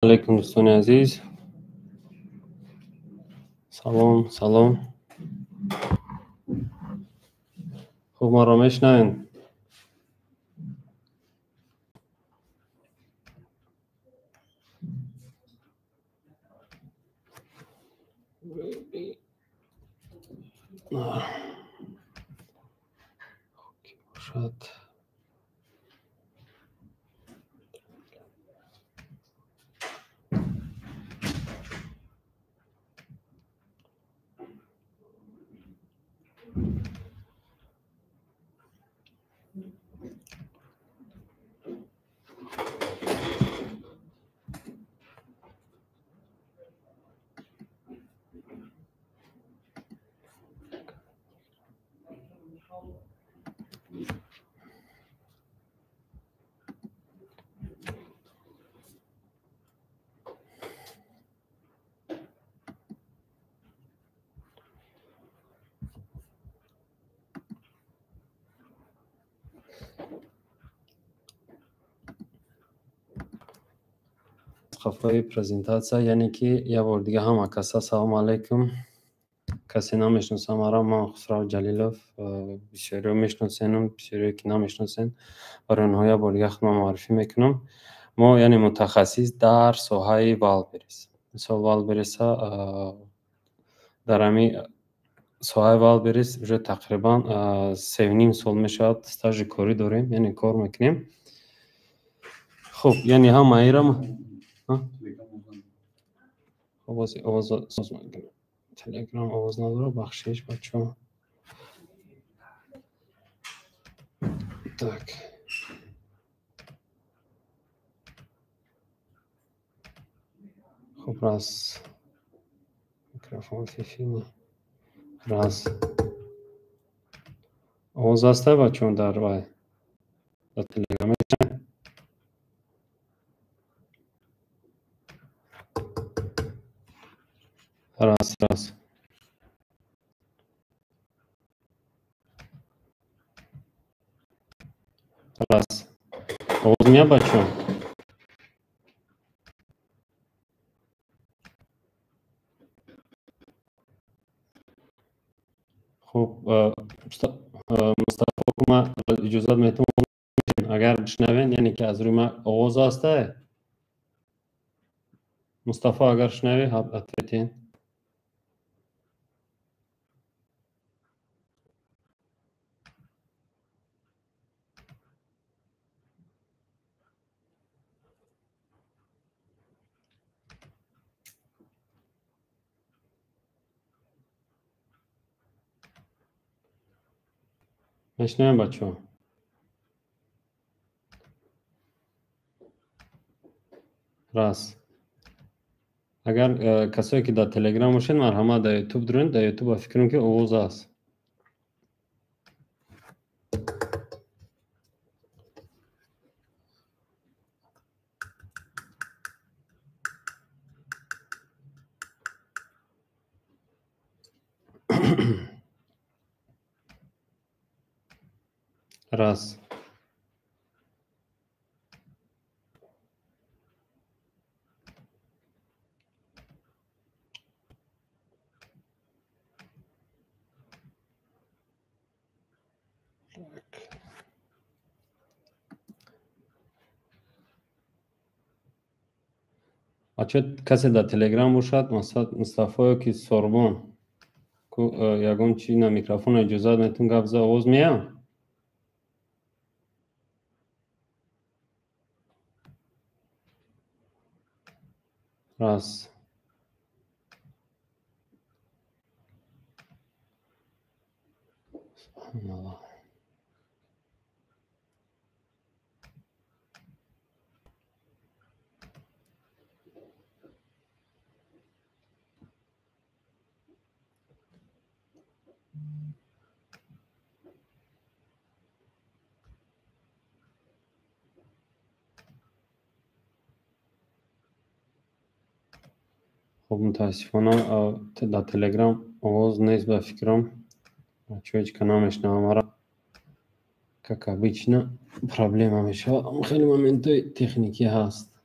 علیکم دوستان عزیز. سلام. خوب ما را میشنوین؟ شاید خفای پرزنتاسیا یعنی که یه بار دیگه هم کسا سلام علیکم. کسی نمیشناسه مرا، من خسرو جلیلوف. بسیاری میشناسین، بسیاری که نمیشناسین، برای اونها یه بار دیگه خدمت معرفی میکنم. ما یعنی متخصص در ساحه والبریس. مثال والبریس در امی ساحه والبریس вже تقریبا 3.5 سال میشد استاژ کاری داریم، یعنی کار میکنیم. خب یعنی هم ایرم آواز ساز میکنم. تلگرام آواز نداره، بخشش بچه. так خب раз میکروفون فیفی раз آواز هسته بچه در وای در تلگرام раз آواز میاد بچه. خب مصطفی کما اجازت میتونم اگر بشنوین، یعنی که از روی من آواز هسته. مصطفی اگر شنوی حتما میشنویم بچه. راست اگر کسایی که در تلگرام باشین مرحمت در یوتیوب درین، در یوتیوب فکر کنم که آواز است. راست بچه کسی در تلگرام باشد، مثلا مصطفی که سوربون یگون چی نه میکروفون اجازه میتون گفت آواز میاد. راست خب متاسفانه در تلگرام آواز نیست به فکرم. بچه هیچ که نمیشنوه مرا как обычно проблема میشه. خیلی момент تکنیکی هست.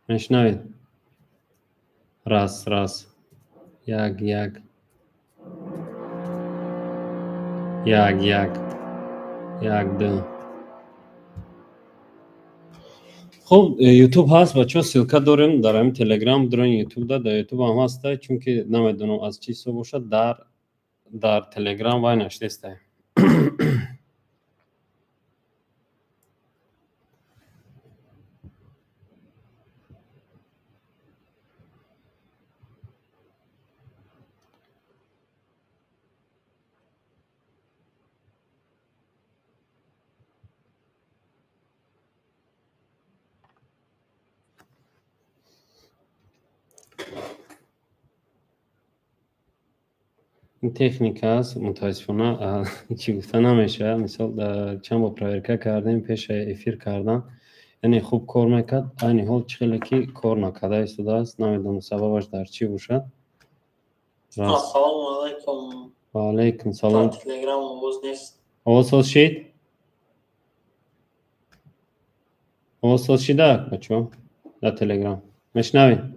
میشنوید؟ راست یک یک یک یک یک دو. خب یوتیوب هست بچه ها، سیلکا داریم در همین تلگرام داریم، یوتیوب در یوتیوب هم هسته، چون که نمیدونم از چی سو باشد در تلگرام وای نشسته. این تکنیک هست متاسفانه چی گفته نمیشه. مثال چند با پرایرکه کردیم پیش افیر کردن، یعنی خوب کار میکرد، این حال چخیلی که کار نکرده ایستاده است، نمیدونم سببش در چی باشد. السلام علیکم. و علیکم سلام. تلگرام آواز نیست. آواز شید؟ آواز شده بچه در تلگرام میشنوید؟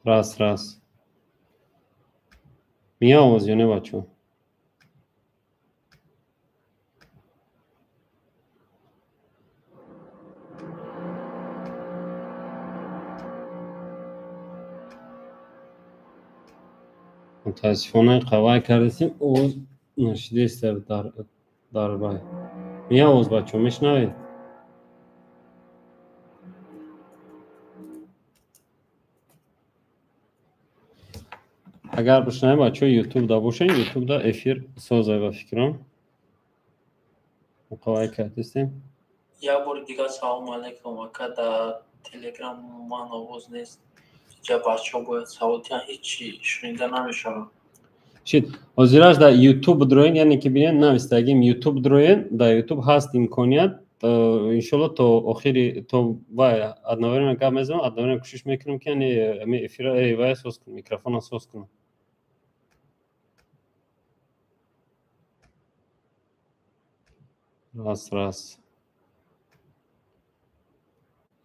راست میاد آواز یا نه بچه؟ متاسفانه قوای کردیم آواز نشده است در بای. میاد آواز بچه میشنوید؟ اگر بشنوید بچه یوتیوب دا باشین، یوتیوب دا افیر سازه و فکرم قوای کردیم. یا بار دیگه سلام علیکم. اکا در تلگرام من آواز نیست. جا بچه باید صوتی هیچی شنیده نمیشه. شید حاضرش در یوتیوب دروین، یعنی که بینید نوستگیم یوتیوب دروین، در یوتیوب هست امکانیت. انشالله تا آخری تا وای ادناورین گپ میزنم، ادناورین کوشش میکنم که یعنی افیر وای سوس کنم، میکروفون سوس کنم. راست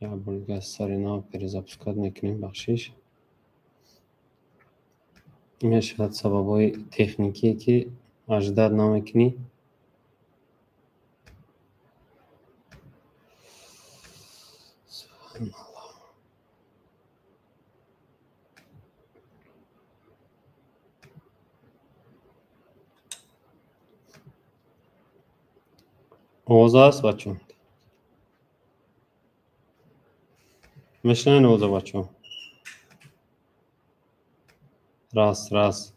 یا بولگه سری ناو پریز اپسکاد میکنیم بخشیش. این شاید سببای تکنیکی که اجداد نمیکنی. آواز هست بچه؟ میشنین آواز بچه؟ راست راست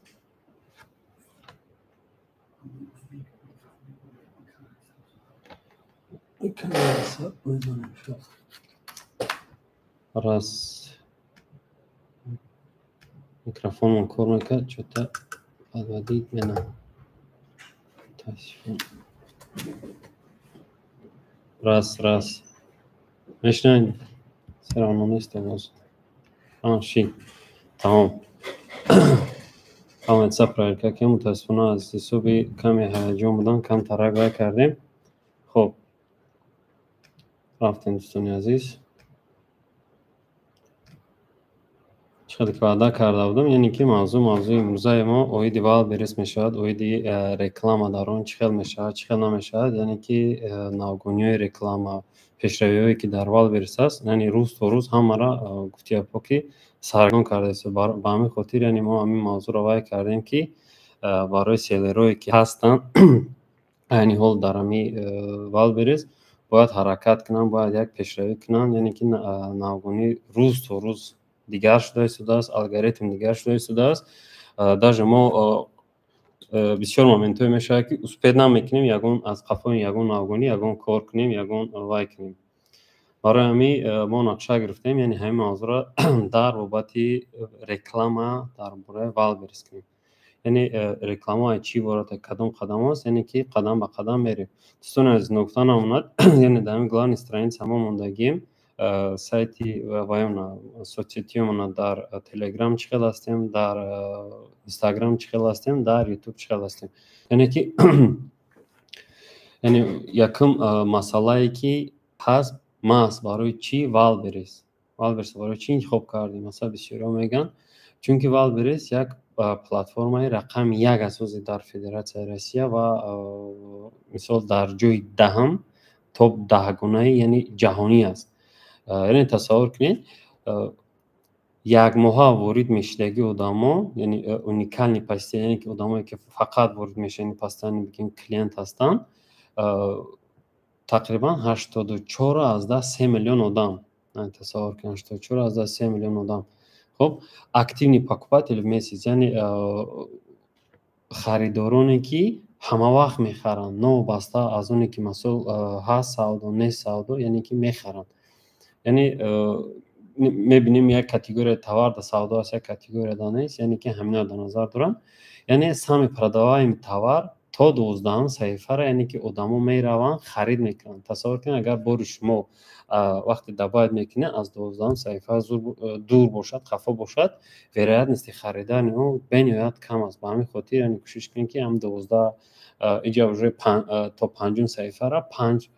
میکروفون من کار میکرد چطور بدید منم تاسفون. راست میشنین سرانو نیست آواز. شی تمام تمام سپرایل که متاسفانه از صبح کمی هیجان بودن، کم ترقه کردیم. خب رفتیم دوستان عزیز، چقدر که وعده کرده بودم، یعنی که موضوع امروزه ما اوید والبریس میشود، اوید رکلام دارون چخیل میشود چخیل نمیشود، یعنی که ناگونی رکلام پیشرویی که در والبریس است، یعنی روز تو روز هم مرا گفتی اپا که سرگان کرده است. با همین خاطر یعنی ما همین موضوع رو وای کردیم که برای سیلروی که هستن یعنی حال در همین والبریس باید حرکت کنن، باید یک پیشروی کنن، یعنی که ناگونی روز تو روز دیگر شده است، الگوریتم دیگر شده است. در ما بسیار مومنتوی میشه که اسپید نمیکنیم، یگون از قفای یگون ناگونی یگون کار کنیم، یگون وای کنیم. برای همین ما نقشه گرفتیم، یعنی همین موضوع در بابت رکلام در برای والبریس کنیم. یعنی رکلام های چی بارد کدام قدم هست، یعنی که قدم به قدم میریم. دوستان از نکته نموند یعنی در همین گلان استراینس همه موندگیم. سایتی و وایون سوسیتیومون در تلگرام چقدر هستیم، در اینستاگرام چقدر هستیم، در یوتیوب چقدر هستیم. یعنی که یعنی یکم مسئله که هست ماست برای چی والبریس برای چی انتخاب کردیم؟ مثلا بسیاری میگن چون که والبریس یک پلتفرم رقم 1 اساسی در فدراسیون روسیه و مثلا در جای دهم توپ 10 گونه یعنی جهانی است. یعنی تصور کنید یک ماه وارد میشدگی آدما یعنی اونیکالنی پاستی یعنی که آدمایی که فقط وارد میشن پاستانی بگیم کلینت هستن تقریبا 84 از 10 3 میلیون آدم تصور کنید 84 از 10 3 میلیون آدم خب активный покупатель в месяц یعنی خریدارانی که همه وقت میخرن نو بسته از اونی که مسئول هست سودو نیست سودو یعنی که میخرن یعنی میبینیم یک کاتگوری товар در سودا است یک کاتگوری در نیست یعنی که همینا در نظر دارن یعنی сами продаваемый товар تا 12 صفحه را یعنی که آدما میروند خرید میکنن تصور کنید اگر بار شما وقتی دبایت میکنه از 12 صفحه دور باشد خفا باشد ورایت نیست خریدن او بنیاد کم است به همین خاطر یعنی کوشش کنید که هم 12 اینجا تا 5 صفحه را 5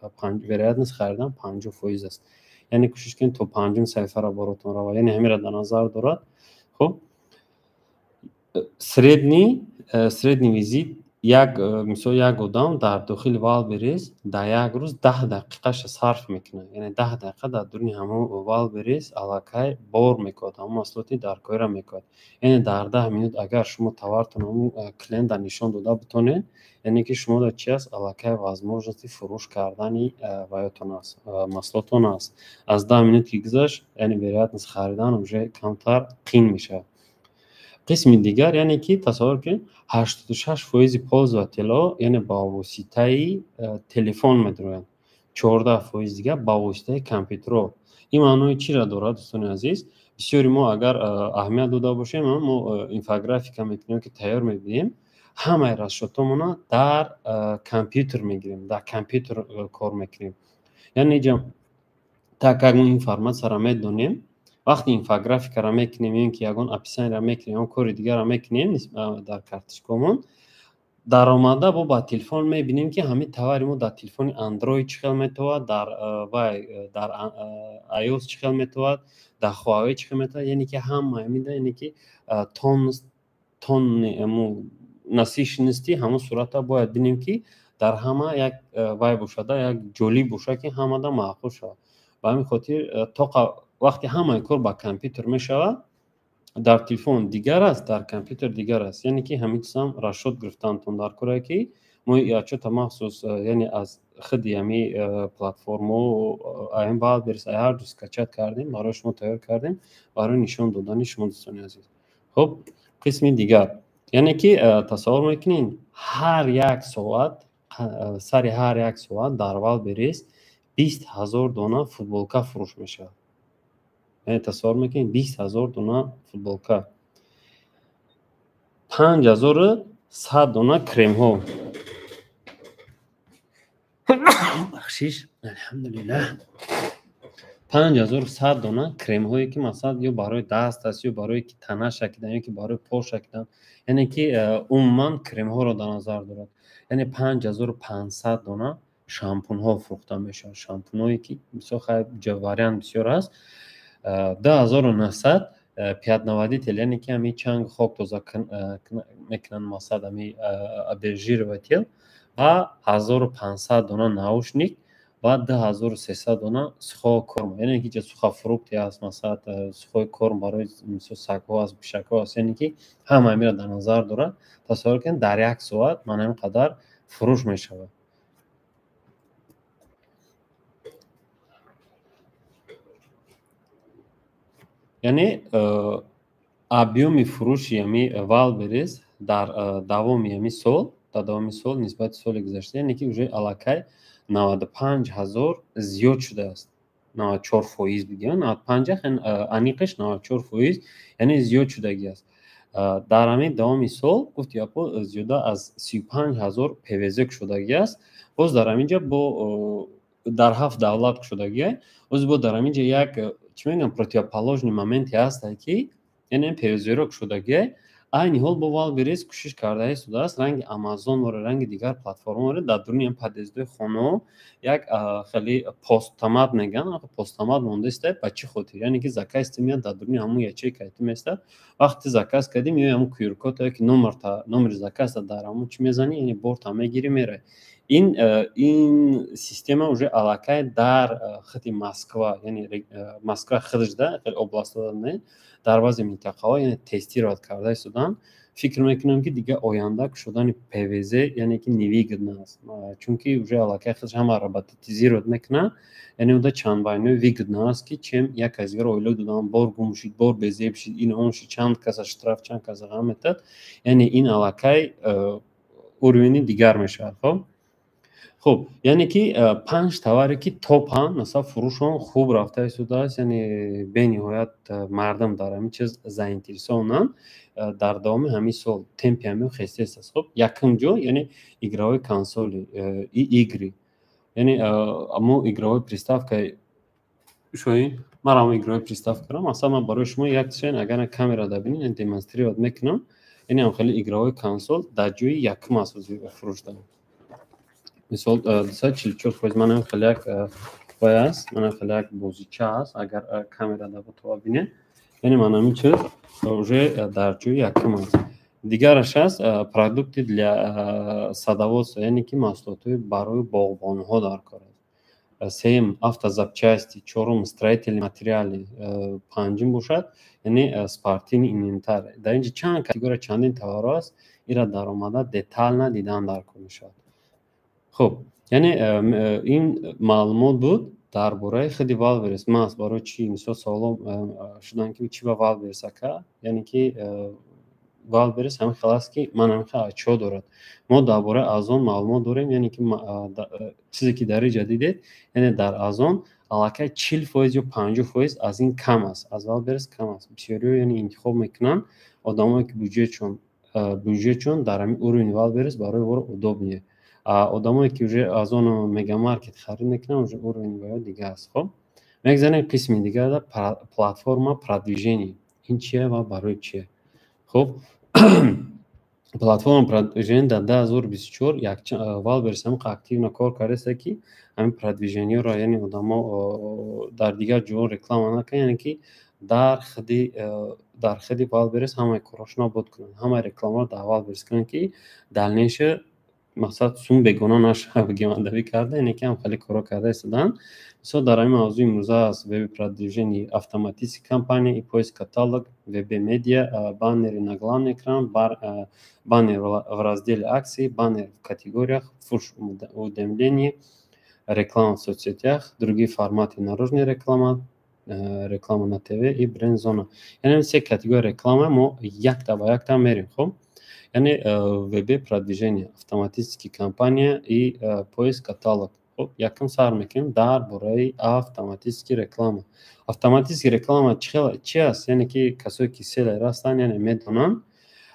ورایت نیست خریدن 50% است یعنی کوشش کنید تا 5 صفحه را براتون رو یعنی همین را در نظر دارد خب سریدنی ویزیت یک مثلا یک آدم در داخل والبریس در یک روز 10 دقیقهش صرف میکنه یعنی 10 دقیقه در دوران همون والبریس علاقه بار میکرد همون محصولاتی در کار را میکرد یعنی در 10 minut اگر شما توارتون همون کلینت نشان داده بتونید یعنی که شما در چی است علاقه возможности فروش کردنی وایتون است محصولاتون است از 10 minut که گذشت یعنی ورایت خریدن اونجا کمتر قین میشه قسم دیگر یعنی که تصور کنید 86% پوز و طلا یعنی با واسطه تلفن میدروند 14% دیگر با واسطه کامپیوتر این معنی چی را دارد دوستان عزیز بسیاری ما اگر اهمیت داده باشیم ما اینفوگرافیک میکنیم که تیار میبینیم همه رشته‌مون در کامپیوتر میگیریم در کامپیوتر کار میکنیم یعنی تا که این فرمت سر میدونیم وقتی اینفوگرافیک را میکنیم این که یگان اپیسین را میکنیم اون کار دیگر را میکنیم در کارتشکمون در آمده با تلفن میبینیم که همین تواری ما در تلفن اندروید چقدر میتواد در iOS چقدر میتواد در هواوی چقدر میتواد یعنی که هم میده یعنی که تون نسیش نیستی همون صورت باید بینیم که در همه یک وای بوشده یک جولی بوشه که همه دا معقول شد و همین خاطر تا وقتی همه کار با کامپیوتر میشود در تلفن دیگر است در کامپیوتر دیگر است یعنی که همین چیزام رشد گرفتن تون در کاری که ما یا چه مخصوص یعنی از خودی همی پلتفرم و این بعد برس هر دو اسکچات کردیم برای شما تیار کردیم برای نشان دادن شما دوستان عزیز خب قسم دیگر یعنی که تصور میکنین هر یک ساعت سری هر یک ساعت در والبریس 20,000 دانه فوتبالکا فروش میشه یعنی تصور میکنین 20,000 دانه فوتبالکا 5,100 دانه کریم ها بخشش الحمدلله 5,100 دانه کریم هایی که مثلا یا برای دست است یا برای که تنه شکیدن یا که برای پا شکیدن یعنی که عموما کریم ها رو در نظر دارد یعنی 5,500 دانه شامپون ها فروخته میشه شامپون هایی که بسیار جواریان بسیار است 10,900 پیادنوادی تل یعنی که همی چنگ خواب توزه میکنن مثلا همی ابرژیر و تل و 1,500 دانه ناوشنیک و 10,300 دانه سخو کرم یعنی که سخو فروختی است مثلا سخو کرم برای مثلا سگ‌ها است بشک‌ها است یعنی که همه میره در نظر داره تصور کن در یک ساعت من اینقدر فروش میشود یعنی ابیوم فروش یمی والبریس در دوام سال نسبت سال گذشته یعنی که уже علاقه 95,000 زیاد شده است 94% بگیم 95 انیقش 94% یعنی زیاد شدگی است در همین دوام سال گفت یاپو زیاده از 35,000 پیوزک شدگی است باز در همینجا با در 7 دولت شدگی باز با در همینجا یک چی میگم противоположный момент هست که یعنی پیوزک شدگی айни ҳол бо Wildberries кӯшиш карда истодааст ранги Amazon ва ранги дигар платформаҳоро дар дуруни падездои хонаҳо як хеле постамат мегӯянд, постамат монда истад. Ба чӣ хотир? Яъне ки заказ меяд дар дуруни ҳамон ячейка меистад. Вақте заказ кардӣ меои ҳамон QR-кодае ки номери заказа дар ҳамон чӣ мезанӣ, яъне борта мегирӣ меравӣ. این سیستم уже алакай дар хити Москва, яъне Москва худашда хеле областҳо не дар баъзе минтақаҳо яъне тестировать карда истоданд. Фикр мекунам ки дига оянда кушодани ПВЗ яъне ки невигодно аст, чунки уже алакай худаш ҳама роботизировать мекунад. яъне уда чандбайнои вигодно аст ки чем як аз дигар оило додан бор гум шид, бор безеб шид, ин он шид, чанд каса штраф, чанд каса ғам метад. яъне ин алакай уровени дигар мешавад. خب یعنی که 5 товаре ки топан масалан фурӯшон хуб рафта истодааст, яъне бениҳоят мардам дар ҳамин чиз заинтересовананд. дар давоми ҳамин сол темпи ҳамин хестес аст. хуб якум ҷо яъне играҳои консоли игри, яъне мо играҳои приставкаи шоин марам играҳои приставкаро масалан ман барои шумо як чиз агар камерада бинед демонстрировать мекунам. яъне хеле играҳои консол дар ҷои якум аст фурӯшда. Misol 244 manam xilak qo'yasiz, mana xilak boziccha aст, agar kamerada bobined. Ya'ni mana bu chiz уже дар ҷои якум аст. Дигараш аст продукти для садоводства, яъне ки маҳсулотҳои барои боғбониҳо дар кор аст. Сеюм автозапчасти, чорум строительные материали, панҷум бошад, яъне спортивный инвентарь. Дар инҷа чанд категория чандин товарҳо аст, инро даромада детально дидан дар кор мешавад. خب یعنی این معلومات بود درباره خود Wildberries. من برای چی مثلا سوال شدن که چی با Wildberries که یعنی که Wildberries هم خلاص که من هم خیلی چه دارد. ما درباره از آن معلومات داریم، یعنی که چیزی که در جدیده یعنی در از آن علاقه 40% یا 50% از این کم است، از Wildberries کم است. بسیاری یعنی انتخاب میکنن آدمایی که بودجه چون در همین اورین Wildberries برای ور удобнее. آدمایی که уже از اون مگا مارکت خرید میکنن уже уровень باید دیگه است. خب میگذاریم قسم دیگه در پلتفرم продвижения. این چیه و برای چیه؟ خب پلتفرم продвижения در 2024 یک Wildberries هم اکتیو کار کرده که همین продвижения را یعنی آدما در دیگه جور رکلام نکنن، یعنی که در خودی Wildberries همه کارش نبود کنن، همه رکلام را در Wildberries کنن که دلنیشه مقصد سوم بگونه نشه بگیماندوی کرده. اینه که هم خیلی کارا کرده استدن. مثلا در این موضوع امروزه است وب продвижения автоматической кампании, поиск каталог, веб медиа, баннеры на главный экран, баннер в разделе акции, баннер в категориях, фуш-уведомления, реклама в соцсетях, другие форматы наружной рекламы, реклама на ТВ и бренд-зона. یعنی все категории рекламы ما یک تا мерим. خب یعنی وب продвижения, автоматические кампания и поиск каталог. خب якم сар мекунем дар бораи автоматический реклама. Автоматический реклама чи аст? яъне ки касое ки селер ҳастанд яъне медонанд,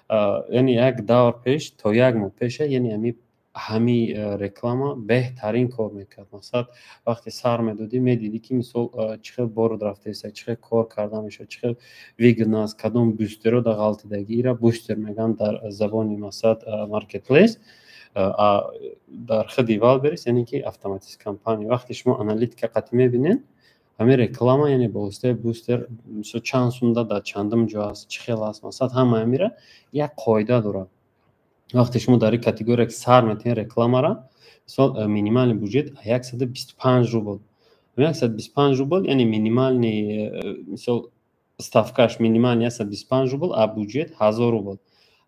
яъне як давр пеш то як моҳ пеша яъне ҳамин реклама беҳтарин кор мекард. масалан вақте сар медодӣ медидӣ ки мисол чӣ хел бород рафтааст, чӣ хел кор карда мешавад, чӣ хел вигодно аст, кадом бустеро да ғалтидагӣ ира бустер мегӯянд дар забони масалан маркетплейс. дар худи Wildberries яъне ки автоматический кампания. вақте шумо аналитика қатъӣ мебинед ҳамин реклама яъне бо воситаи бустер мисол чанд сумда дар чандум ҷо аст, чӣ хел аст, масалан ҳама ҳамира як қоида дорад. вақте шумо дар ин категория сар метавонед рекламара мисол минимальный бюджет 125 рубл. 125 рубл яъне минимальный мисол ставкаш минимальный 125 рубл, а бюджет 1000 рубл.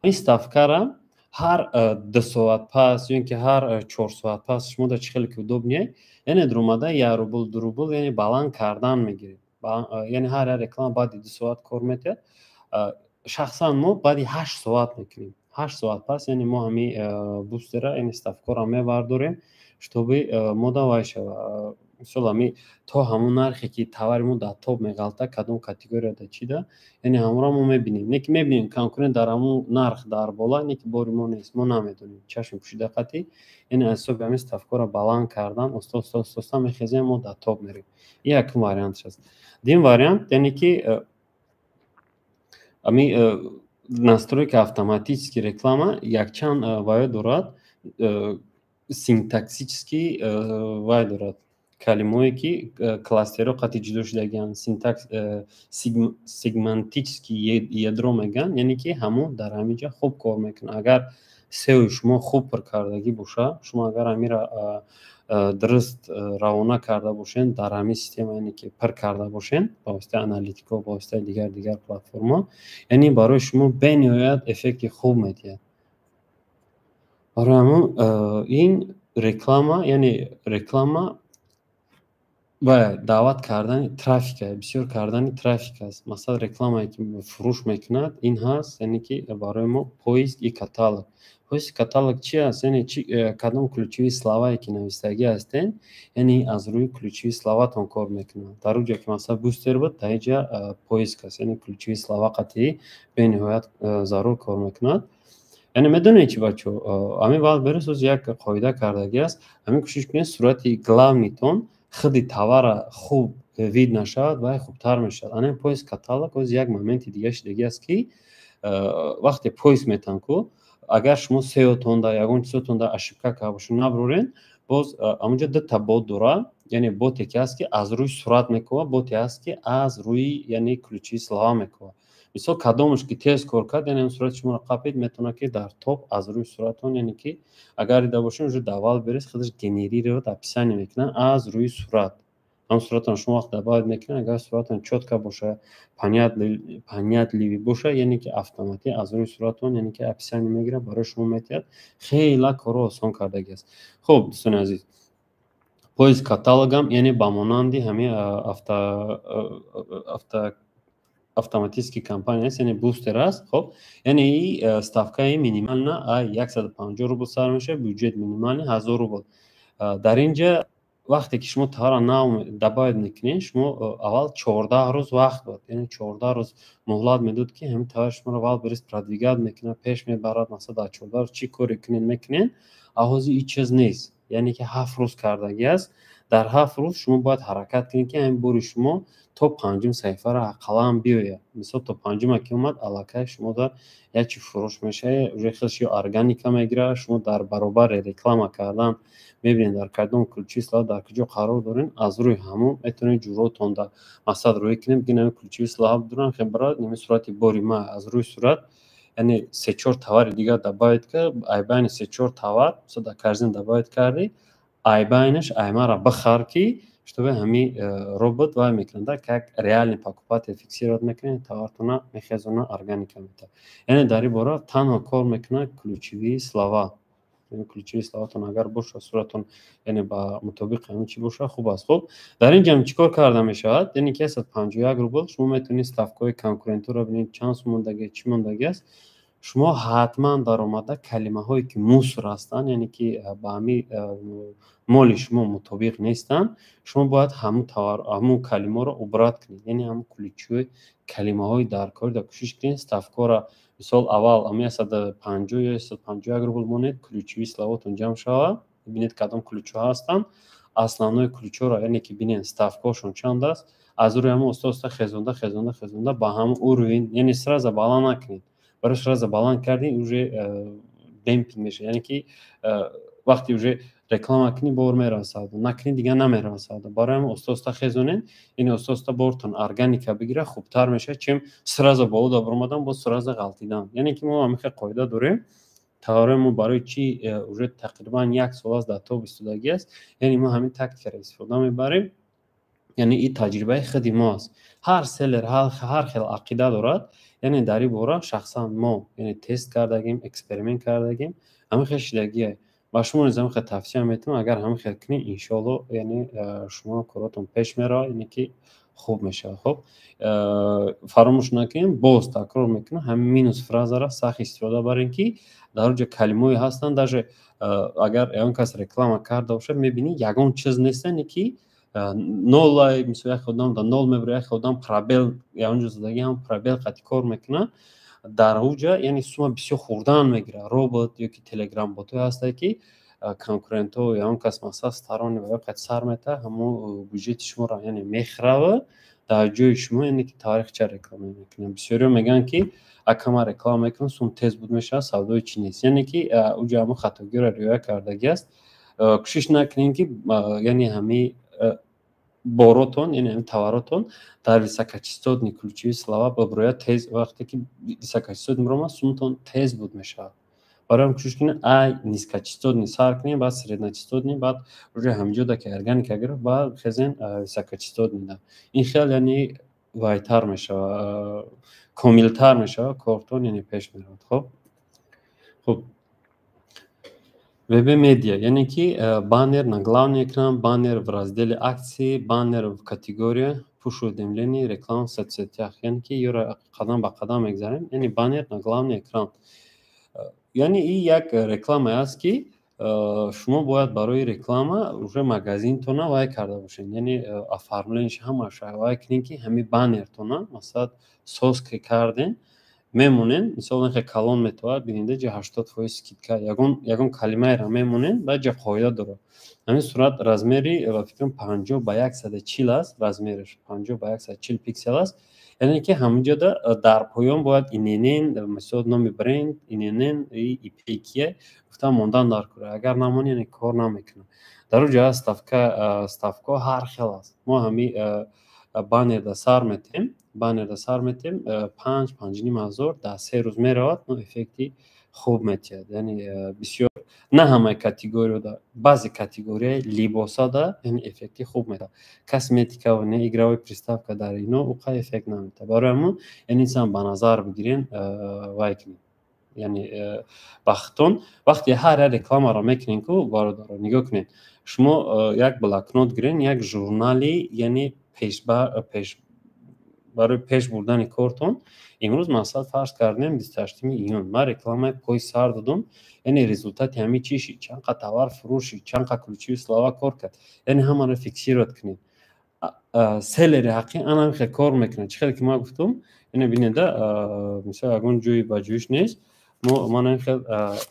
ин ставкара ҳар 2 соат пас ё ин ки ҳар 4 соат пас шумо дар чӣ хеле ки удобнее яъне дуромада 1 рубл 2 рубл яъне баланд кардан мегиред. яъне ҳар реклама баъди 2 соат кор метавад. шахсан мо баъди 8 соат мекунем. 8 соат пас яъне мо ҳамин бустера яъне ставкора мебардорем шутоби мода вай шава. мисол ҳамин то ҳамон нархе ки товари мо дар топ меғалта кадом категорияда чида яъне ҳамонро мо мебинем. не ки мебинем конкурент дар ҳамон нарх дар бола, не ки бори мо нест, мо намедонем чашм пӯшида қатъӣ яъне аз ҳисоби ҳамин ставкора баланд кардан оста мехезем, мо дар топ мерем. ин якум вариантш аст. дим вариант яъне ки ҳамин настройка автоматически реклама якчанд вай дорад, синтаксически вай дорад калимое ки кластеро қатъи ҷудо шудагиянд, сегментически ядро мегӯянд, яъне ки ҳамон дар ҳамин ҷо хуб кор мекунад. Агар сеои шумо хуб пур кардагӣ боша, шумо агар ҳамира дуруст равона карда бошен дар ҳамин система, яъне ки пур карда бошен ба воситаи аналитико, ба воситаи дигар платформа, яъне барои шумо бениҳоят эффекти хуб медиҳад. барои ҳамон ин реклама, яъне реклама ва даъват кардани трафика, бисёр кардани трафик аст. Масалан, рекламае ки фурӯш мекунад ин ҳаст, яъне ки барои мо поиск и каталог. Поиски каталог чи аст? Яъне кадом ключевии словае ки нависдагӣ ҳастен, яъне аз рӯи ключевии словатон кор мекунад. Дар он ҷо ки масалан бустер буд, дар ин ҷо поиск аст, яъне ключевии слова қатъӣ бениҳоят зарур кор мекунад. яъне медонед чи бачаҳо, ҳамин вақт берасоз як қоида кардагӣ аст, ҳамин кӯшиш кунед сурати главнитон худи товара хуб видно шавад ва хубтар мешавад. Ана поиск каталог оз як моменти дига шудагӣ аст ки вақте поиск метавон ку, агар шумо сеотонда ягон чизотонда ошибка карда бошед наброрен, боз ҳамонҷо дута бот дорад, яъне боте ки аст ки аз рӯи сурат мекова, боте аст ки аз рӯи яъне ключевии слова мекова. мисол кадомаш ки тез кор кард, яъне сурати шуморо қабид метавонад ки дар топ аз рӯи суратон, яъне ки агар дида бошем уже давал берес худаш генерировад описание мекунад аз рӯи сурат. ҳам суратон шумо вақте добавид мекунед, агар суратон чётка боша, понятливи боша, яъне ки автоматӣ аз рӯи суратон, яъне ки описание мегирад, барои шумо метиҳад хела корро осон кардагӣ аст. хуб дӯстони азиз, поиск каталогам яъне ба монанди ҳамин автоматически компания аст, яъне бустер аст. хуб яъне ставкаи минимална 150 рубл сар мешавад, бюджет минимални 1000 рубл. дар ин ҷо вақте ки шумо товара нав добавид мекунед, шумо аввал 14 рӯз вақт дод, яъне 14 рӯз муҳлат медод ки ҳамин товари шуморо вал бирис продвигат мекунад, пеш мебарад. масалан дар 14 рӯз чӣ коре кунед мекунед, авози ин чиз нест, яъне ки 7 рӯз кардагӣ аст. дар 7 рӯз шумо бояд ҳаракат кунед ки ҳамин бори шумо то 5 саҳифаро ақаллан биёяд. мисол то 5 ки омад, аллакай шумо дар як чи фурӯш мешавад, уже худаш ё органика мегирад, шумо дар баробари реклама кардан мебинед дар кадом ключевии слова дар куҷо қарор дорен, аз рӯи ҳамон метавонед ҷуръотон да масъад рӯй кунед, бигӯед ҳамин ключевии слова дорам, хел барояд нимин сурати бори ма аз рӯи сурат, яъне 3-4 товари дигар добавид кард, айбайни 3-4 товар мисол дар корзина добавид кардӣ, айбайнаш аймара бихар ки чтобы ҳамин робот вай мекунад, как реальный покупатель фиксировать мекунад, товартона мехезона органика метавад. яъне дар ин бора танҳо кор мекунад ключевии слова. ключевии словатон агар боша, суратон яъне ба мутобиқи ҳамин чӣ боша, хуб аст. хуб дар ин ҷо чӣ кор карда мешавад? яъне ки 151 рубл шумо метавонед ставкаҳои конкурентро бинед, чанд сум мондагӣ, чӣ мондагӣ аст. шумо ҳатман дар омада калимаҳое ки мусор ҳастанд, яъне ки ба ҳамин моли шумо мутобиқ нестанд, шумо бояд ҳамун калимаро убрат кунед, яъне ҳамун ключевии калимаҳои даркорида кӯшиш кунед ставкаро мисол аввал ҳамин 150 ё 151 рубл монед, ключевии словатон ҷамъ шавад, бинед кадом ключҳо ҳастанд, основной ключҳоро яъне ки бинед ставкаҳошон чанд аст, аз рӯи ҳамон оста хезонда ба ҳамон уровень, яъне сразу баланд накунед. барои сразу баланд кардин уже демпинг мешавад, яъне ки вақте уже реклама кунӣ бор мерасад, накунӣ дига намерасад. барои ҳамон оста хезонед, яъне оста бортон органика бигирад, хубтар мешавад, чем сразу болода баромадан, боз сразу ғалтидан. яъне ки мо ҳамин хел қоида дорем, товарои мо барои чӣ уже тақрибан 1 сол аст дар тоб истодагӣ аст, яъне мо ҳамин тактикаро истифода мебарем, яъне ин таҷрибаи худи мо аст. ҳар селер ҳар хел ақида дорад, яъне дар ин бора шахсан мо яъне тест кардагим, эксперимент кардагим, ҳамин хел шудагие. ба шумо низ ҳамин хел тавсия метавонам, агар ҳамин хел кунед, иншоалло яъне шумо коротон пеш меравад, яъне ки хуб мешавад. хуб фаромӯш накунем, боз такрор мекунам, ҳамин минус фразаро сахт истифода барем ки дар он ҷо калимаҳое ҳастанд, даже агар ягон кас реклама карда бошад, мебинӣ ягон чиз нест, яъне ки нола, мисол як одам дар нол мебарад, як одам пробел ягон ҷо задагӣ ҳам пробел қатъи кор мекунад, дар он ҷо яъне сума бисёр хурдан мегирад. робот ёки телеграм ботҳое ҳастанд ки конкурентҳо ягон кас масъалан старони ва ё қатъи сар метавад, ҳамон бюджети шуморо яъне мехӯравад در جای شما اینه که تاریخچه رکلام میکنن. بسیاری میگن که اکما رکلام میکنن سون تیز بود میشه سودای چی نیست، یعنی که اونجا همون خطاگی را رعایت کردگی است. کوشش نکنین که یعنی همین боротон, яъне таваротон дар високачастотни ключови слова ба бурояд тез вақте ки високачастот меромад сумтон тез буд мешавад. барои ҳам кӯшиш кунед ай низкачастотни сар кунед, баъд средначастотни, баъд уже ҳамҷода ки органика гирифт баъд хезен високачастотни да. ин хел яъне вайтар мешавад, комилтар мешавад, кортон яъне пеш меравад. хуб веб-медиа, яъне ки баннер на главния экран, баннер в разделе акции, баннер в категория, push-уведомления, реклама в соцсетях. яъне ки ёра қадам ба қадам мегзарем. яъне баннер на главния экран, яъне ин як реклама аст ки шумо бояд барои реклама уже магазинтона вай карда бошед, яъне оформлениш ҳамаш вай кунед ки ҳамин баннертона масалан соз ки карден мемонен, мисол нахе калон метавад биненда ҷа 80% скидка, ягон калимаеро мемонен, баъд ҷа қоида дорад. ҳамин сурат размери ва фикрам 50 ба 140 аст, размериш 50 ба 140 пиксел аст. яъне ки ҳаминҷода дар поён бояд иненен, мисол номи бренд, иненен ip кие гуфта мондан дар кора. агар намонӣ яъне кор намекунад. дар он ҷоя ставка ҳар хел аст. мо ҳамин баннерда сар метем, 5,5 дар 3 рӯз меравад, но эффекти хуб метиҳад. яъне бисёр на ҳамаи категорияда, баъзе категорияи либосада яъне эффекти хуб метиҳад. косметика ва не игровой приставка дар ино уқа эффект наметиҳад. барои ҳамон яъне инсан ба назар бигирен вай кунед. яъне бахтон вақте ҳар як рекламаро мекунен ку бародаро нигоҳ кунед. шумо як блокнот гирен, як журнали яъне барои пеш бурдани кортон. имрӯз масалан фарз кардем 28 июн ман рекламаи пои сар додум, яъне результати ҳамин чиши, чанд қа товар фурӯши, чанд қа ключови слова кор кард, яъне ҳамаро фиксировать кунед. селери ҳаққӣ ана хел кор мекунад. чӣ хел ки ман гуфтум, яъне бинеда мисол ягон ҷои ба ҷӯиш нест. ман хел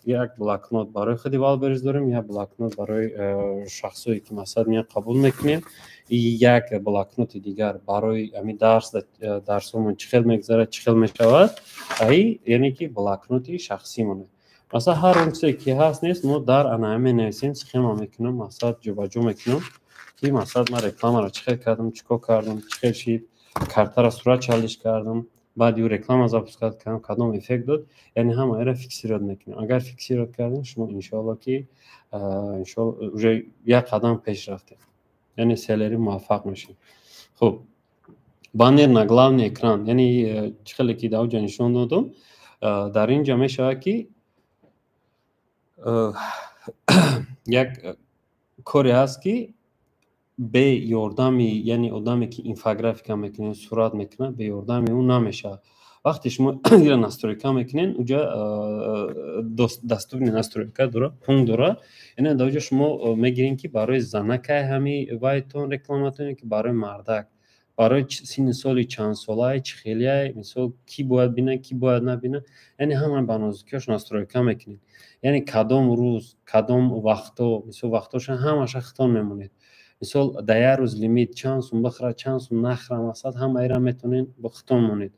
як блокнот барои худи Валберис дорем, як блокнот барои шахсое ки масалан меян қабул мекунем, як блокноти дигар барои ҳамин дарсомон чӣ хел мегзарад, чӣ хел мешавад, яъне ки блокноти шахсимон. масалан ҳар он чизе ки ҳаст нест, мо дар анаҳа менависем, схема мекунем, масалан ҷобаҷо мекунем ки масалан ман рекламаро чӣ хел кардам, чӣ кор кардам, чӣ хел шид, картаро сурат чалиш кардам, баъд ю реклама запускат кардам, кадом эффект дод, яъне ҳамаеро фиксировать мекунем. агар фиксировать кардем, шумо иншоалло ки уже як қадам пеш рафтем, яъне селери муваффақ мешем. хуб баннер на главный экран, яъне чӣ хеле ки дар онҷа нишон додам, дар ин ҷа мешавад ки як коре ҳаст ки бе ёрдами яъне одаме ки инфографика мекунад, сурат мекунад, бе ёрдами ӯ намешавад. вақте шумо ира настройка мекунед, уҷа дастури настройка дора, пункт дора, яъне дар оҷа шумо мегиред ки барои занакай ҳамин вайтон рекламатон, ки барои мардак, барои синни соли чандсолаи, чихелияи, мисол ки бояд бинад, ки бояд набинад, яъне ҳамаи ба нозукиаш настройка мекунед. яъне кадом рӯз, кадом вақто, мисол вақтошон ҳамаша хитон мемонед. мисол дар як рӯз лимит чанд сум бихӯрад, чанд сум нахӯрад, масалан ҳамаеро метавонед бо хитон монед.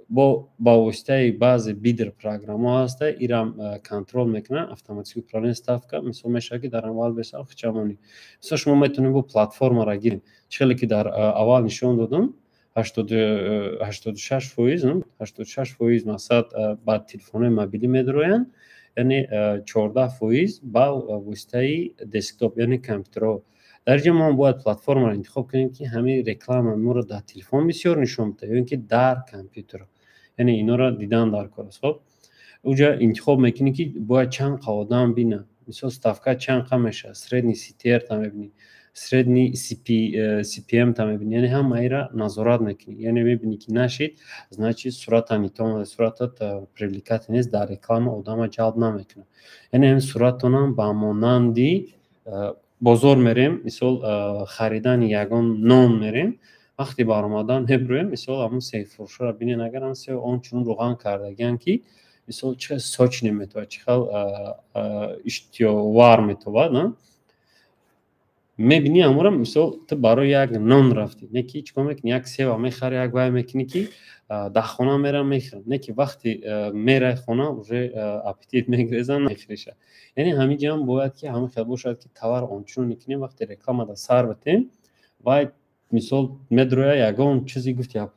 با واسطه بعضی بیدر پروگرام ها هسته ایرام کنترل میکنه، اتوماتیک پلان ستافکا مثلا میشه که در اول بسیار خچمانی مثلا شما میتونید با پلتفرم را گیرید. چیزی که در اول نشون دادم 86% 86% مثلا با تلفن موبیلی میدروین، یعنی 14% با واسطه دسکتاپ یعنی کامپیوتر. در جای ما باید پلتفرم را انتخاب کنیم که همه رکلام ما رو در تلفن بسیار نشون میده یا اینکه در کامپیوتر، یعنی اینا را دیدن در کار است. خب اونجا انتخاب میکنی که باید چند قوادم بینه، مثلا ستافکا چند قمشه، سردنی CTR تا میبینی، سردنی CPM تا میبینی، یعنی هم ایرا نظارت میکنی، یعنی میبینی که نشید значит صورت نیتون صورتت پریلیکات نیست در رکلام آدم جلب نمیکنه. یعنی این صورتونم با مانندی بازار میریم، مثلا خریدن یگان نان میریم، وقتی بار اومدن میبریم مثلا همون سیف فروش رو ببینین، اگر هم سه اون چون روغن کردگن که مثلا چه ساچ نمیتونه، چه خیلی اشتیاوار میتونه، نه میبینی امورم مثال تو برای یک نان رفتی نه که هیچ کمک یک سیوا میخری یک وای میکنی که در خونه میرم میخرم نه که وقتی میره خونه уже اپیتیت میگریزن میخریشه. یعنی همین جا هم باید که همه خیلی باشد که تاور آنچون میکنیم وقتی رکلام در سر بتیم باید مثال مدرویا یگان چیزی گفت یا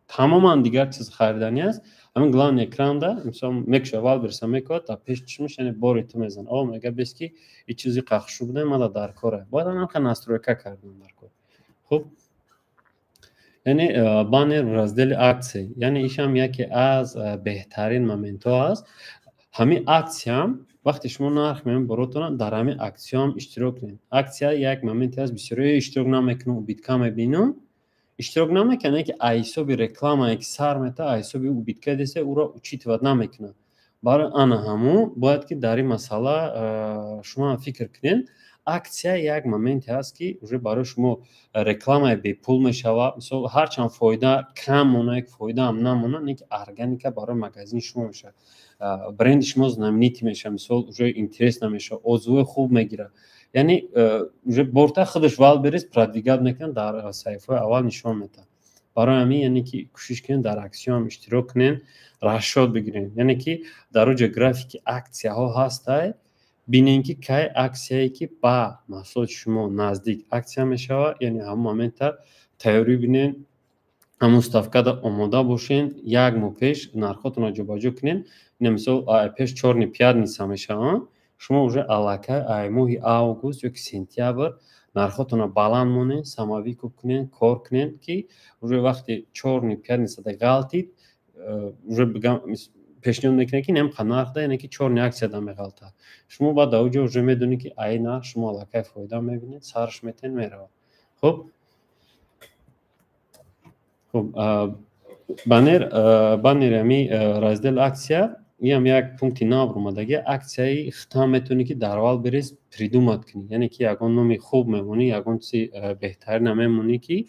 تماما دیگر چیز خریدنی است همین گلان اکران ده مثلا میکشه وال برسه میکرد تا پیش چشمش یعنی باری تو میزن او میگه بس که این چیزی قخش بوده ما در کاره باید هم خیلی ناسترویکا کردن در کار. خب یعنی بانر رازدل اکسی یعنی ایش هم یکی از بهترین مومنت ها است. همین اکسی هم وقتی شما نرخ میبینید براتون در همین اکسی هم اشتراک کنید. اکسی یک مومنتی است بسیاری اشتراک نمیکنه و بیتکا میبینم اشتراک نمیکنه که ایسو بی رکلام یک سر میته ایسو بی بیتکا دیسه او را چیت ود نمیکنه. برای آن همو باید که در این مسئله شما فکر کنید. اکسیا یک مومنتی است که برای شما رکلام بی پول میشود مثلا هر چند فایده کم مونه یک فایده هم نمونه نه که ارگانیکا برای مغازین شما میشه برند شما زنامنیتی میشه مثلا اینترست نمیشه عضو خوب میگیره یعنی برتا خودش وال بریز پرادیگات میکن در صفحه اول نشون میده. برای همین یعنی که کوشش کنین در اکسیون هم اشتراک کنین رشاد بگیرین یعنی که در اوج گرافیک اکسیا ها هسته بینین که کی اکسیایی که با محصول شما نزدیک اکسیا میشه یعنی هم مومنت تئوری بینین هم مستفکت آماده باشین یک ماه پیش نرخاتون رو جابجا کنین مثلا پیش 4.5 نیست میشه شما уже علاقه ای ماه آگوست یا سپتامبر نرخاتون رو بلند مونین سماوی کنین کار کنین که уже وقتی 4.5 نیست غلطید уже بگم پیشنهاد میکنه که نمیخواد نرخ ده یعنی که 4 اکسیا ده میغلطه شما بعد اوجا уже میدونی که ای نه شما علاقه فایده میبینید سرش میتین میره. خب بانر همی رازدل اکسیا هم یک پونکتی ناب اومدگی اکسیای خطا میتونی که در اول بریز پریدومات کنی یعنی که یگان نومی خوب میمونی یگان چیزی بهتر نمیمونی که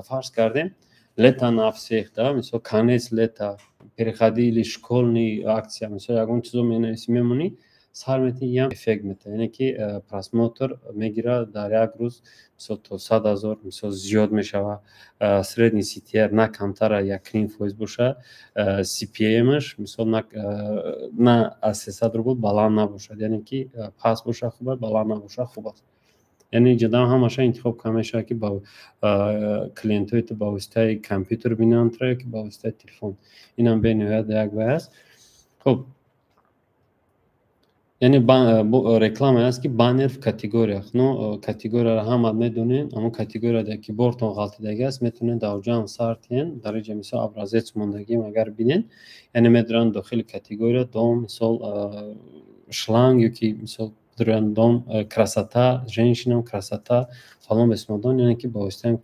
فرض کردیم لتا نفسیخته مثلا کانیس لتا پرخدیلی شکلنی اکسیا مثلا یگان چیزو میمونی سر میتی یم افکت میته یعنی که پراسموتر میگیره در یک روز مثلا تا 100,000 مثلا زیاد میشه سردنی سی تی ار نه کمتر یک کریم فویز باشه سی پی ایمش مثلا نه از 300 روبل بلند نباشه یعنی که پاس باشه خوبه بلند نباشه خوبه یعنی جدا همشه انتخاب کنمیشه که با کلینت های تو با واسطه کامپیوتر بینن تره که با واسطه تلفن اینم به نهایت یک بحث. خب یعنی رکلام است که بانر کاتگوری نو کاتگوری را هم میدونین اما کاتگوری ده که بورتون غلطیدگی است میتونین در جان سارتین درجه مثلا ابرازیت موندگی اگر بینین یعنی میدرن داخل کاتگوری دوم مثلا شلانگ یکی مثلا درن دوم کراساتا جنشینم کراساتا فلان بسمدان یعنی که با واسطه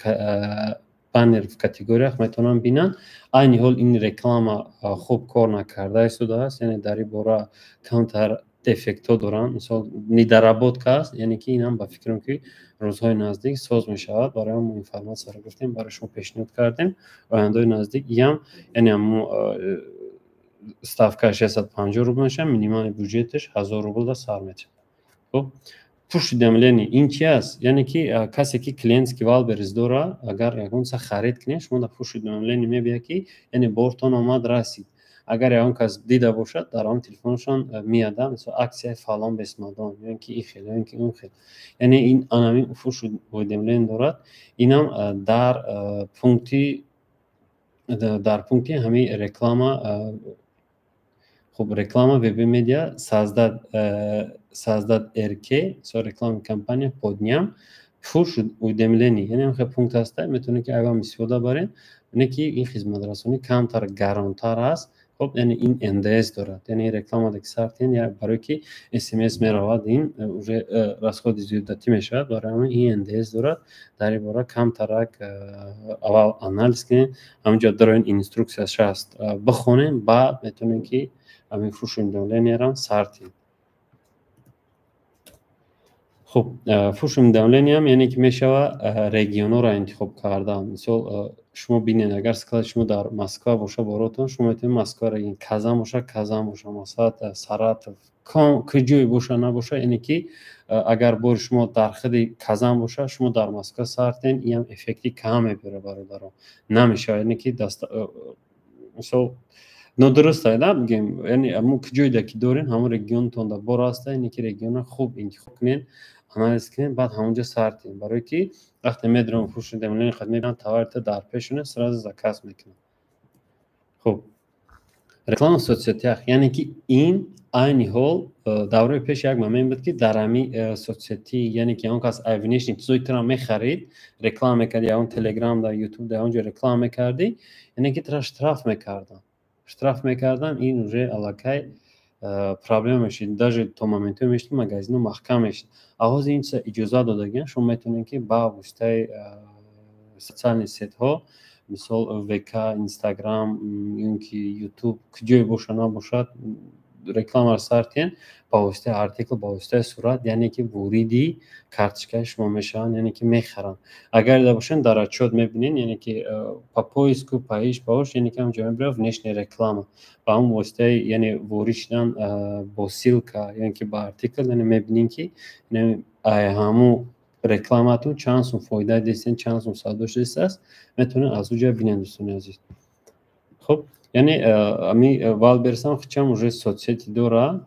بانر کاتگوری میتونن بینن. این حال این رکلام خوب کار نکرده است یعنی در باره کانتر دفکت ها دارن مثلا نیدرابود کاست یعنی که این هم با فکرم که روزهای نزدیک ساز می شود برای هم اینفرمات سر گفتیم برای شما پیشنهاد کردیم آینده نزدیک یم یعنی هم ستافکا 650 روبل میشه مینیمال بودجتش 1000 روبل دا سر میشه. خب پوش دملنی این چی است یعنی که کسی که کلینت که وال بریز داره اگر یکون سا خرید کنه شما در پوش دملنی میبینی که یعنی بورتون آمد رسید اگر اون کس دیده باشد در آن تلفنشان میاده مثلا اکسیای فلان بسمدان یعنی که این خیلی یعنی که اون خیلی یعنی این آنمی فوش و دملین دارد اینم در پونکتی همین رکلام خب رکلام وب میدیا سازداد ارکی سو رکلام کمپانی پودنیم فوش و دملینی یعنی هم خیلی پونکت هسته میتونه که اگر میسیوده برین یعنی که این خدمت رسانی کمتر گارانتر است. خب یعنی این اندیز دارد یعنی رکلام ها دکسارتین یا برای که SMS میرواد این رسخود زیادتی میشود برای همین این اندیز دارد در این باره کمتر اول آنالیز کنین همونجا در این اینستروکسیاش هست بخونین بعد میتونین که همین فروشون دولینی را سارتین. خب فروشون دولینی هم یعنی که میشود ریگیونو را انتخاب کردن مثلا شما بینید اگر سکلت شما در مسکو باشه باراتون شما میتونید مسکو را این کازان باشه مثلا ساراتوف کجای باشه نباشه اینی که اگر بار شما در خود کازان باشه شما در مسکو سارتین این هم افکتی کم میبره برادران نمیشه اینی که دست مثلا نادرسته نمیگم یعنی همون کجایی ده که دارین همون رگیون تون ده براسته اینی که رگیون خوب این که خوب کنین آنالیز کنین بعد همونجا سارتین برای که وقتی میدرم فروش دملین خد میدن تاورت در پیشونه سراز زکاس میکنه. خب رکلام سوسیته یعنی که این aynı حال دوره پیش یک مومنت بود که در همی سوسیتی یعنی که اون کس ایونیش چیزی ترا میخرید رکلام میکردی یا اون تلگرام در یوتیوب در اونجا رکلام میکردی یعنی که ترا اشتراف میکردن این روی علاقه پرابلم میشید даже تو مومنتو میشید مغازینو محکم میشید آغاز این اجازه دادگین شما میتونین که با واسطه социальные сетьها مثال وک اینستاگرام یا که یوتیوب کجای باشه نباشد رکلام را سارتین با واسطه آرتیکل با واسطه صورت یعنی که وریدی کارتشکای شما میشن یعنی که میخرن اگر دا باشن در اچود میبینین یعنی که по поиску پایش باش یعنی که اونجا میبره внешняя реклама با اون واسطه یعنی وریشدن با سیلکا یعنی که با آرتیکل یعنی میبینین که یعنی همون رکلاماتون چند سون فایده دستین چند سون سادوش دست است میتونن از اونجا بینن دوستان عزیز. خب یعنی امی وال برسم خچم уже соцсети داره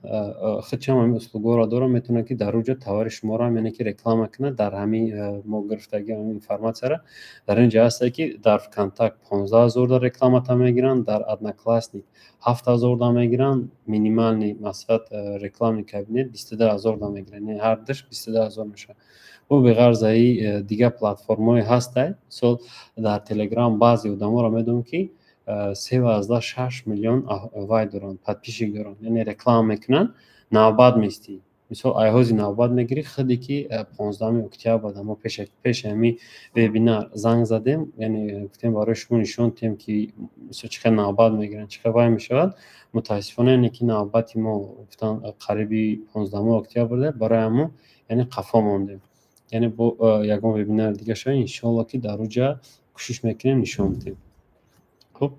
خچم امی اسلوگورا داره میتونه که در اونجا تاور شما را یعنی که رکلام کنه در همین ما گرفتگی همین اینفورماسیون را در اینجا هست که در کانتاکت 15000 تا رکلامات میگیرن در ادنا کلاسنیک 7000 تا میگیرن مینیمال مثلا رکلام کابینت 22000 تا میگیرن یعنی هر دش 22000 میشه و به غرض دیگه پلتفرم‌های هسته سو در تلگرام بعضی آدم‌ها را میدونم که 3.6 میلیون وای دارن подписчик دارن یعنی رکلام میکنن نوبت میستی مثلا ایهازی نوبت میگیری خودی که 15 اکتبر بعد ما پیش همی وبینار زنگ زدیم یعنی گفتیم برای شما نشون تیم که مثلا چقدر نوبت میگیرن چقدر وای میشود متاسفانه اینه که نوبتی ما گفتن قریبی 15 اکتبر برای ما یعنی قفا موندیم یعنی با یگان وبینار دیگه شاید ان شاء الله که در اونجا کوشش میکنیم نشون بدیم. خب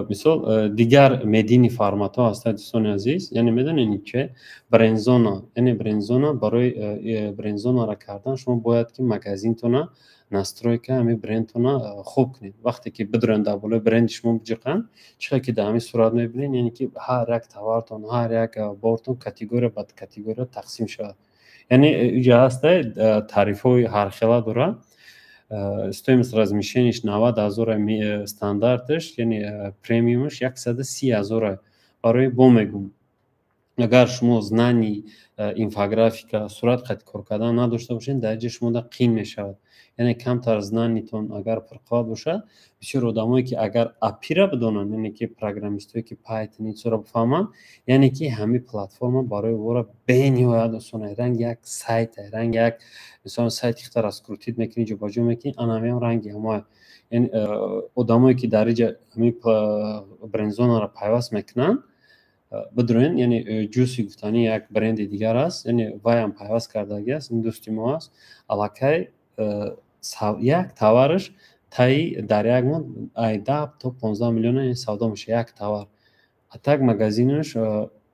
مثال دیگر مدینی فرمات ها هست دوستان عزیز یعنی میدونید که برندزونا یعنی برندزونا برای برندزونا را کردن شما باید که مغازینتون ناسترویکا همین برندتون خوب کنید وقتی که بدرن در بالای برند شما بجقن چقدر که در همین صورت میبینید یعنی که هر یک تاورتون هر یک بارتون کاتگوری بعد کاتگوری تقسیم شود یعنی اینجا هست تعریف های هر خیلی داره стоимость размещенияш 90000 стандарташ яъне премиумаш 130000 барои бо мегум агар шумо знани инфографика сурат қат кор кардан надошта бошед дар ҷои шумо қин мешавад яъне камтар знанитон агар пурқават бошад бисёр одамое ки агар апира бидонанд яъне ки программистое ки Python инсора бифаҳманд яъне ки ҳамин платформа барои вора бениҳоят осон ранги як сайт ранги як мисол сайти хта раскрутит мекунӣ ҷобаҷо мекунӣ анамиам ранги ҳама яъне одамое ки дар инҷа ҳамин брендзонаро пайваст мекунанд بدرین یعنی جوسی گفتنی یک برند دیگر است یعنی وایم پیوست کردگی است این دوستی ما است علاقه یک تاورش تایی در یک ماه 10 تا 15 میلیون این سودا میشه یک تاور اتاق مغازینش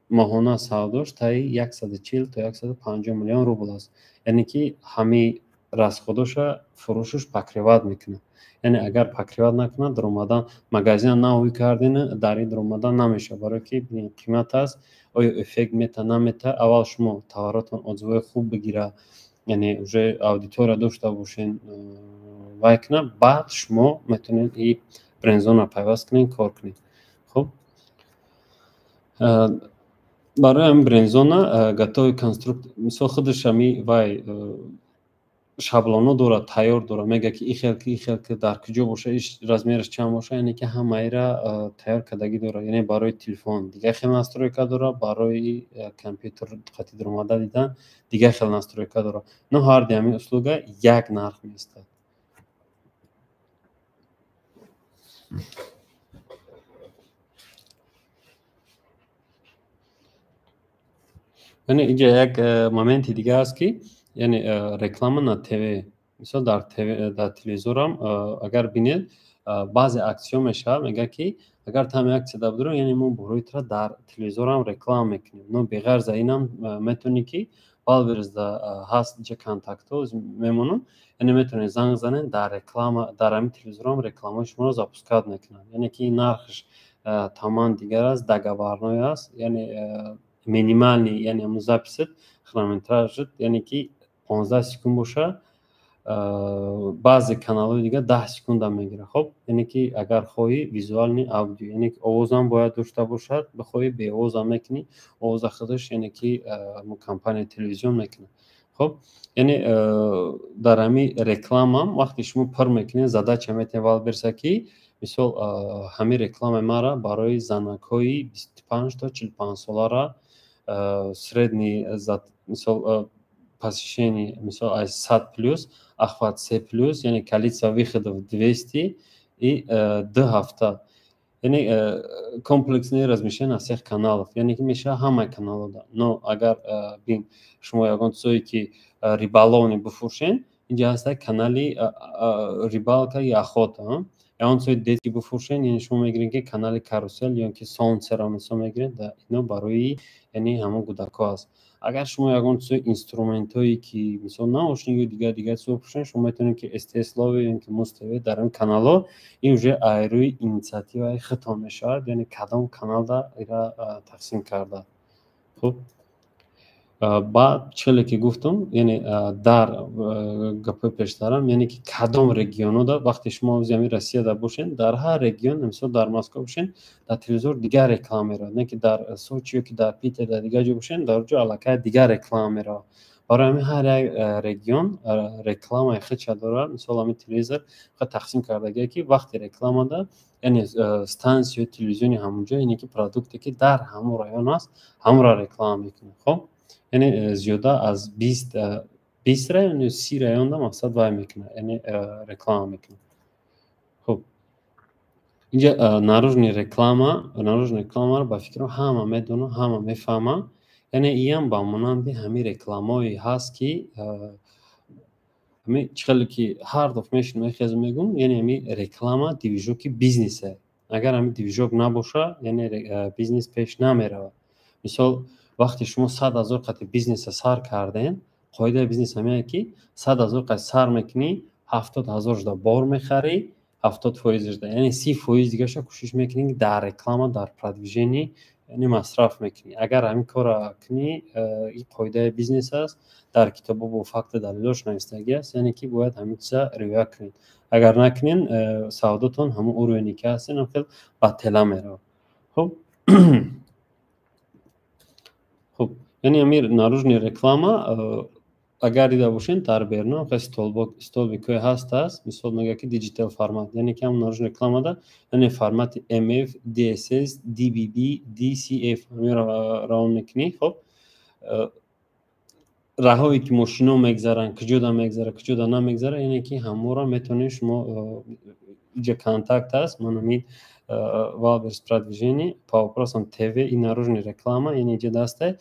ماهانه سوداش تایی 140 تا 150 میلیون روبل است یعنی که همه راسخودش فروشش پکریوات میکنه یعنی اگر پکریوات نکنه در اومدن مغازین نوی کردین در این در اومدن نمیشه برای که قیمت است آیا افکت میته نمیته اول شما تاوراتون عضوی خوب بگیره یعنی уже аудитория داشته باشین وای کنه بعد شما میتونید این برندزون رو پیوست کنین کار کنین. خب برای این برندزون گاتوی کنسترکت مثلا خودش همی وای شابلونو داره تیار داره میگه که این خیلی در کجا باشه ایش размерش چند باشه یعنی که همه را تیار کردگی داره یعنی برای تلفن دیگه خیلی ناسترویکا داره برای کامپیوتر خطی در اومده دیدن دیگه خیلی ناسترویکا داره نه هر دیمی اسلوگا یک نرخ میسته یعنی اینجا یک مومنتی دیگه است که یعنی رکلام نه تیوی مثلا در تلویزیون هم اگر بینید баъзе аксиё мешавад, мегӯяд ки агар ту ҳамин аксия дабдурам, яъне мо бурӯитро дар телевизорам реклама мекунем. Но беғайр за инам метавонӣ ки валбирзда ҳаст ҷа контактҳо мемонанд, яъне метавонед занг занед, дар реклама дар ҳамин телевизорам рекламаҳои шуморо запускат мекунанд. Яъне ки нархш тамоман дигар аст, договорной аст, яъне минимальный, яъне ҳамун записит хронометражит, яъне ки 15 секунд боша, баъзе каналҳои дигар 10 секунда мегирад. Хоб, яъне ки агар хоҳӣ визуални аудио, яъне ки овозам бояд дошта бошад, бихоҳӣ беовозам мекунӣ, овоза худаш, яъне ки компания телевизион мекунад. Хоб, яъне дар ҳамин рекламам вақте шумо пур мекунед, задача метавонед вал берса ки мисол ҳамин рекламаи маро барои занакҳои 25 то 45 солара средний мисол посещение мисол аз 100+, охват 3+, яъне количество выходов 200 и 2 ҳафта. Яъне комплексное размещение аз 6 каналов, яъне ки мешавад ҳамаи каналҳода. Но агар бин шумо ягон чизе ки рибаловни бифурӯшен, инҷа ҳаста канали рибалка и охота. Ягон чизе детки бифурӯшен, яъне шумо мегиред ки канали карусел ё ки солнцеро мисол мегиред, ино барои яъне ҳамон кӯдакҳо аст. Агар шумо ягон чизе инструментҳое ки мисол наушник ё дигар чизо бифурӯшен, шумо метавонед ки СТС Лови ё ки Муз ТВ дар ин каналҳо ин уже айрӯи инициативаи худтон мешавад, яъне кадом каналда ира тақсим карда. Хуб, баъд чиле ки гуфтам, яъне дар гапои пештарам, яъне ки кадом регионода вақте шумо ҳамин Россияда бошед, дар ҳар регион, мисол дар Москва бошед, дар телевизор дигар реклама меравад, не ки дар Сочи ё ки дар Питер, дар дигар ҷо бошед, дар ҷо аллакай дигар реклама меравад. Барои ҳамин ҳар як регион рекламаи худша дорад. Мисол ҳамин телевизор тақсим кардагие ки вақте рекламада, яъне стансияи телевизиони ҳамон ҷо, яъне ки продукте ки дар ҳамон район аст, ҳамонро реклама мекунад. Хоб, яъне зиёда аз 20 район ё 30 районда мақсад вай мекунад, яъне реклама мекунад. Хуб, инҷа наружный рекламаро ба фикрам ҳама медонад, ҳама мефаҳмад. Яъне иам ба монанди ҳамин рекламаҳое ҳаст ки ҳамин чиқали ки ҳар дафъа мешунам мехезам мегӯм, яъне ҳамин реклама движоки бизнесе. Агар ҳамин движок набоша, яъне бизнес пеш намеравад. Мисол вақте шумо 100 000 қати бизнеса сар карден, қоидаи бизнес ҳамин ки 100 000 қати сар мекунӣ, 70 000 бор мехарӣ, 70%, яъне 30% дигаша кӯшиш мекунӣ ки дар реклама, дар продвижение яъне масраф мекунӣ. Агар ҳамин корро кунӣ, ин қоидаи бизнес аст, дар китобо бо факту далилош навистагӣ аст, яъне ки бояд ҳамин чиза риоя кунед. Агар накунед, савдотон ҳамон уровени ки ҳастин хел бадтела меравад. Хуб, хуб, яъне ҳамин наружный реклама агар дида бошед, дар берун столбикҳои ҳаст аст, мисол мегӯяд ки диджитал формат, яъне ки ҳамон наружный рекламада, яъне формати MF, DSS, DBB, DCF ҳаминро равон мекунӣ. Хоб, раҳое ки мошино мегзаранд, куҷода мегзарад, куҷода намегзарад, яъне ки ҳамонро метавонед шумо инҷа контакт аст, ман ҳамин Валберс продвижение по вопросам ТВ и наружной реклама, яъне инҷа дасте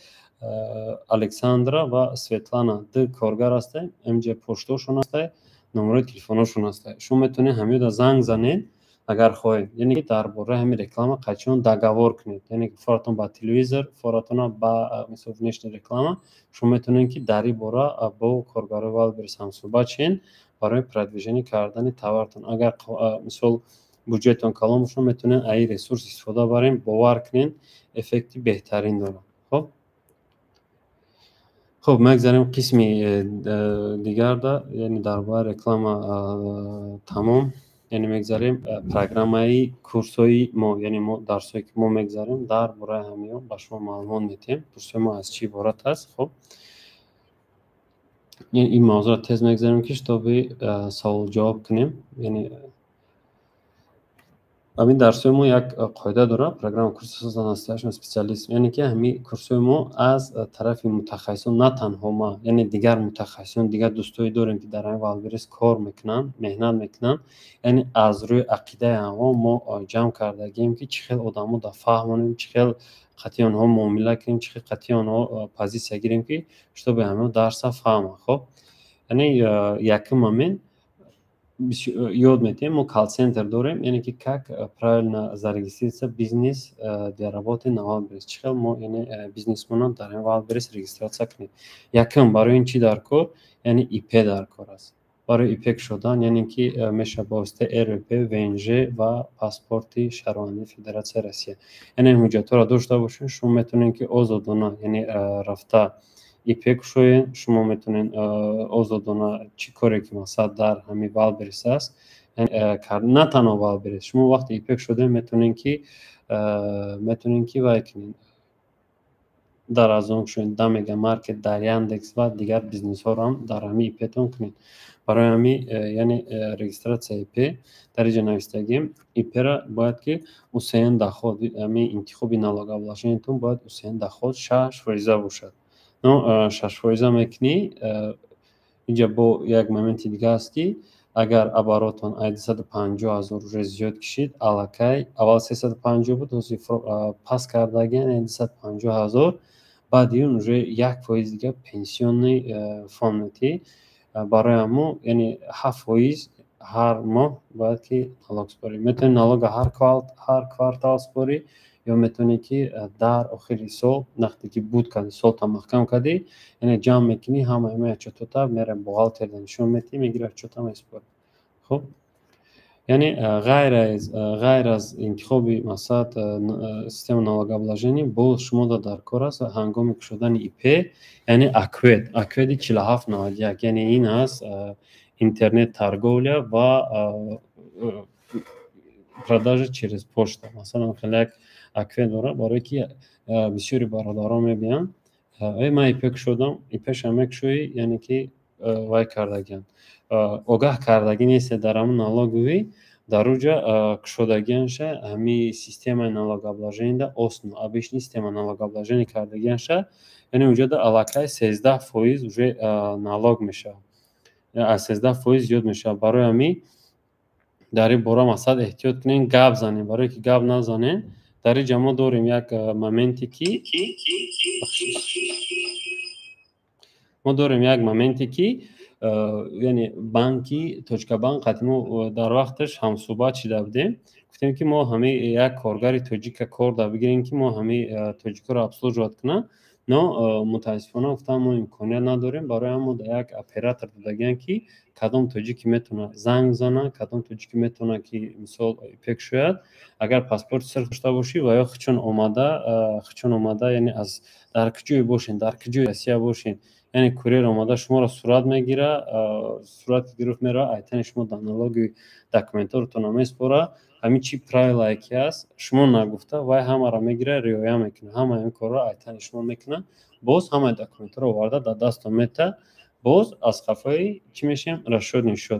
Александра ва Светлана ду коргар ҳастанд, инҷа поштошон ҳастанд, номерои телефоношон ҳастанд. Шумо метавонед ҳамиёда занг занед агар хоҳед, яъне ки дар бораи ҳамин реклама қачон договор кунед, яъне ки форатон ба телевизор, форатона ба мисол внешняя реклама, шумо метавонед ки дар ин бора бо коргарои Валберс ҳамсӯҳбат шед барои продвижение кардани товартон. Агар мисол буҷетон калон бошад, метавонед аз ин ресурс истифода баред, бовар кунед, эффекти беҳтарин дорад. Хоб, хуб, мегзарем қисми дигарда, яъне дар бораи реклама тамом, яъне мегзарем программаи курсҳои мо, яъне мо дарсҳое ки мо мегзарем дар бораи ҳамиён ба шумо маълумот медиҳем. Курсҳои мо аз чӣ иборат аст? Хуб, ин мавзӯъро тез мегзарем ки шитоби саволу ҷавоб кунем. Яъне ҳамин дарсҳои мо як қоида дорад, программа курси настоящего специалист, яъне ки ҳамин курсҳои мо аз тарафи мутахассисон, на танҳо ман, яъне дигар мутахассисон, дигар дӯстое дорем ки дар ҳамин Валберс кор мекунанд, меҳнат мекунанд, яъне аз рӯи ақидаи аввом мо ҷамъ кардагием ки чӣ хел одамода фаҳмонем, чӣ хел қатъи онҳо муомила кунем, чӣ хел қатъи онҳо позитсия гирем ки шитоби ҳамиён дарса фаҳманд. Хоб, яъне якум момент یاد میتیم ما کال سنتر داریم، یعنی که как правильно зарегистрироваться бизнес для работы на Wildberries. چقدر ما یعنی بیزنسمنان در این Wildberries رجیستراسیا کنیم. یکم برای این چی در کار؟ یعنی IP در کار است. برای IP شدن یعنی که میشه با واسطه RP ونژ و پاسپورت شهروندی فدراسیون روسیه. یعنی حجت را داشته باشین شما میتونین که آزادانه یعنی رفته ایپک شوین شما میتونین آزادانه چی کاری که مثلا در همین Wildberries است یعنی نه تنها Wildberries شما وقتی ایپک شده میتونین که وای کنین در از اون شوین دمیگه مارکت در یاندکس و دیگر بیزنس ها رو هم در همین ایپتون کنین. برای همین یعنی رجیستراسیا ایپ در اینجا نوشتگیم ایپ را باید که حسین دخود همین انتخابی نالوگابلاشنتون باید حسین دخود 6% باشد. نو 6% میکنی اینجا با یک مومنت دیگه هستی اگر ابراتون 250,000 روز زیاد کشید الکی اول 350 بود پس کردگین 250,000 بعد اون روز 1% دیگه پنسیونی فاند میتی برای همون یعنی 7% هر ماه باید که نالوگ سپاری میتونی نالوگ هر کوارتال سپاری یا میتونی که در آخر سال وقتی که بود کردی سال تا محکم کردی یعنی جمع میکنی همه چطور میره بوغالتر نشون میدی میگیره چطور میسپاری. خب یعنی غیر از انتخابی مثلا سیستم نالوگابلاژنی باز شما در کار است هنگامی که شدن ایپ یعنی اکوید 4791 یعنی این است اینترنت торговля و продажа через почту. مثلا خیلی اکوید داره برای که بسیاری برادران میبینن من ایپک شدم ایپش هم یک شوی یعنی که وای کردگین آگاه کردگی نیست در همون نالوگوی در اونجا کشودگینشه همی سیستم نالوگابلاژنی دا осну обычный система налогообложения кардагинша یعنی اونجا در علاقه 13% уже налог میشه از 13% زیاد میشه. برای همی در این باره مثلا احتیاط کنین گپ زنین برای که گپ نزنین در این جمع داریم یک مومنتی که ما داریم یک مومنتی که یعنی بانکی توچکا بانک قدیما در وقتش هم صحبت شده بودیم گفتیم که ما همه یک کارگر توجیک کار دا بگیریم که ما همه توجیک رو ابسلوژوات کنه نه متاسفانه گفتم ما امکانیت نداریم برای ما یک اپراتور دادگن که کدام توجیک میتونه زنگ زنه کدام توجیک میتونه که مثال ایپک شاید اگر پاسپورت سر داشته باشی و یا خچون اومده یعنی از در کجای باشین در کجای آسیا باشین یعنی کوریر اومده شما را صورت میگیره صورت گرفت میره ایتن شما دانالوگی داکومنتورتون هم میسپاره همین چی پرایل یکی است شما نگفته وای همه را میگیره ریایا میکنه همه این کار را ایتن شما میکنه باز همه داکومنتور رو وارده در دست میته باز از خفای چی میشیم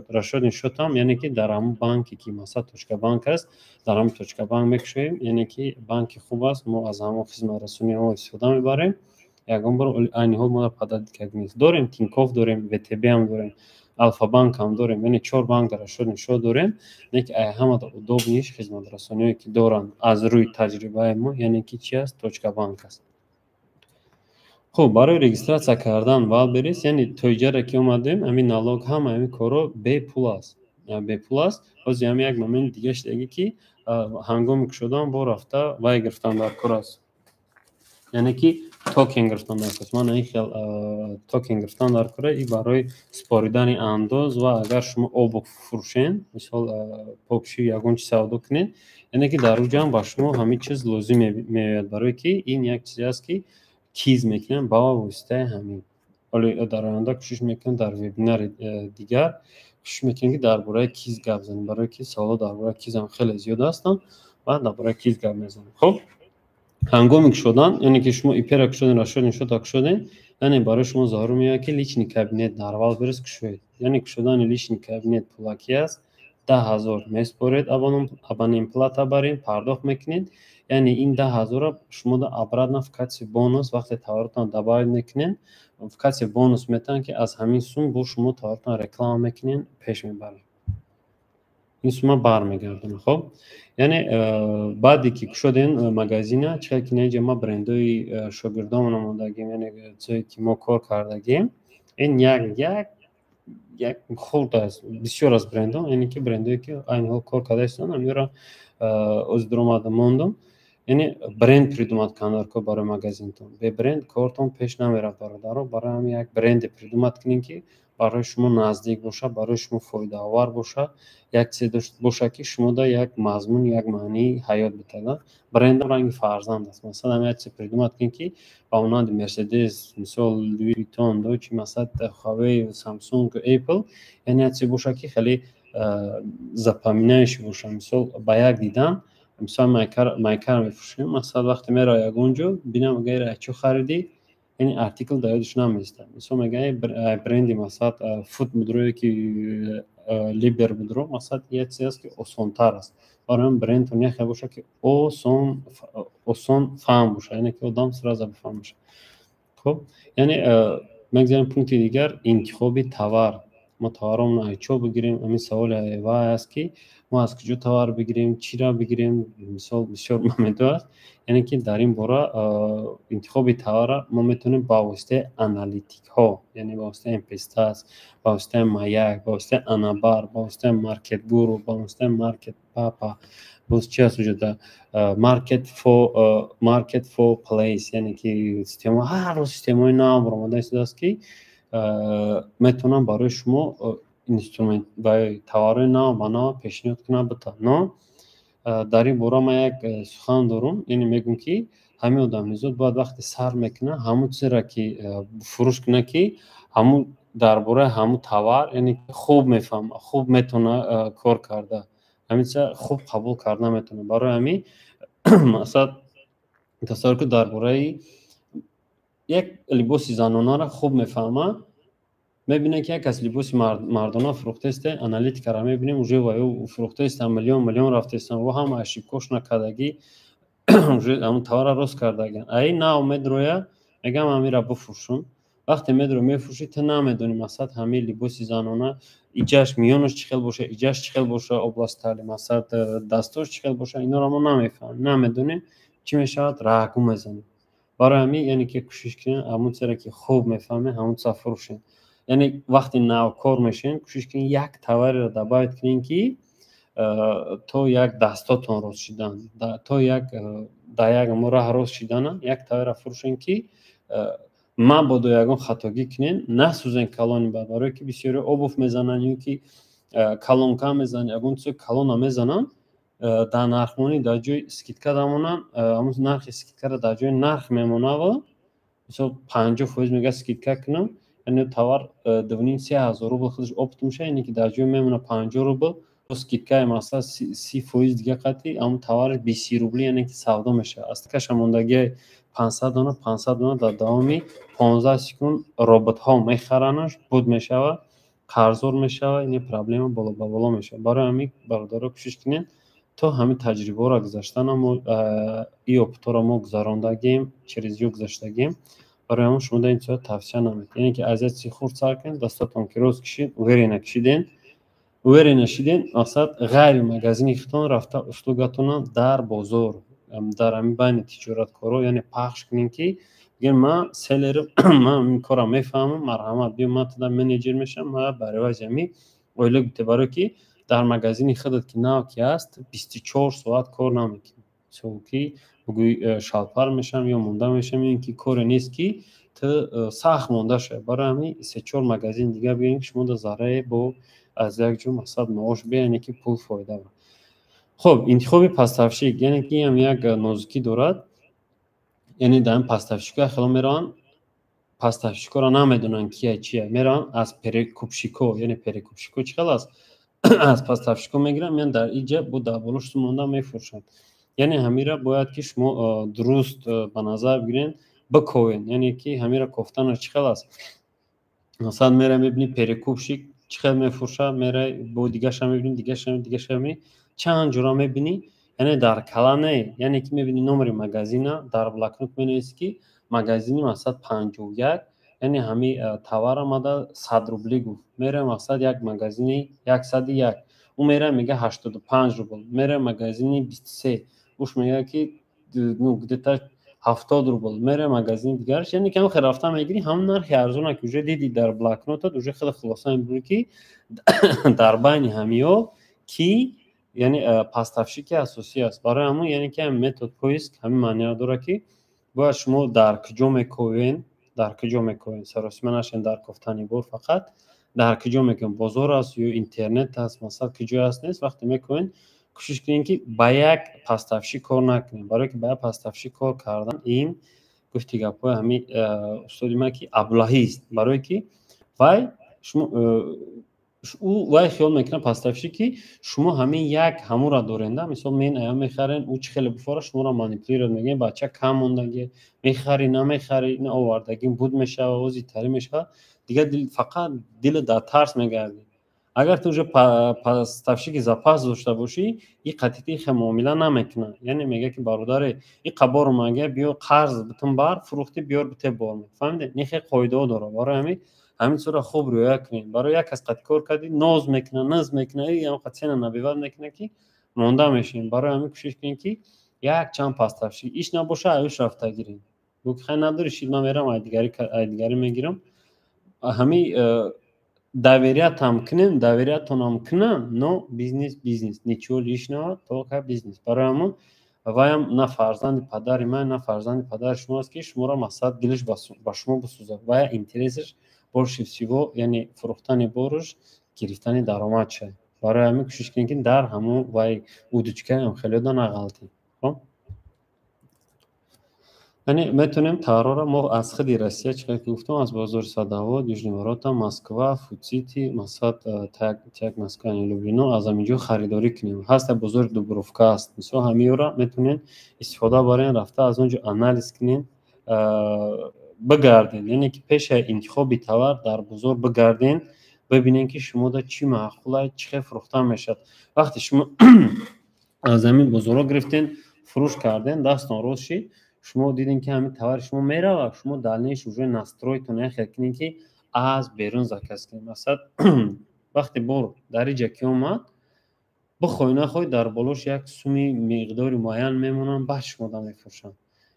رشد نشد هم یعنی که در همون بانکی که مثلا توچکا بانک است در همون توچکا بانک میکشیم یعنی که بانک خوب است ما از همون خدمت رسانی ها استفاده میبریم یکم بار aynı حال ما پدید کردیم داریم تینکوف داریم وتب هم داریم الفا بانک هم داریم یعنی 4 بانک در شد داریم نه که همه دو نیش خدمت رسانی که دارن از روی تجربه ما یعنی که چی است توچکا بانک است. خب برای رجیستراسیا کردن Wildberries یعنی توجیه که اومدیم همین نالوگ همین کارو به پول است باز همین یک مومنت دیگه شده که هنگامی که شدن با رفته وای گرفتن در کار است یعنی که توکن گرفتن در کار است من این خیال توکن گرفتن در کار ای برای سپاریدن انداز و اگر شما آب فروشین مثال پاکشی یگون چی سودا کنین یعنی که در اونجا هم با شما همین چیز لازم میاد برای که این یک چیزی است که کیز میکنن با واسطه همین ولی در آینده کوشش میکنن در وبینار دیگر کوشش میکنن که درباره کیز گپ بزنیم برای که سوالا درباره کیز هم خیلی زیاد هستن و درباره کیز گپ میزنیم. خب هنگامی که شدن یعنی که شما ایپر اک شدین راشدین شد شدین یعنی برای شما ظاهر میاد که لیچنی کابینت در Wildberries کشید یعنی که شدن لیچنی کابینت پولاکی است 10,000 میسپارید ابونیم پلاتا برین پرداخت میکنید یعنی این 10,000 شما در обратно в качестве بونус وقتی تورتان добавить میکنین в качестве بونус میتن که از همین سوم با شما تورتان رکلام میکنین پیش میبرین این سوم برمیگردونه. خب یعنی بعدی که شدین مغازینه چه که نه ما برندای شاگردامون اومدگیم یعنی چه که ما کار کردگیم این یک як хурд аст бисёр аз брендҳо, яъне ки брендҳое ки айни ҳол кор карда истанд, ҳамиро оз дуромада мондум. Яъне бренд придумад кунанд ко барои магазинтон. Бе бренд кортон пеш намерафт бародаро. Барои ҳамин як бренде придумад кунед ки барои шумо наздик боша, барои шумо фоидаовар боша, як чизе дошта боша ки шумода як мазмун, як маънии ҳаёт битада. Брендам ранги фарзанд аст. Масалан ҳамин як чизе придумад кунед ки ба монанди Мерседес, мисол Луи Виттон, Дойче, масалан Huawei, Samsung, Apple, яъне як чизе боша ки хеле запоминающий боша. Мисол ба як дидан мисал майкар мефурӯшем, масалан вақте мероя ягонҷо бинам агар чӣ харидӣ, яъне артикл дар ёдаш намеистад. Мисол мегӯяд бренди масалан фут мудро ки либер мудро, масалан як чизе аст ки осонтар аст. Барои ҳамин брендтон яхе боша ки осон фаҳм боша, яъне ки одам сразу бифаҳмаша. Хуб, яъне мегзарем пункти дигар, интихоби товар. мо товаромон чо бигирем? Ҳамин саволи вай аст ки мо аз куҷо товар бигирем, чиро бигирем, мисол бисёр моментҳо аст. Яъне ки дар ин бора интихоби товара мо метавонем ба воситаи аналитикҳо, яъне ба воситаи Mpestas, ба воситаи Mаяк, ба воситаи Анабар, ба воситаи Market Guru, ба воситаи Market Papa, боз чи аст вуҷуда Market for Place, яъне ки система ҳар рӯз системаи нав баромада истодааст ки метавонам барои шумо инструмент ба товарои нав ба нав пешниҳод кунам бита. Но дар ин бора ман як сухан дорум, яъне мегӯям ки ҳамин одамизод бояд вақте сар мекунад ҳамун чизеро ки фурӯш кунад ки ҳамун дар бораи ҳамун товар, яъне хуб мефаҳма, хуб метавона кор карда, ҳамин чиза хуб қабул карда метавона. Барои ҳамин масалан тасаввур кунед дар бораи як либоси занонаро хуб мефаҳма, мебинем ки як кас либоси мардона фурӯхтаисте, аналитикаро мебинем уже ва ё фурӯхтаиста миллион рафтаистан ва ҳама ошибкош накардагӣ уже ҳамун товарро рост кардаган. Ай нав медроя, мегам ҳамиро бифурӯшум. Вақте медро мефурӯшӣ, ту намедонӣ масалан ҳамин либоси занона иҷаш миёнаш чӣ хел боша, иҷаш чӣ хел боша, области тали масалан дастош чӣ хел боша, инҳоро мо намефаҳмем, намедонем. Чӣ мешавад? Рағу мезанем. Барои ҳамин яъне ки кӯшиш кунед ҳамун чизеро ки хуб мефаҳмед ҳамун чиза фурӯшед. Яъне вақте навкор мешавед кӯшиш кунед як товареро дабавед кунед ки то як дастотон рост шидан, то як дар як раҳ рост шидана як товареро фурӯшед ки мабодо ягон хатогӣ кунед, насӯзен калони бад, барое ки бисёриҳо обув мезананд ё ки калонка мезананд, ягон чизо калона мезананд, дар нархмонӣ дар ҷои скидка дамонанд, ҳамун нархи скидкаро дар ҷои нарх мемонад ва мисол 50% мега скидка кунам, яъне товар 2,5-3,000 рубл худаш опт меша, яъне ки дар ҷои мемона 50 рубл бо скидкаи масалан 30% дига қати ҳамун товар 20 рубли, яъне ки савдо мешавад. Аз такаша мондагии 500 дона дар давоми 15 секунд роботҳо мехаранаш, буд мешавад, қарзор мешавад, яъне проблема боло ба боло мешавад. Барои ҳамин бародаро кӯшиш кунед то ҳамин таҷрибаҳоро гузаштана мо ин опитҳоро мо гузарондагем, через ё гузаштагем. Барои ҳамин шумо дар ин чизо тавсия намекунем. Яъне ки аз як чизи хурд сар кунед, дастатон ки рост кишид, уверена кишиден, уверена шиден, масалан ғайри магазини хитон рафта услугатонро дар бозор, дар ҳамин байни тиҷораткоро, яъне пахш кунед ки бигӯед ман селери, ман ин корро мефаҳмам, марҳамат биё ман туда менеҷер мешавам, ман бар эвази ҳамин ойлик бите, барое ки дар магазини худат ки нав ки аст 24 соат кор намекунӣ. Мисол ки бигӯӣ шалпар мешавам ё монда мешавам, ин ки коре нест ки ту сахт монда шавӣ. Барои ҳамин 3-4 магазин дига бигӯем ки шумо дар зарраи бо аз як ҷо масалан маош бе, яъне ки пул фоида ба. Хуб, интихоби пастафшик, яъне ки ин як нозукӣ дорад. Яъне дар ин пастафшикҳо хело мераванд, пастафшикҳоро намедонанд кия чия, мераванд аз перекупшикҳо, яъне перекупшикҳо чӣ хел аст? Аз пастафшикҳо мегиранд, меянд дар инҷа бо 10-12 сум монда мефурӯшанд. Яъне ҳамиро бояд ки шумо дуруст ба назар бигиред, биковед, яъне ки ҳамиро кофтанаш чӣ хел аст? Масалан мерай мебинӣ перекупшик чӣ хел мефурӯшад, мерай бо дигаша мебинӣ, дигаша мебинӣ, чанд ҷура мебинӣ, яъне дар кала не, яъне ки мебинӣ номери магазина дар блокнот менависӣ ки магазини масалан 51, яъне ҳамин товар омада 100 рубли гуфт. Мерай масалан як магазини 101, ӯ мерай мега 85 рубл, мерай магазини 23, уш мегӯяд ки ну где-то 70 روبل میره مغازین دیگرش، یعنی که هم رفته میگیری همون نرخ ارزونه که уже دیدی در بلاک نوت уже خیلی خلاصه میگه که در بین همیا کی یعنی پاستافشیک اساسی است برای همون، یعنی که متد پویسک همین معنی داره که باید شما در کجا میکنین سراسمنش در گفتنی بور فقط در کجا میکنین بازار است یا اینترنت است مثلا کجا است نیست وقتی میکنین کوشش کنین که با یک پاستافشیک کار نکنین، برای که با یک پاستافشیک کار کردن این گفتی گپای همین استادی ما که ابلهی است، برای که وای شما او وای خیال میکنه پاستافشیکی شما همین یک همون را دورنده مثلا من ایام میخرین او چه خیلی بفاره شما را مانیپولیر میگه بچه کم موندگی میخری نمیخری این آوردگی بود میشه و اوزی تری میشه دیگه دل فقط دل در ترس میگردی. اگر تو جو پاستافشیکی زپاس داشته باشی این قطعی خیلی معامله نمیکنه، یعنی میگه که برادر این قبار مگه بیا قرض بتون بار فروختی بیار بته بار فهمیدی نه خیلی قاعده داره، برای همین صورت خوب رویا کنین. برای یک کس قد کار کردی ناز میکنه یا قطعا نبیواد میکنه که مونده میشین، برای همین کوشش کنین که یک چند پاستافشی ایش نباشه ایش رفته گیرین بو که خیلی نداری شید من میرم دیگری میگیرم همین داوریت هم کنین داوریت هم کنن نو بیزنس نیچول ایش نه تو که بیزنس. برای همون وایم نه فرزند پدر من نه فرزند پدر شماست که شما را مقصد دلش با شما بسوزه و اینترسش برش سیو یعنی فروختن برش گرفتن درآمد شه. برای همین کوشش کنین که در همون وای اودچکه هم خیلی دانه غلطی خب یعنی میتونیم تارا ما از خودی روسیه چقدر گفتم از بازار ساداوا دیژنیوراتا مسکو فوتسیتی مثلا تاک مسکو لوبلینو از همینجا خریداری کنیم. هست بزرگ دوبروفکا است مثلا همیورا میتونین استفاده برین رفته از اونجا آنالیز کنین بگردین، یعنی که پیش انتخاب تاور در بازار بگردین ببینین که شما دا چی معقوله چه فروخته میشد. وقتی شما از همین بازار گرفتین فروش کردین دستان روز شید شما دیدین که همین تاور شما میره و شما دلنیش روی نسترویتون خیلی که از بیرون زکست کنید. مثلا وقتی بور در اینجا که اومد بخوای نخوای در بالاش یک سومی مقداری معین میمونن بعد شما دا میفروشن.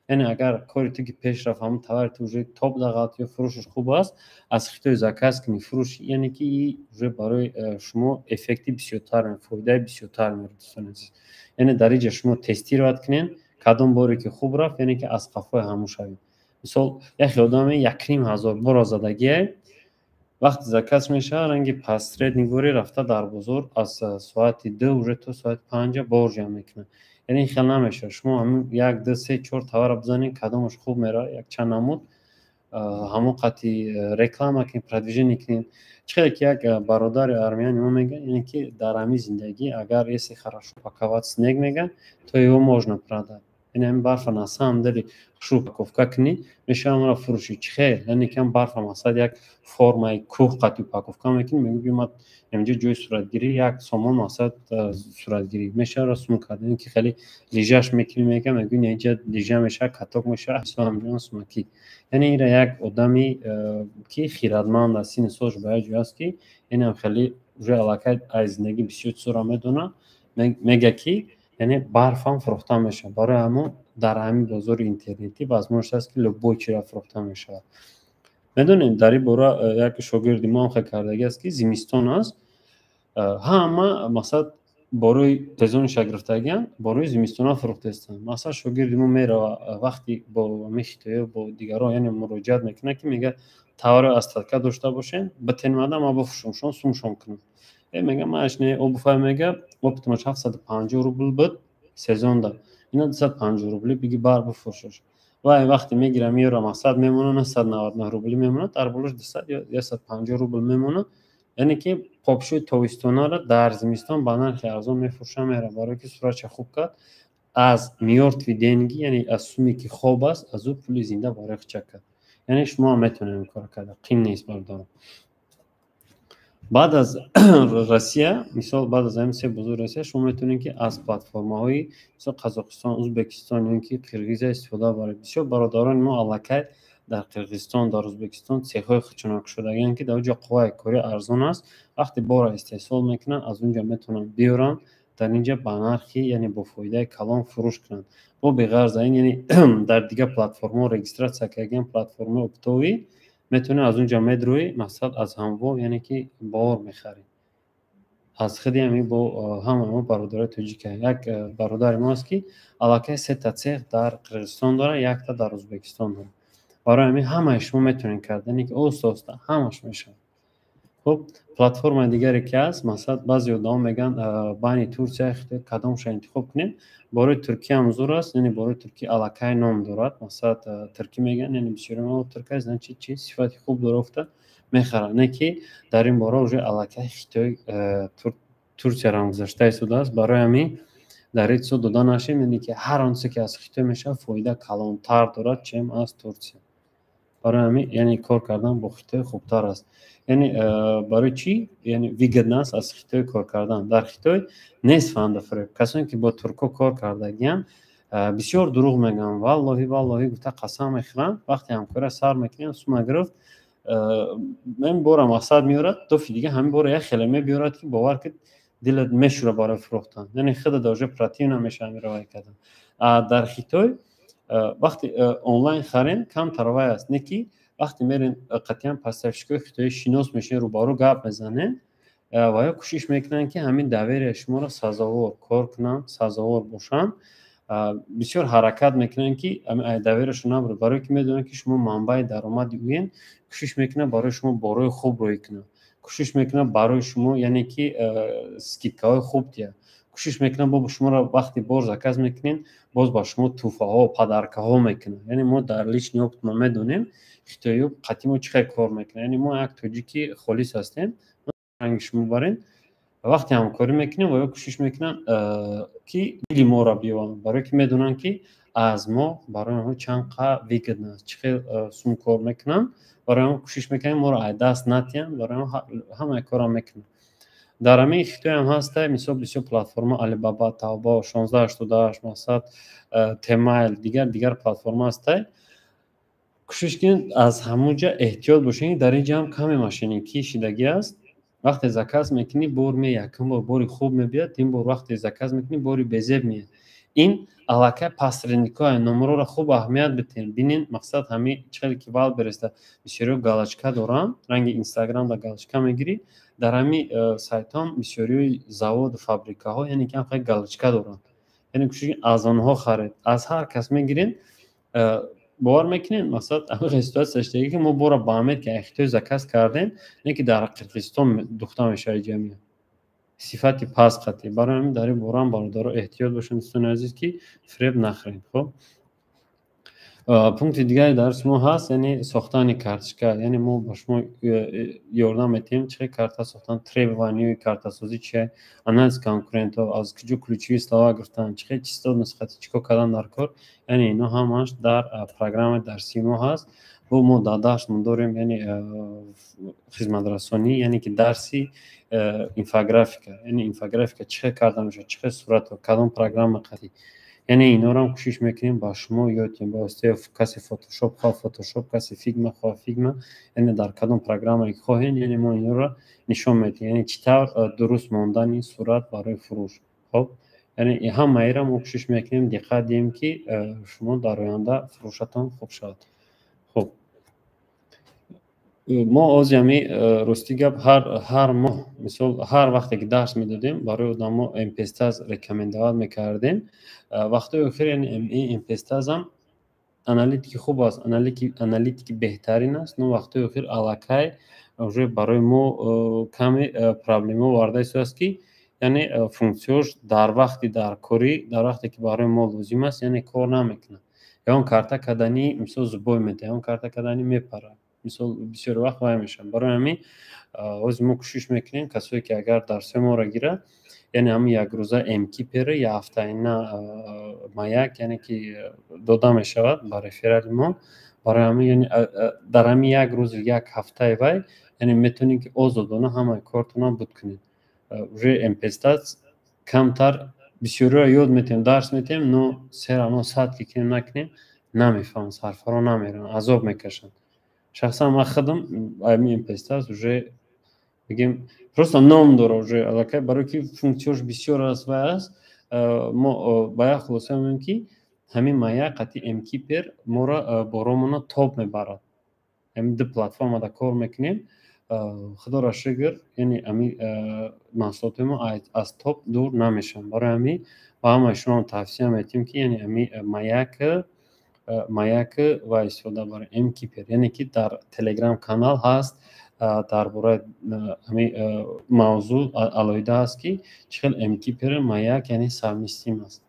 یعنی اگر کاری تو که پیش رفت همون تاور تو روی توپ دقیقاتی و فروشش خوب است از خیلی زکست کنی فروش، یعنی که این برای شما افکتی بسیارتر فایده بسیارتر میرسونه. یعنی در اینجا شما تستی رو کنین کدوم باری که خوب رفت یعنی که از قفای همون شوید. مثال یک آدم 1,500 بار زدگی وقتی زکات میشه رنگی پس تریدینگ وری رفته در بازار از ساعت 2 تا ساعت 5 بار جمع میکنه، یعنی خیلی نمیشه شما همین 1 2 3 4 تاور بزنین کدومش خوب میره یک چند نمود همون قطعی رکلام که پرودویژن کنین. چه که یک برادر ارمیانی ما میگه یعنی که در همین زندگی اگر ایسی хорошо паковать снег میگن то его можно продать، یعنی همین برف ناسا هم داری خوب پاکوفکا کنی میشه هم را فروشی چخیر، یعنی که هم برف مثلا یک فرمای کوه قطعی پاکوفکا میکنی میگه بیمت اینجا جوی صورتگیری یک سامان مثلا صورتگیری میشه را سوم کردن یعنی که خیلی لیجاش میکنی میگه اینجا لیجا میشه کتاک میشه اصلا همجان سومکی، یعنی این یک آدمی که خیراتمند است این سوش باید جواز که این هم خیلی روی علاقه از زندگی بسیار سورا میدونه میگه که یعنی برف هم فروخته میشه. برای همون در همین بازار اینترنتی باز مورش است که لبوچی را فروخته میشه. میدونیم در این باره یک شاگردی ما هم خیلی کردگی است که زمستان است همه مثلا برای سزون شگرفتگی برای زمستان ها فروخته استن. مثلا شاگردی ما میره وقتی با میخته با دیگران یعنی مراجعت میکنه که میگه تاور استادکا داشته باشین بتین مادم ما بفروشم شون سوم شون کنم میگه ماش نه او بفهم میگه وقتمش 750 روبل بود سزون دا اینا 250 روبل بگی بار بفروشش و وقتی میگیرم یه رو مقصد میمونه 199 روبل میمونه در بلوش 200 یا 150 روبل میمونه، یعنی که پاپشوی تویستونا را در زمستان با نرخ ارزان میفروشن میره برای که صورتش خوب کرد از میورت دینگی یعنی از سومی که خوب است از او پول زنده وارد چک کرد، یعنی شما میتونید این کار کرد قیم نیست بردارم. بعد از روسیه مثال بعد از همین سه بزرگ روسیه شما میتونید که از پلتفرم‌های مثل قزاقستان، ازبکستان یا که قرقیزستان استفاده برید. بسیار برادران ما علاقه در قرقیزستان در ازبکستان سیخ‌های خچناک شدگان که در اونجا قوای کاری ارزان است وقتی بار استحصال میکنن از اونجا میتونن بیارن در اینجا با نرخی یعنی با فایده کلان فروش کنند با بغرض این یعنی در دیگه پلتفرم رجیستراسیا کردن پلتفرم اپتویی میتونه از اونجا مدروی مثلا از همو یعنی که بار میخری از خودی همین با همه برادر توجیک یک برادر ماست که علاقه سه تا سیخ در قرقیزستان داره یک تا در ازبکستان داره برای همین همه شما میتونین کردن که اوست همش میشه خب پلتفرم دیگری که هست مثلا بعضی ادعا میگن بین ترکیه کدامش انتخاب کنیم برای ترکیه هم زور است یعنی برای ترکیه علاقه نام دارد مثلا ترکیه میگن یعنی بسیار ما ترکیه زن چی صفاتی خوب درفته میخره نه که در این باره уже علاقه خیلی ترکیه را گذاشته شده است برای همین در این سو داده نشیم یعنی که هر آنچه که از خیلی میشه فایده کلانتر دارد چیم از ترکیه برای همین یعنی کار کردن با خیلی خوبتر است یعنی برای چی یعنی ویگنس از خیلی کار کردن در خیلی نیست فهمده فریب کسانی که با ترکو کار کردگیم بسیار دروغ میگن والله گفته قسم میخورم وقتی همکار سر میکنیم سوما گرفت من بارم مقصد میارد دو دیگه همین بار یک خیلی بیارد که باور که دلت میشوره برای فروختن یعنی خود داجه پراتین نمیشه میروای کردن در خیلی وقتی آنلاین خرین کم تروای است نکی وقتی میرین قطعا پستفشکوی خیلی شیناس میشه رو بارو گپ بزنین و یا کوشش میکنن که همین داور شما را سزاوار کار کنن سزاوار باشن بسیار حرکت میکنن که همین داورشون نبره برای که میدونن که شما منبع درآمد اوین کوشش میکنن برای شما باروی خوب روی کنن کوشش میکنن برای شما یعنی که سکیکای خوب دیه کوشش میکنن با شما را وقتی بار زکاز میکنین باز با شما توفه ها و پدرکه ها میکنن یعنی ما در لیش نیوبت ما میدونیم خیلی قطعی ما چه کار میکنن یعنی ما یک توجیکی خالص هستیم رنگ شما برین وقتی همکاری میکنیم و یا کوشش میکنن که دیلی ما را بیوان برای که میدونن که از ما برای ما چند قا ویگد است چه سوم کار میکنن برای ما کوشش میکنیم ما را دست نتیم برای ما همه کارا میکنن در همین خیلی هم هسته مثلا بسیار پلتفرم علی بابا تاوبا 1688 مثلا تمایل دیگر پلتفرم هسته کوشش کنید از همونجا احتیاط باشین در اینجا هم کمی ماشینیکی شیدگی است وقتی زکاز میکنی بار می یکم باری خوب میبیاد این بار وقتی زکاز میکنی باری بزرگ میاد این علاقه پاسرندیکای نمره را خوب اهمیت بدین ببینین مقصد همین چقدر که وال برسته بسیاری گالچکا دارم رنگ اینستاگرام دا گالچکا میگیری در همین سایت هم بسیاری زواد و فابریکاها یعنی که خیلی گالچکا دارن یعنی کوشش از آنها خرید از هر کس میگیرین باور میکنین مثلا همین سیتواسیون داشته که ما برای باید که اختیار زکاس کردیم نه که در قرقیزستان دختر میشه جمعی صفتی پاس خطی برای همین در این باران باردارو احتیاط باشین دوستان عزیز که فریب نخرین خب پونکت دیگه درس ما هست یعنی ساختن کارتشکا یعنی ما با شما یاردم میتیم چه کارت ساختن تریب وانیوی کارت سازی چه آنالیز کنکورنت از کجا کلیچی استوا گرفتن چه چیزا نسختی چیکو کردن در کار یعنی اینا همش در پروگرام درسی ما هست و ما داداش ما داریم یعنی خدمت رسانی یعنی که درسی اینفوگرافیک یعنی اینفوگرافیک چه کارت میشه چه صورت و کدام پروگرام قطعی یعنی اینا رو هم کوشش میکنیم با شما یادتون باسته کسی فتوشاپ خواه فتوشاپ کسی فیگما خواه فیگما یعنی در کدام پروگرامی که خواهین یعنی ما اینا رو نشون میدیم یعنی چطور درست ماندن این صورت برای فروش خب یعنی همه ای را ما کوشش میکنیم دقت دیم که شما در آینده فروشتون خوب شد خب ما از یعنی راستی گپ هر ماه مثلا هر وقتی که درس میدادیم برای آدما امپستاز ریکامندواد میکردیم وقتی آخر یعنی این امپستاز هم آنالیتیک خوب است آنالیتیک بهترین است نه وقتی آخر علاقه روی برای ما کمی پرابلم وارد است که یعنی فونکسیونش در وقتی در کاری در وقتی که برای ما لازم است یعنی کار نمیکنه یا اون کارت کدانی مثلا زبای میده اون کارت کدانی میپره مثلا بسیار وقت وای میشن برای همین از ما کوشش میکنیم کسایی که اگر درس ما را گیره یعنی هم یک روزه امکی پره یا هفته اینا مایک یعنی که داده میشود برای فیرال ما برای همین یعنی در همین یک روز یک هفته وای یعنی میتونید که آزادانه همه کارتون بود کنید روی امپستاز کمتر بسیاری یاد میتیم درس میتیم نو سر ساعت که کنیم نکنیم نمیفهم صرفا رو نمیرن عذاب میکشن شخصا ما خودم همین امپستاز уже بگیم просто نام داره уже الکی برای که فунکسیونش بسیار است ما باید خلاصه میگیم که همین مایه قطعی امکیپر ما را برامون تاپ میبرد همین دو پلتفرم دا کار میکنیم خدا را شکر یعنی همین محصولات ما از تاپ دور نمیشن برای همین با همه شما توصیه میتیم که یعنی همین مایک و استفاده برای امکیپر یعنی که در تلگرام کانال هست درباره همین موضوع علایده است که چقدر امکیپر مایک یعنی سرمیستیم است.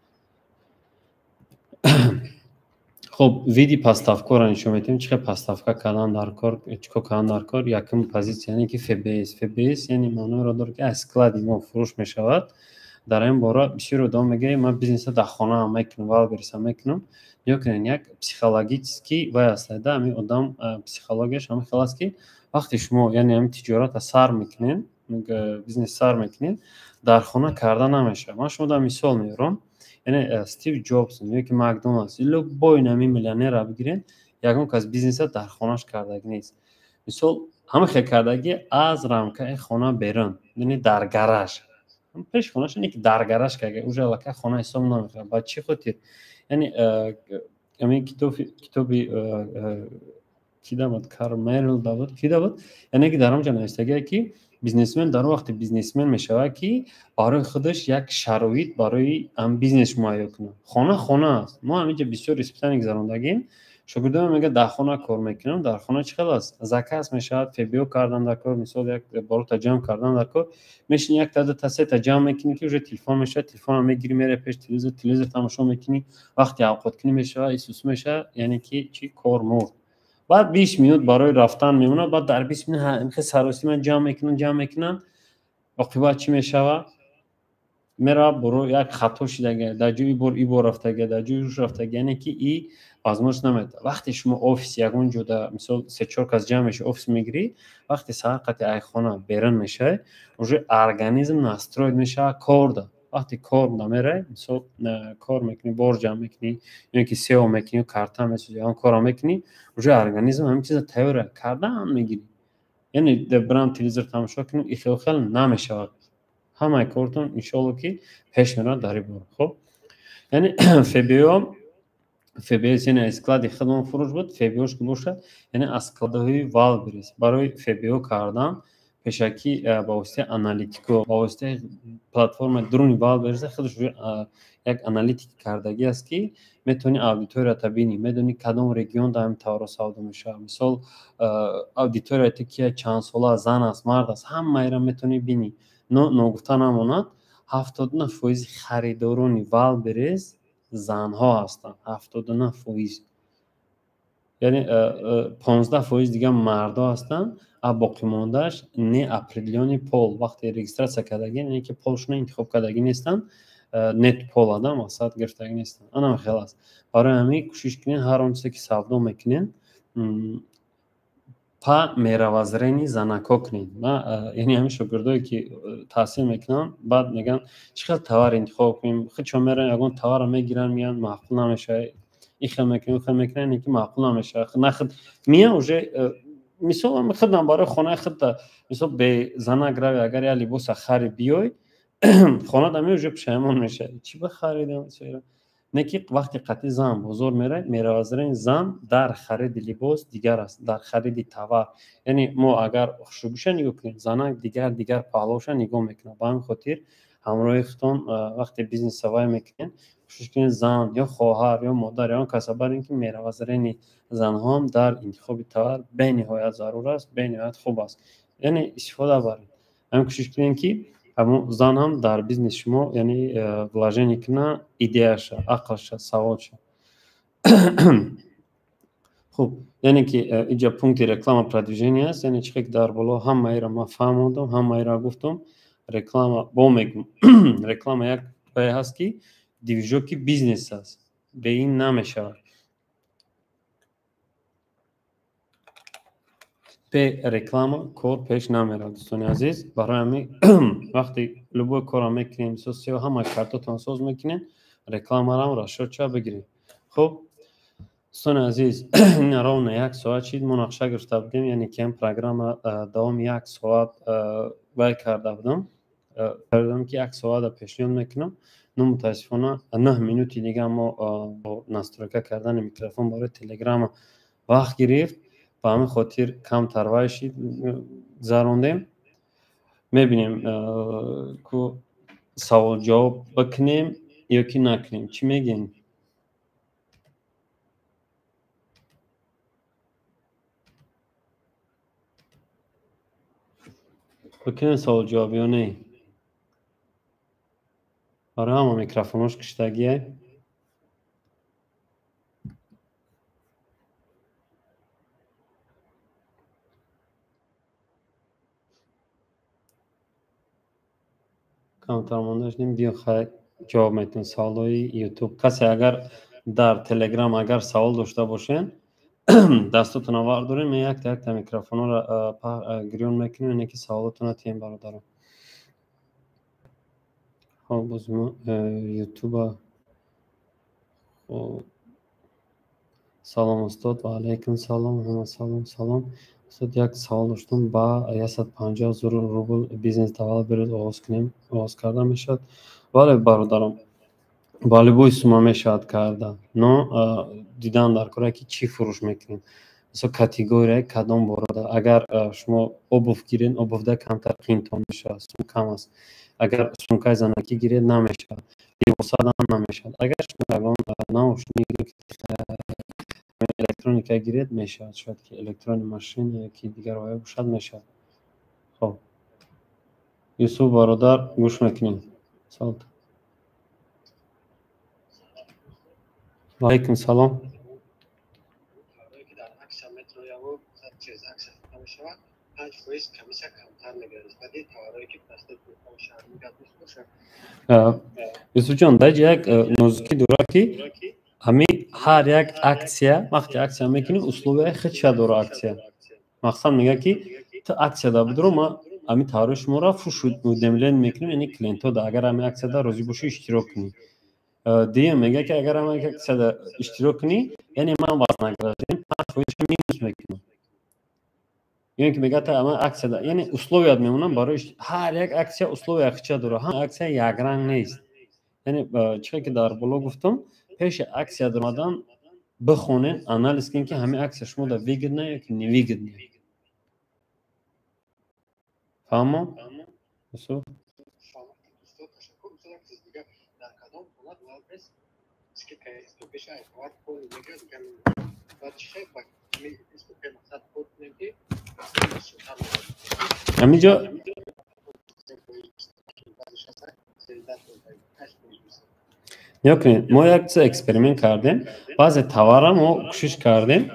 خب ویدی پاستافکو را نشون میدیم چقدر پاستافکا کردن در کار چیکار کردن در کار یکم پوزیشن یعنی که فبیس یعنی معنی را داره که اسکلاد ما فروش میشود در این باره بسیار ادامه میگه من بیزنس در خانه هم میکنم و برسم میکنم یا کنین یک پسیخولوژیکی و استفاده همین آدم پسیخولوژیش هم خلاص که وقتی شما یعنی همین تجارت سر میکنین بیزنس سر میکنین در خانه کردن نمیشه. من شما در مثال میارم یعنی استیو جابز یا که مکدونالدز ایلو با این همین میلیونر را بگیرین یکم که از بیزنس در خانهش کردگی نیست مثال همه خیلی کردگی از رمکه خانه بیرون یعنی در گراژ پیش خونهش اینه که در گراژ که اوج علاقه خانه حساب نمیکنه بعد چی خاطر یعنی همین کتابی کی داد کارمل داد کی داد یعنی که در اونجا نوشته که بیزنسمن در وقت بیزنسمن میشه که برای خودش یک شرایط برای ام بیزنس مهیا کنه خانه است ما همینجا بسیار اسپتان گذروندگیم شاگردان میگه در خانه کار میکنم در خانه چقدر است زکاس میشه فبیو کردن در کار مثلا یک بارو تجام کردن در کار میشین یک تعداد تا سه تا جمع میکنی که روی تلفن میشه تلفن میگیری میره پیش تلویزیون تماشا میکنی وقتی اوقات کنی میشه ایسوس میشه یعنی که چی کار مرد بعد 20 minut برای رفتن میمونه بعد در 20 minut همین سراسی من جمع میکنن وقتی بعد چی میشه میره برو یک خطا شده در جوی بر رفته در جوی روش رفته یعنی که ای آزمایش نمیده وقتی شما آفیس یگون جدا مثلا 3-4 کس جمع میشه آفیس میگیری وقتی سر قطع خانه بیرون میشه اونجا ارگانیسم نستروید میشه کار ده وقتی کار نمیره مثلا کار میکنی بار جمع میکنی یعنی که سیو میکنی کارتا میسازی اون کارا میکنی اونجا ارگانیسم همین چیزا تیوره کردن میگیری یعنی برام تلویزیون تماشا کنیم خیلی نمیشه همه کارتون انشالله که پیش میره داری برو خب یعنی فبیو یعنی اسکلاد خدمات فروش بود فبیوش که باشه یعنی اسکلادهای وال بریز برای فبیو کردن پیشکی با واسطه انالیتیکو با واسطه پلتفرم درونی وال بریز خودش یک انالیتیک کردگی است که میتونی آدیتور تا ببینی میدونی کدام رژیون دائم تورو ساده میشه مثلا آدیتور کی چند ساله زن است مرد است همه را میتونی ببینی نگفتن نماند 79% خریداران وال بریز زنها هستند 79% یعنی 15% دیگه مردا هستند باقی موندهش نه اپریلیونی پول وقتی رجیستراسیون کردگی یعنی که پولشون انتخاب کردگی نیستن نت پول آدم واسط گرفتگی نیستن اونم خلاص برای همین کوشش کنین هر اونچه که سودا میکنین پا میروازرینی زنکا کنین یعنی همین شاگردایی که تحصیل میکنن بعد میگن چقدر توار انتخاب کنیم خود چون میرن یگون توار میگیرن میان معقول نمیشه این خیلی میکنن اینکه معقول نمیشه نخد میان اوجه مثلا خودم برای خانه خود مثلا به زنک روی اگر یه لباس خری بیای خانه دمی اوجه پشیمان میشه چی بخریدم چرا نه که وقتی قطعی زن بزرگ میره حاضرین زن در خرید لباس دیگر است در خرید توار یعنی ما اگر خوشبوش نگاه کنیم زنان دیگر پهلوش نگاه میکنن با همین خاطر همراه خودتون وقتی بیزنس سوای میکنین کوشش کنین زن یا خواهر یا مادر یا کسا بر اینکه میره حاضرین زن هم در انتخاب توار به نهایت ضرور است به نهایت خوب است یعنی استفاده برید هم کوشش کنین که همون زن هم در بیزنس شما یعنی ولاژنی کنه ایدهش عقلش سوادش خب یعنی که اینجا پونکت رکلام پرودوژنی است یعنی چیزی که در بالا همه را ما فهمیدم همه را گفتم رکلام با میگم رکلام یک پای هست که دیویژو کی بیزنس است به این نمیشه به رکلام کار پیش نمیره دوستان عزیز برای همین وقتی لبو کار میکنیم همه کارتاتون ساز میکنین رکلام را شد چه بگیرید خب دوستان عزیز راون یک ساعت شید مناقشه گرفته بودیم، یعنی که این پروگرام دوام یک ساعت وای کرده بودم کردم که یک ساعت پیشنهاد میکنم. متاسفانه 9 مینوتی دیگه ما با نسترکه کردن میکروفون برای تلگرام وقت گرفت، با همین خاطر کم تر شید گذروندیم. میبینیم که سوال جواب بکنیم یا که نکنیم. چی میگین؟ بکنیم سوال جواب یا نه؟ آره همه میکروفوناش کشتگیه. کامنتار مانداش نیم بیا خیلی جواب میتون سوالای یوتیوب. کسی اگر در تلگرام اگر سوال داشته باشین دستتون آوردارین، من یک تا میکروفون رو گریون میکنیم اینه که سوالتون رو تیم برادرم. خب باز ما یوتیوب. سلام استاد. و علیکم سلام. همه سلام. استاد یک سوال داشتم. با 150,000 روبل بیزنس دیولپر آغاز کنیم، آغاز کرده میشد؟ بله برادرم، بله بوی سوما میشد کرده. نه دیدن در کاره که چی فروش میکنیم، مثلا کاتگوری کدام برادر. اگر شما اوبوف گیرین، اوبوف ده کمتر قیمت میشه، سوم کم است. اگر سومکای زنکی گیرید نمیشه، لباسا هم نمیشه. اگر شما اگه نوشنی الکترونیکا گیرید میشه، شاید که الکترونیک ماشین یکی دیگر وای باشد میشه. خب یوسف برادر گوش میکنیم. سلام. و علیکم سلام. یوسف جان در یک نوزکی دورا که همی هر یک اکسیا وقتی اکسیا میکنی اسلوب خیلی داره اکسیا. مقصد میگه که تو اکسیا دا بدرو ما همی تاریخ شما را فروش دمیلن میکنیم، یعنی کلینتو دا اگر همی اکسیا دا روزی باشی اشتراک کنی. دیگه میگه که اگر همی اکسیا دا اشتراک کنی یعنی من وزن نگرفتم 5% مینوس میکنم. یعنی که میگه تا اما اکسیا دا یعنی اسلوب یاد میمونم برای هر یک اکسیا اسلوب خیلی داره. هم اکسیا یک رنگ نیست. یعنی چیزی که در بالا گفتم پیش اکسیا درآمدن بخونین، آنالیز کنین که همه عکس شما در ویگرنه یا که نویگرنه. فهمم؟ بسو؟ همینجا یا کنید ما یک چیز اکسپریمنت کردیم، بعضی توارا ما کشش کردیم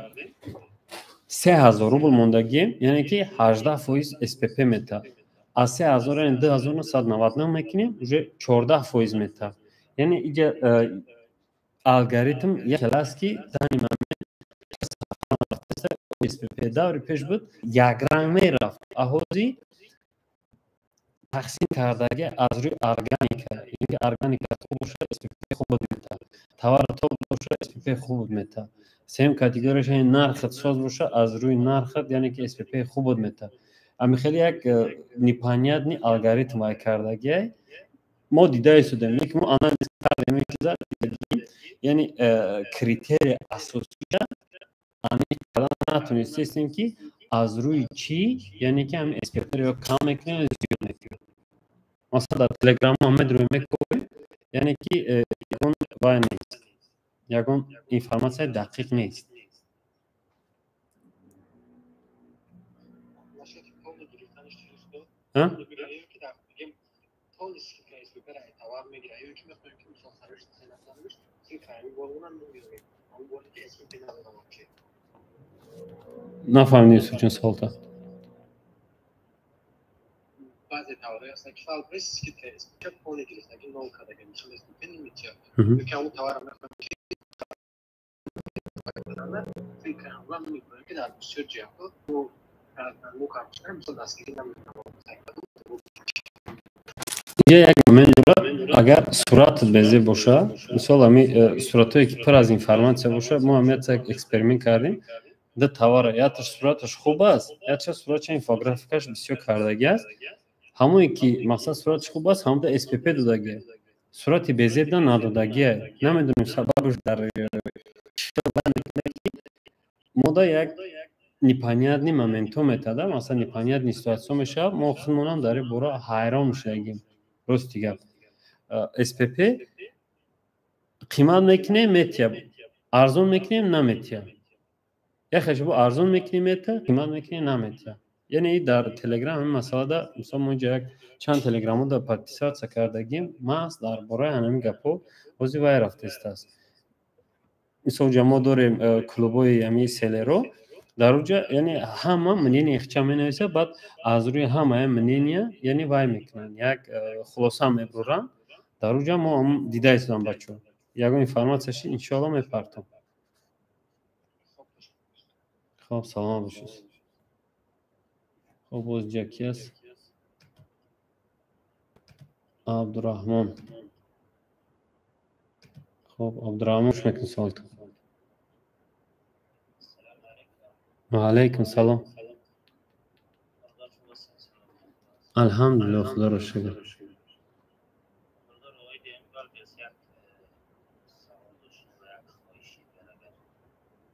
3,000 روبل موندگی، یعنی که 18% SPP میته. از 3,000 یعنی 2,999 میکنیم уже 14% میته. یعنی اینجا الگوریتم یک کلاس که دانی من SPP داری پیش بود یک رنگ میرفت. آهوزی تقسیم کردگی از روی ارگانیکا، اینکه ارگانیکا خوب باشه SPP خوب میته، توار خوب باشه SPP خوب میته. سیم کاتگوریش این نرخ ساز باشه از روی نرخ، یعنی که SPP خوب میته. اما خیلی یک نیپانیت نی الگوریتم وای کردگی ما دیده ایستادیم که ما آنالیز کردیم این چیزا، یعنی کریتری اساسیش آنی کلا نتونستیم که از روی چی، یعنی که هم SPP رو کم میکنیم یا زیاد میکنیم. مثلا در تلگرام محمد روی میکنیم، یعنی که یکون وای نیست، یکون اینفورماسیون دقیق نیست. ها؟ نفهمیدم یوسف جون سوالتا. بعضی توارای هستن که فعال بس که اسپیکر پول گرفتن که نو کده که میشه اسپیکر نمیشه که اون توار میخواد که فکر کنم میکنه که در بسیار جهات تو نو کارش کنم مثلا دستگیری نمیکنم. اینجا یک مومنت داره اگر صورت بزی باشه مثلا امی صورتایی که پر از اینفورماسیون باشه ما هم یک اکسپریمنت کردیم ده تواره یا تاش صورتش خوب است یا چه صورتش اینفوگرافیکش بسیار کردگی است همونی که مثلا صورتش خوب است هم ده اس پی پی دادگی صورتی بزی ده ندادگی نمیدونیم سببش در мода як непонятный моментум метада масалан непонятный ситуация меша мо худмонам дар ин бора ҳайрон мешавем рости гап SPP қимат мекунем метия арзон мекунем наметия яхеш бо арзон мекунем мета қимат мекунем наметия яъне дар телеграм ин масалада мисол мо ҷа як чанд телеграму да подписатсия кардагим маҳз дар бораи ҳамин гапҳо бози вай рафтааст мисол ҷа мо дорем клубои ами селеро дар уҷа яъне ҳама мнение ихча менависа баъд аз рӯи ҳамаи мнения яъне вай мекунанд як хулоса мебуранд дар уҷа мо дида истодам бачаҳо ягон информатсияши иншоалло мепартам хоб саломат бошед хоб боз ҷа ки аст абдураҳмон хоб абдураҳмон хуш мекунед суолтон وعلیکم سلام الحمدلله خدا را شکر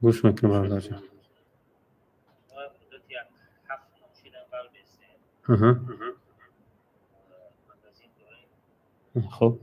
گوش میکنم برادر جان خب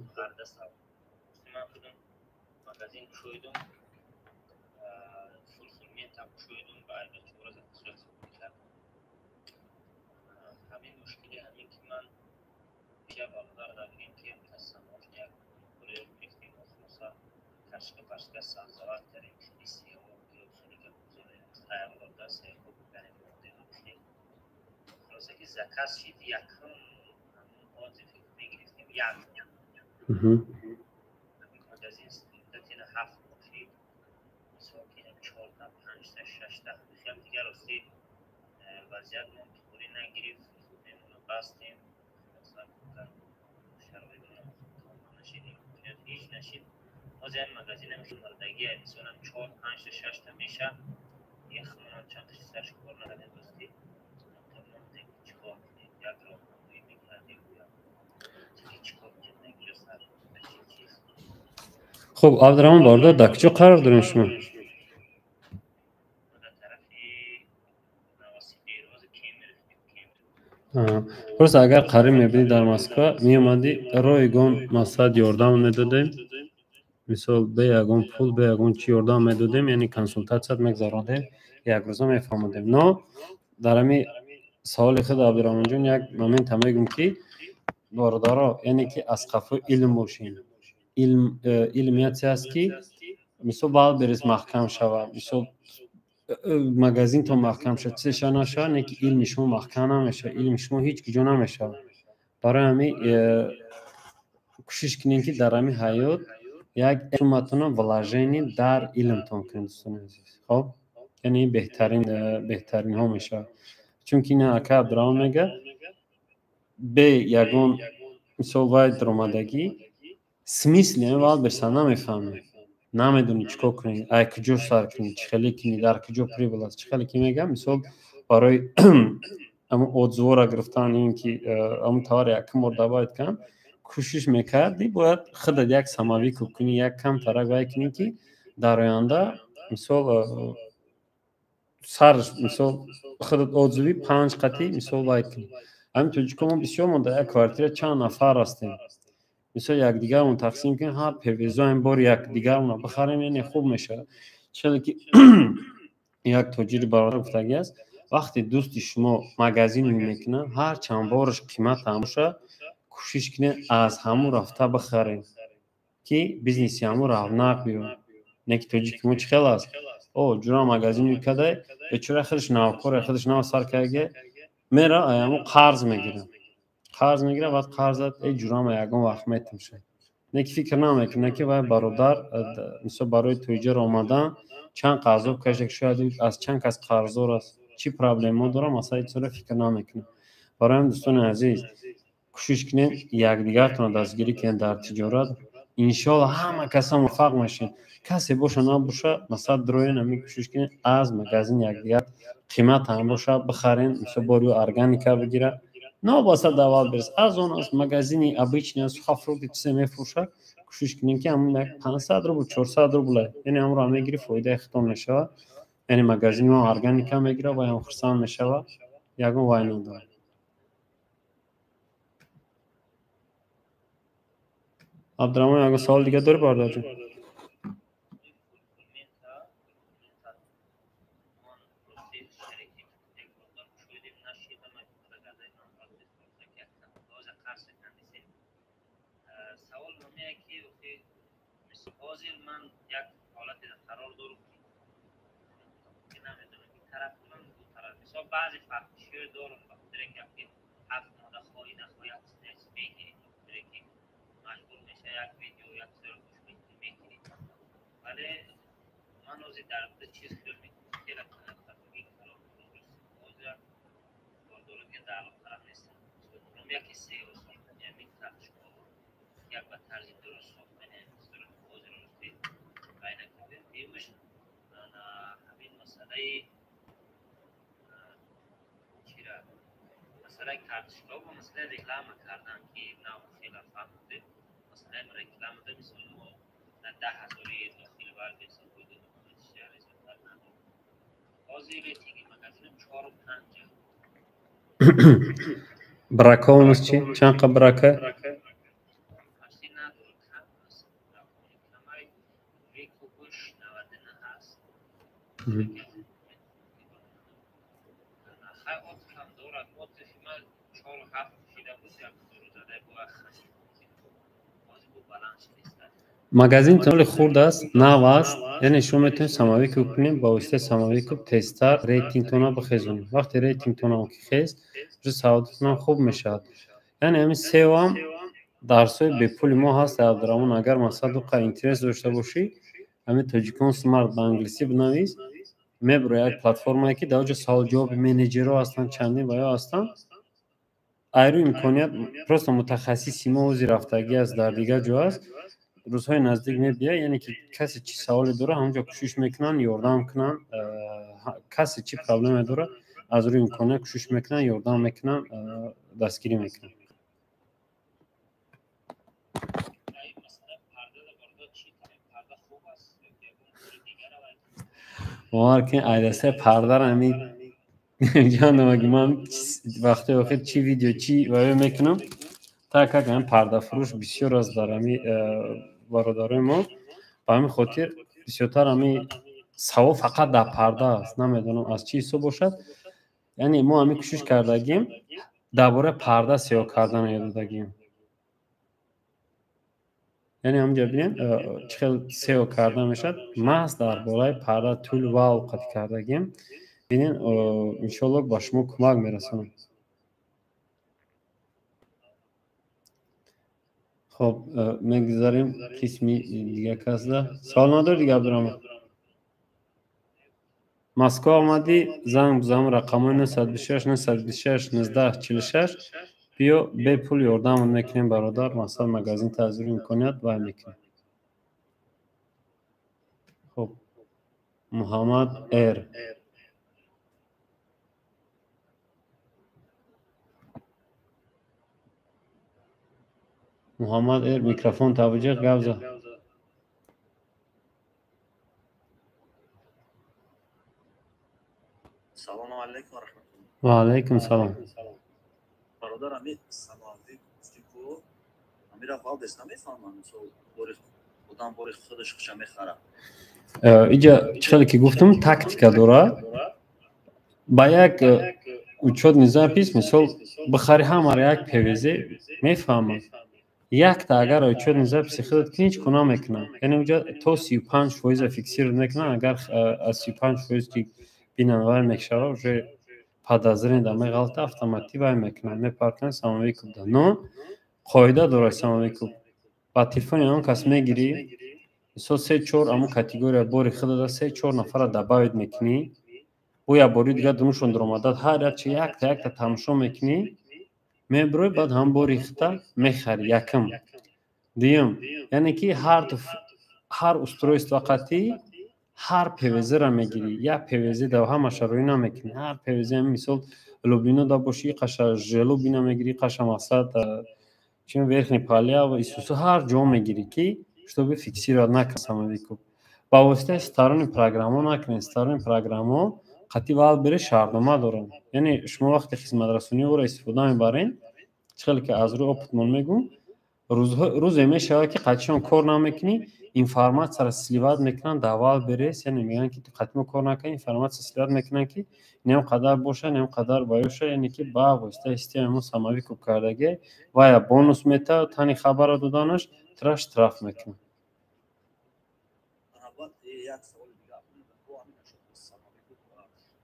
خب عبدالرحمن بارده در کجا قرار دارین شما؟ پس اگر قریب میبینی در مسکو میومدی رایگان مساد یاردم میدادیم مثال به یگان پول به یگان چی یاردم میدادیم یعنی کنسولتاسیات میگذارادیم یک روزا میفهمودیم نه در امی سوال خود عبدالرحمن جون یک مومنت هم میگم که باردارا یعنی که از قفا علم باشین علمیتی است که مثل باید بریز محکم شود مثل مگزین تا محکم شد چه نشه نه که علم شما محکم نمیشه علم شما هیچ کجا نمیشه برای همین کوشش کنین که در همین حیات یک علمتون ولاژینی در علمتون کنید دوستان عزیز خب یعنی بهترین ها میشه چون که نه اکا عبدالرحمن میگه به یگون مثل باید درآمدگی سمیسل یعنی باید برسن نمیفهمه نمیدونی چیکار کنی ای کجا سر کنی چی خیلی کنی در کجا پریول است چی خیلی که میگم مثال برای اما ادزورا گرفتن این که اما توار یک مرده باید کن کوشش میکردی باید خودت یک سماوی کنی یک کم ترک باید کنی که در آینده مثال سرش مثال خودت ادزوی 5 قطعی مثال باید کنی همین توجه که ما بسیار مونده یک کوارتیر چند نفر هستیم مثلا یک دیگر اون تقسیم کنیم هر پرویزا این بار یک دیگر اون بخریم یعنی خوب میشه چون که یک تاجر برادر گفتگی است وقتی دوستی شما مغازین میکنه هر چند بارش قیمت هموشه کوشش کنه از همون رفته بخریم که بیزنسی همون رونق بیاره نه که تاجر که چه خیلی است او جورا مغازین میکده بچوره خودش نوکر خودش نو سر کرده میره ایامو قرض میگیره وقت قرضت ای جورا یگان وقت میشه نه که فکر نمیکنه که برادر مثلا برای تاجر آمدن چند قرض بکشه شاید از چند کس قرضدار است چی پرابلم داره مثلا این طور فکر نمیکنه برای هم دوستان عزیز کوشش کنین یکدیگرتون رو دستگیری کنین در تجارت. انشالله همه کسا موفق میشین. کسی باشه نباشه مثلا دروین همین کوشش کنین از مگازین یکدیگر قیمت هم باشه بخرین، مثلا باریو ارگانیکا بگیره نه واسه دوال برس از اون از مگازینی ابیچنی از خفروتی چیزی میفروشه کوشش کنین که همون 500 روبل 400 روبل یعنی هم رو میگیری فایده ختم نشه. یعنی مگازین ما ارگانیکا میگیره و هم خرسان میشه یگون وای نداره. عبدالرحمن اگه سوال دیگه داری باردار جون؟ حاضر من یک حالت قرار دارم که نمیدونم این طرف من دو طرف مثلا بعضی فرقشی دارم بخاطر اینکه هفت ماده خواهی نخواهی اکسنیس بگیرید بخاطر اینکه مجبور میشه یک ویدیو یک سر گوش بگیرید ولی من از در چیز خیلی میکنم که این قرار دارم حاضر دارم که در طرف نیستم کنم یکی سی و ساختن یعنی ترش کنم یک به طرز درست ساختن دیوش همین مسئله چی را مسئله کارتشگاه و مسئله رکلام کردن که نام خیلی فهمده مسئله رکلام ده مثلا ما 10,000 داخل ورد حساب بوده شهر حساب کردن بازی ریتینگ مگزین 4 و 5 براکه اونس چی؟ چند قبل براکه؟ مگزین تون خورد است نو است یعنی شما میتونید سماوی کوب کنیم با واسطه سماوی کوب تستر ریتینگ تون رو بخیزونیم. وقتی ریتینگ تون رو خیز روز سعادتتون خوب میشد. یعنی همین سوم درسای به پول ما هست عبدالرحمن اگر مثلا دو اینترنت داشته باشی همین تاجیکان سمارت به انگلیسی بنویس میبره یک پلتفرمی که در سوال جواب منیجرها هستن چندین و یا هستن ایرو امکانیت پروست متخصصی ما وزی رفتگی از در دیگه جو است روزهای نزدیک میبیه یعنی که کسی چی سوالی داره همونجا کوشش میکنن یاردم کنن کسی چی پرابلم داره از روی امکانیت کوشش میکنن یاردم میکنن دستگیری میکنن. که ایدسه پرده رو همی جاندم اگه من وقتی آخر چی ویدیو چی ویو میکنم تا که هم پرده فروش بسیار از در همی برادرای ما با همین خاطر بسیارتر همی سوا فقط در پرده است نمیدونم از چی حساب باشد یعنی ما همی کوشش کردگیم درباره پرده سیاه کردن یاددگیم یعنی همونجا ببینید چقدر سیو کرده میشد محض در بالای پرده طول و اوقات کردگیم ببینید انشالله با شما کمک میرسونم. خب میگذاریم قسمی دیگه کس ده سوال نداره دیگه عبدالرحمن مسکو آمدی زنگ بزنم رقم 926 926 19 46 بیا به پول یاردم میکنیم برادر مثلا مگازین تزویر امکانیت و میکنیم. خب محمد ایر میکروفون توجه گوزه. سلام علیکم و رحمت الله. و علیکم سلام. برادر امید سماوی گفتیگو امیر اول دست نمیفهمم سو بودم باری خودش خوشم میخرم اینجا چخیلی که گفتم تاکتیکا داره با یک اوچود نظام پیس مثال بخاری همه یک پیوزه میفهمم یک تا اگر اوچود نظام پیسی خودت کنی هیچ کنا میکنم یعنی اونجا تو 35% فیکسیر میکنم اگر از 35% که بیننوار میکشه روی پادازرین دامه غلط автоматي وای میکنم میپارکنم سماوی کوب ده نو قاعده داره سماوی کوب با تلفن اون کس میگیری سو 3-4 همون کاتگوری باری خود ده 3-4 نفر دباید میکنی او یا باری دیگه دونشون در اومداد هر چی یک تا تماشا میکنی мебрӯй баъд ҳам бо рихта мехари якум дуюм яъне ки ҳар устройствоқатӣ ҳар пвзра мегирӣ як пвз да ҳамаша рӯй намекунӣ ҳар пвз мисол лубино да бошӣ қаша желубина мегирӣ қаша мақсад чун верхни палия ва исусу ҳар ҷо мегирӣ ки чтобы фиксировать накунӣ самовику ба воситаи старони программо накунед старони программо қатъи вал бере шартнома доранд яъне шумо вақте хизматрасонии ӯро истифода мебаред хеле ки аз рӯи опытмон мегӯм рӯзе мешавад ки қатъишон кор намекунӣ информатсияро сливат мекунанд дар вал берес яъне мегӯянд ки ту қатъимо кор накунӣ информатсия сливат мекунанд ки инам қадар боша инам қадар баёша яъне ки ба воситаи системаи мо самавику кардаги ва я бонус метавад тани хабарро доданаш тира штраф мекунад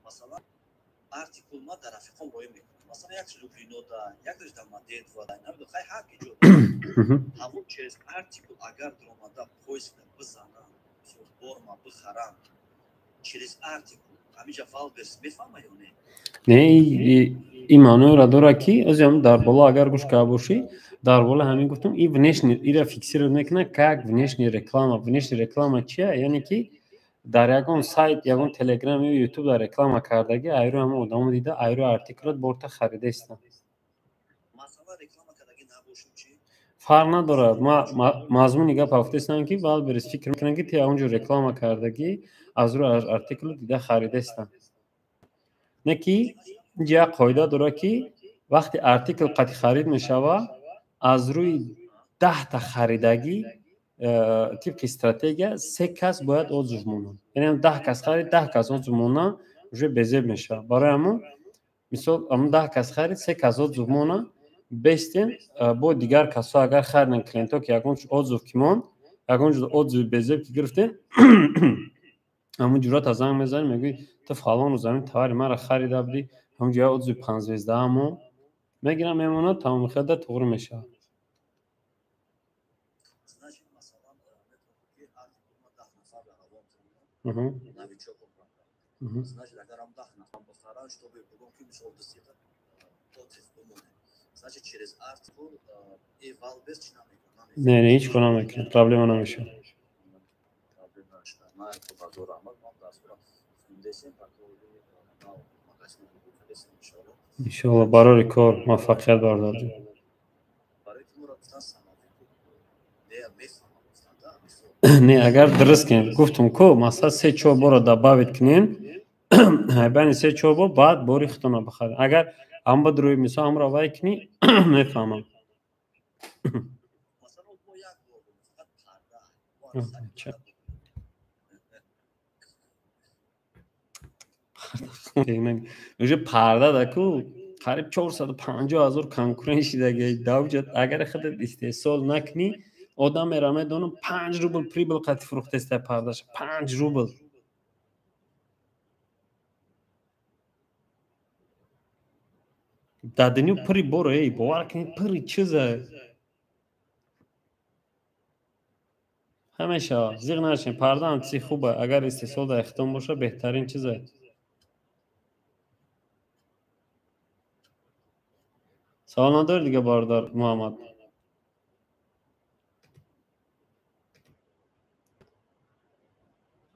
масалан артикул ма дар рафиқом роя мекунам масалан як лубинода якдаш дар мадедвада намеду хай ҳар ки ҷо ҳамон чиз артикул агар дромада поиска бизанам борма бихарам через артикул ҳамиҷа вал берс мефаҳма ё не ин маъноеро дорад ки азам дар боло агар гӯш карда бошӣ дар боло ҳамин гуфтам ин внешний ира фиксировать мекунад как внешняя реклама чия яъне ки дар ягон сайт ягон телеграм ё ютубда реклама кардаги айро ҳама одамо дида айро артикулро борта харидаистанд масалан реклама кардаги набошим чи фарқ надорад мазмуни гапа гуфтаистам ки баъд берес фикр мекунам ки ту онҷо реклама кардаги аз рӯи артикулро дида харидаистанд не ки инҷа як қоида дорад ки вақте артикул қатъи харид мешавад аз рӯи 10 та харидагӣ тибқи стратегия 3 кас бояд отзыв монанд яъне 10 кас харид 10 кас отзыв монанд уже безеб мешавад барои ҳамон мисол 10 кас харид 3 кас отзыв монанд бестен бо дигар касо агар хариданд клиентҳо ки ягон отзыв ки монд ягон отзыви безеб ки гирифтем ҳамон ҷуръата занг мезанӣ мегӯӣ ту фалон рӯз ҳамин товари маро харида будӣ ҳамон ҷоя отзыви 5 звездаам монд мегирам мемонад тамоми хелда туғри мешавад не ҳеҷ кор намекунад проблема намешавад иншоалло барори кор муваффақият бардор ҷон не агар дуруст кунем гуфтум ку масалан 3-4 боро дабавит кунем байни 3-4 бор баъд бори худтона бихаред агар ҳамбад рӯи мисол ҳамро вай кунӣ мефаҳмам уже парда да ку қариб 450,000 конкурент шидаги давҷад агар худат истеҳсол накунӣ одам мера медонам 5 рубл прибыл қатъи фурӯхтаистай пардаш 5 рубл дар дунё пури боро бовар кунед пури чиза ҳамеша зиқ нашин парда ҳам чизи хуба агар истеҳсол дар ихтиёр боша беҳтарин чиза савол надоред дига бародар муҳаммад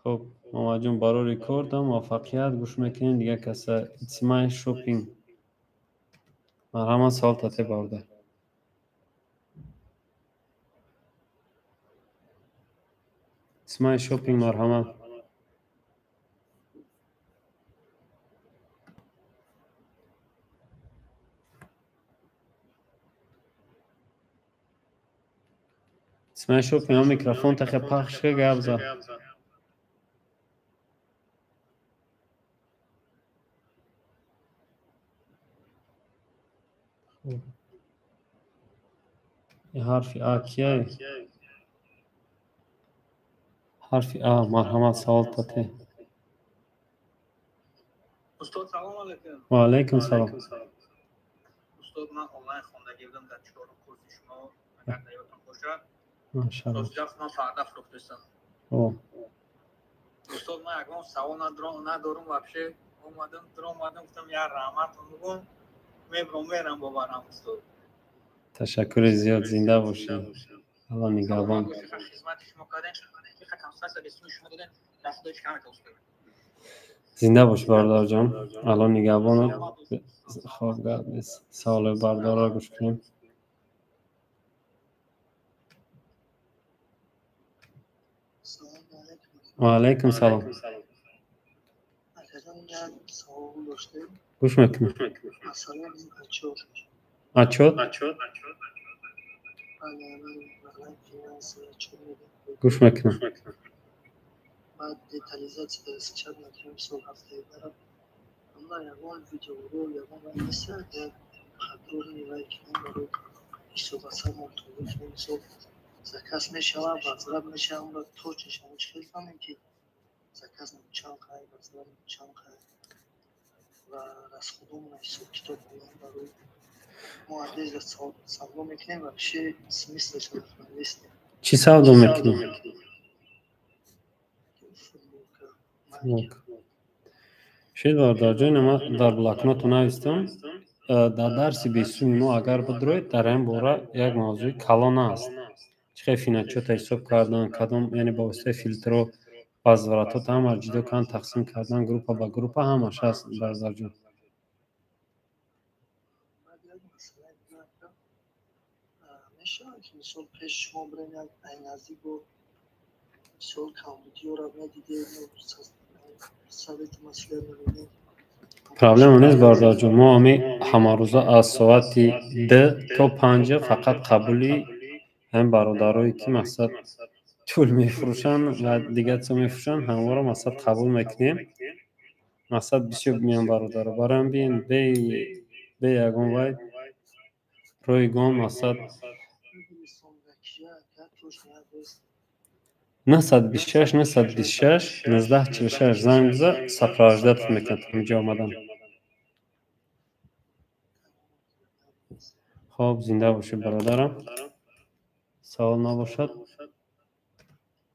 хуб муҳаммадҷон барори кор да муваффақият гӯш мекунем дига каса It's my shopping марҳамат савол тате бародар It's my shopping марҳамат It's my shopping ҳам микрофон тахе пахш ка гап зад ҳарфи а кияй ҳарфи а марҳамат савол тате устод салом алайкум ва алайкум салом устод ман онлайн хондагӣ будам дар 4 курси шумо агар даётон бошад машаалло ҷаст ман парда фурӯхтастам устод ман ягон савол надорум вообще омадам гуфтам я раҳматон бугум میرم باورم استاد. تشکر زیاد، زنده باشید. الله نگهبان. خدمت شما کردن که کنسولت به شما دادن دستش کم استاد. زنده باش بردار جان. الله نگهبان. خب سوال بردار را گوش کنیم. و علیکم سلام. گوش میکنم. اچوت گوش میکنم. بعد детализация сейчас на 3 هفته برام اما یوان ویدیو رو یوان مثل در خطور نیوی کنیم برای اشتباه سامون تولیف نمیسو زکاس میشوه بازراب میشه اون را تو چشم خیلی کنیم که زکاس نمیچان خواهی بازراب نمیچان خواهی و از خودمون ایسو کتاب کنیم برای معدیز سالو میکنیم و بشه سمیستش نفرم نیستیم. چی سالو میکنیم؟ شاید بردار جان ما در بلاکنات نوشتم در درس 29 اگر بدروید در این باره یک موضوع کلان است. چه فینانچات حساب کردن کدام یعنی با واسطه فیلتر و بازوراتات هم جدا کردن تقسیم کردن گروپ به گروپ همش هست بردار جان. میشه که مثال پیش شما برین این نزدیک و مثال کامپیوتر را میدیدید ساعت مسئله نمیدید. پرابلم نیست بردار جان. ما همه روزا از ساعت 10 تا 5 فقط قبولی هم برادرایی که مثلا طول میفروشن و دیگه چه میفروشن همواره مثلا قبول میکنیم. مثلا بسیار میان برادر برام بین به یگان وای رویگان مثلا 926 926 1946 زنگ بزن صفر 18 میکنم اینجا آمدم. خب زنده باشید برادرم. سوال نباشد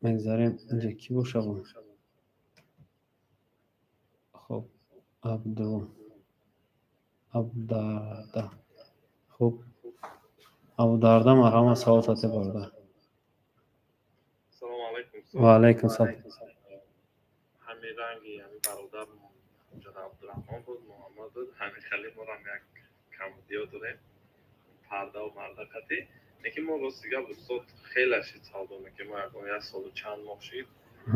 میگذاریم اینجا کی باشه بود. خب عبدالله خب عبدالله مرحبا سوالات برادر. سلام علیکم. و علیکم سلام. همین رنگی همین برادر جناب عبدالرحمن بود محمد بود همین خیلی ما هم یک کمودیو داریم پرده و مردقتی یکی ما راستیگه بستاد خیلی شید سال دونه که ما یک سال و چند ماه شید و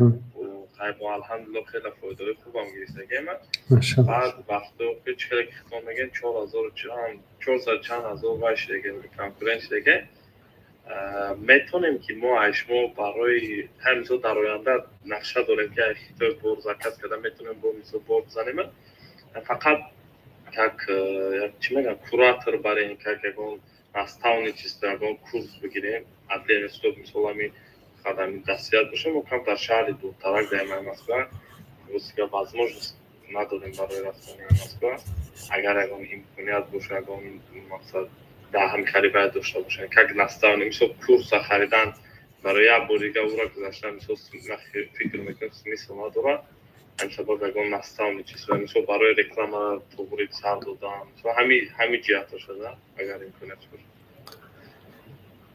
خیلی الحمدلله خیلی فایده خوبم گریسته گیمه بعد وقتی که چهره که خطان نگه 400 چند هزار وش دیگه کنکورنس دیگه میتونیم که ما اشما برای همینطور در آینده نقشه داریم که اخیطای بور زکت کده میتونیم با میسو بور بزنیم فقط چی میگم کوراتور برای این که اگه наставни чисто اگه کورس بگیریم عدلی نسبت مثلا همین خدمی دستیت باشیم و کم در شهری دورترک داریم مسکو روزی که возможность نداریم برای رفتن مسکو اگر اگه امکانیت باشه اگه مقصد در همین خری باید داشته باشن که наставни مثل کورس خریدن برای یک بوریگه او را گذاشتن مثل فکر میکنم مثل نداره همچنان اگه наставни چیزا مثل برای رکلام توبری سر دادن مثل همین جهت شده اگر امکانیت باشه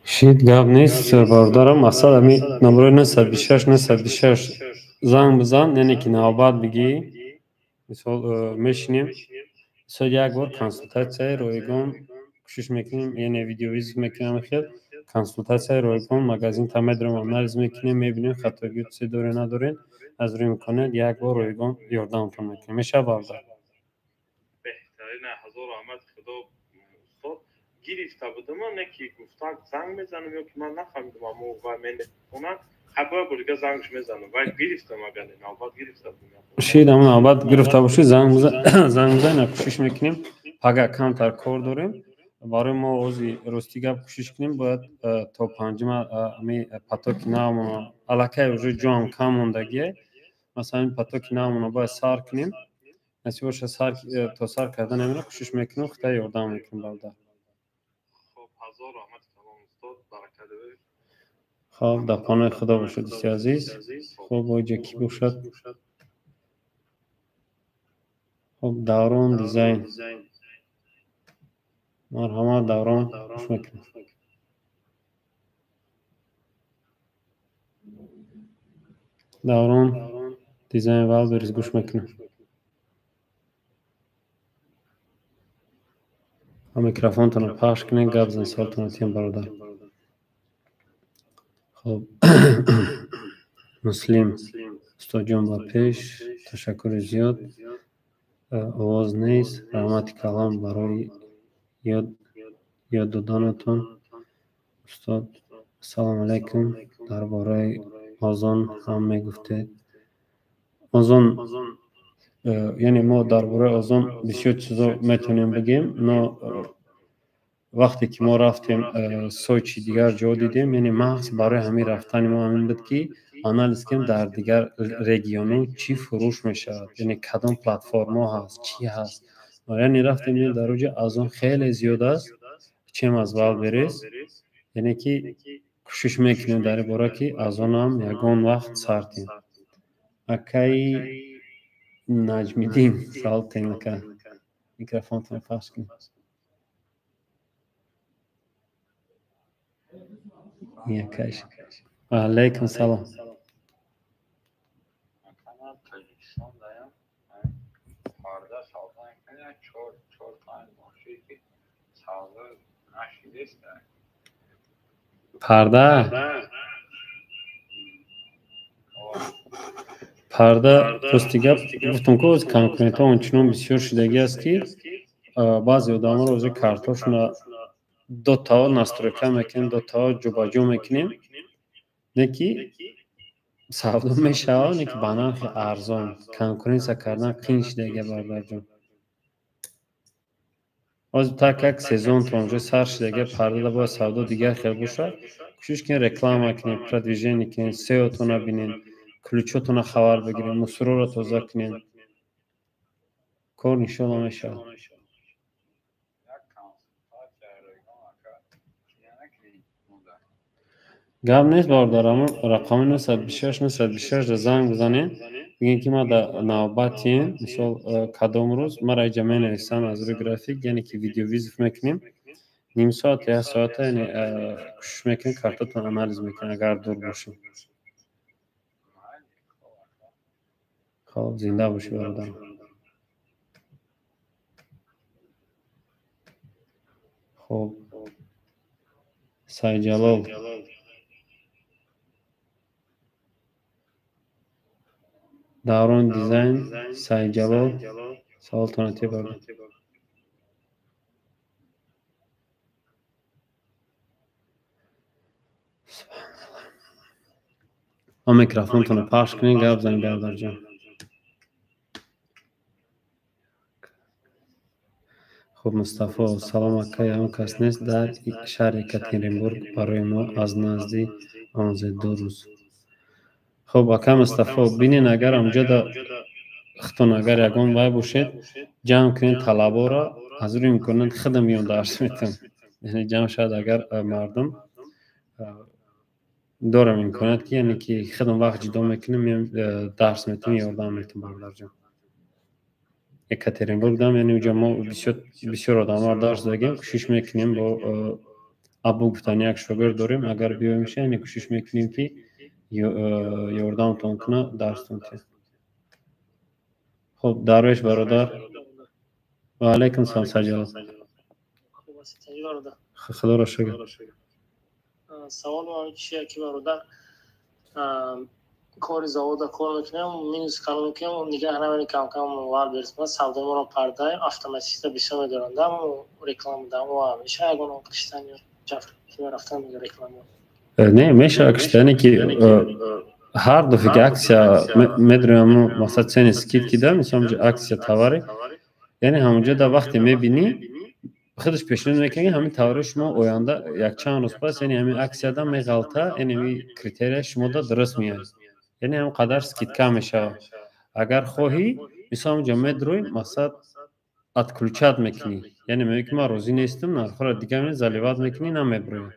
شید گاب نیست بردارم مثلا همین نمره 926 زنگ بزن یعنی که نوبت بگی مثلا میشنیم مثلا یک بار کنسولتاسیای رویگان کوشش میکنیم یعنی ویدیو ویزیت میکنیم خیلی کنسولتاسیای رویگان مگزین تمام درم آنالیز میکنیم میبینیم خطاگی چه داره نداره از روی میکنه یک بار رویگان یاردمتون میکنیم میشه بردار بهترین هزار آمد خدا استاد گرفته بودم من که گفتم زنگ میزنم یا که من نفهمیدم اما و من کنم خبر بودی زنگش میزنم ولی گرفتم اگر نوبت گرفته بودم شید اما نوبت گرفته باشی زنگ بزن کوشش میکنیم اگر کم تر کار داریم برای ما روزی راستی گپ کوشش کنیم باید تا پنجم می پاتوک نامون علاقه وجود جام کم موندگیه مثلا این پاتوک نامون باید سار کنیم نسی باشه سار تا سار کردن نمیره کوشش میکنیم خدا یاردم میکنیم برادر. خب هزار رحمت تمام استاد برکت بده. خب در پانه خدا باشد دوستی عزیز. خب باید کی باشد؟ خب دارون دیزاین مرحبا دوران خوش میکنم. دوران دیزاین وال بریز گوش میکنم. میکروفون تون پخش کنین گپ زن سالتون تیم برادر. خب مسلم استادیوم با پیش تشکر زیاد. آواز نیست. رحمت کلام برای یاد دادنتون. استاد سلام علیکم. درباره آذان هم میگفتید. آذان یعنی ما درباره آذان بسیار چیزا میتونیم بگیم. نه وقتی که ما رفتیم سوچی دیگر جا دیدیم، یعنی محض برای همین رفتن ما همین بود که آنالیز کنیم در دیگر رژیون‌ها چی فروش میشود، یعنی کدام پلتفرم ها هست، چی هست. یعنی رفتیم در اوج آذان خیلی زیاد است. چیم از والبریز، یعنی که کوشش میکنیم در باره که آذان هم یگان وقت سرتیم. اکی نجمیدین سال تینکه میکروفون تون پخش کنیم. یکیش علیکم سلام. پرده پرستی گپ گفتم که از کانکونیت ها اونچنان بسیار شدگی است که بعضی آدم ها روزی کارتاشون دو تا نسترکه میکنیم، دو تا جوباجو میکنیم، نکی سودا میشه، نکی بنرخ ارزان کانکورنس کردن قین شدگی برادر جان. از تک سیزن تا اونجا سر شدگی پرده با سودا دیگر خیلی باشه. کوشش کنین رکلام کنین، پرودویژن کنین، سئو تون ببینین، کلوچاتون خبر بگیرین، مسرور رو توضیح کنین. کار انشالله میشه. گام نیست باردارم رقم 926 زنگ بزنین بگین که ما در نوبتیم مثال کدام روز ما را جمعه نویسم از روی گرافیک، یعنی که ویدیو ویزیف میکنیم نیم ساعت یا ساعت، یعنی کوشش میکنیم کارتاتون انالیز میکنیم اگر دور باشیم. خب زنده باشی برادرم. خب سعید جلال دوران دیزاین سعید جلال سوالتون برادر. ما میکروفونتون رو پخش کنین گپ زنین برادر جان. خب مصطفی سلام اکای هم کس نیست در شهر یکاترینبورگ برای ما از نزدیک آموزه 2 روز. خب اکا مصطفی بینین اگر اونجا در اختون اگر یکان وای باشید جمع کنین طلبا را از روی میکنن خودم میون درس میتون، یعنی جمع شد اگر مردم دارم میکنند که یعنی که خودم وقت جدا میکنیم میام درس میتون یاردم میتون برادر جان. یکاترینبورگ دام یعنی اونجا ما بسیار آدم ها درس داریم، کوشش میکنیم با ابو گفتن یک شاگرد داریم اگر بیایم میشه یعنی کوشش میکنیم که یاردم تون کنه درس تون کنه. خب درویش برادر و علیکم سلام سجاد. خوب هستی سجاد برادر؟ خدا را شکر. سوال ما چیه که برادر کار زاودا کار میکنم مینوس کار میکنم نگاه نمیکنم کم کم وال برسم سودا ما رو پرده اتوماتیک بسیار میدارندم و رکلام دام و میشه اگه اون کشتن جفت که رفتن میگه رکلام نه میشه کشتنی که هر دفعه که اکسیا میدونم مثلا چند اسکیل کیده مثلا اکسیا تاوری، یعنی همونجا در وقتی میبینی خودش پیشنهاد میکنه همین تاور شما آینده یک چند روز پس یعنی همین اکسیا دا میغلطه، یعنی همین کریتریا شما دا درست میاد، یعنی هم قدر سکیت کم میشه. اگر خواهی مثلا اونجا میدروی مثلا ات کلوچات میکنی، یعنی میگه ما روزی نیستم نرخور دیگه می زلیوات میکنی نمیبروی.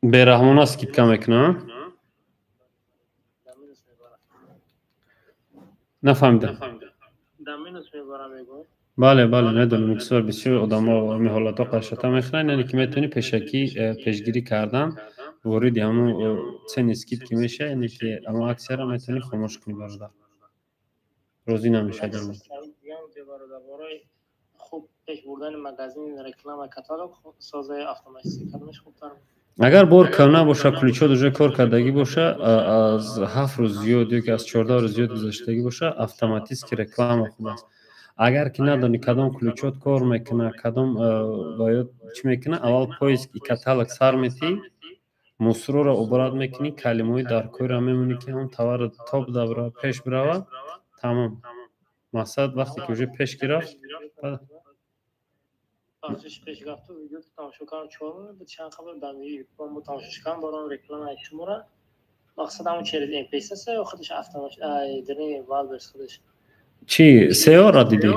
برحمانه سکیت کم میکنه. نفهمیدم. دامینوس میبرم میگم. بله ندونم بسیار آدم‌ها می حالتا قشتا میخرن، یعنی که میتونی پیشگیری کردن ورود همون سن اسکیپ که میشه، یعنی که اما اکثر میتونی خاموش کنی برادر، روزی نمیشه درمون. خوب پیش بردن مگزین رکلام کاتالوگ سازه اتوماتیک کردنش خوبتر. اگر بار کنه باشه کلیچا دوجه کار کردگی باشه، از 7 روز زیاد یا که از 14 روز زیاد گذشتگی باشه اتوماتیک رکلام خوب است. اگر که ندانی کدام کلیچات کار میکنه کدام باید چی میکنه، اول پایز کاتالوگ سر میتی مصرو را عبارت میکنی، کلمه‌ای در کوی را میمونی که اون توار تاپ دبره پیش بروه تمام. مقصد وقتی که پیش گرفت تماشاش پیش گرفت و ویدیو تماشا کردم 4 بود چند خبر دمی با تماشاش کردم برام رکلام شماره مقصد همون چیز ام پی اس و خودش اتوماتیک درین والبرز خودش چی سئو را دیدی؟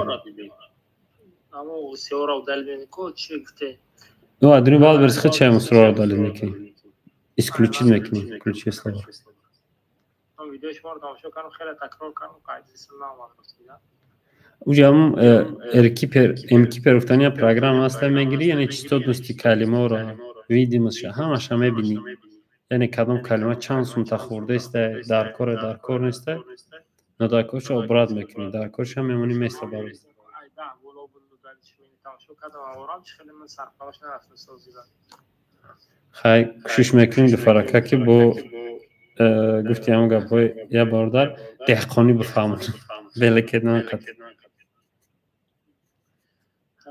اما سئو را دال بینکو چی گفته او درین والبرز خود چه مصرو را دال میکنی اسکلوچید میکنی کلوچی اسلام هم ویدیوش ما رو تماشا کردم خیلی تکرار کردم قاعده سلام علیکم. اوجا هم امکیپر افتانی پروگرام هسته میگیری، یعنی چطور دوستی کلمه را ویدیو مشه همش هم میبینی، یعنی کدام کلمه چند سوم خورده است در کار نیست نه در کارش عبارت میکنی، در کارش هم میمونی مثل بارو خیلی کشش میکنی دو فرقه که با گفتی همون گفت یه باردار دهقانی بفهمون بله که نه قطع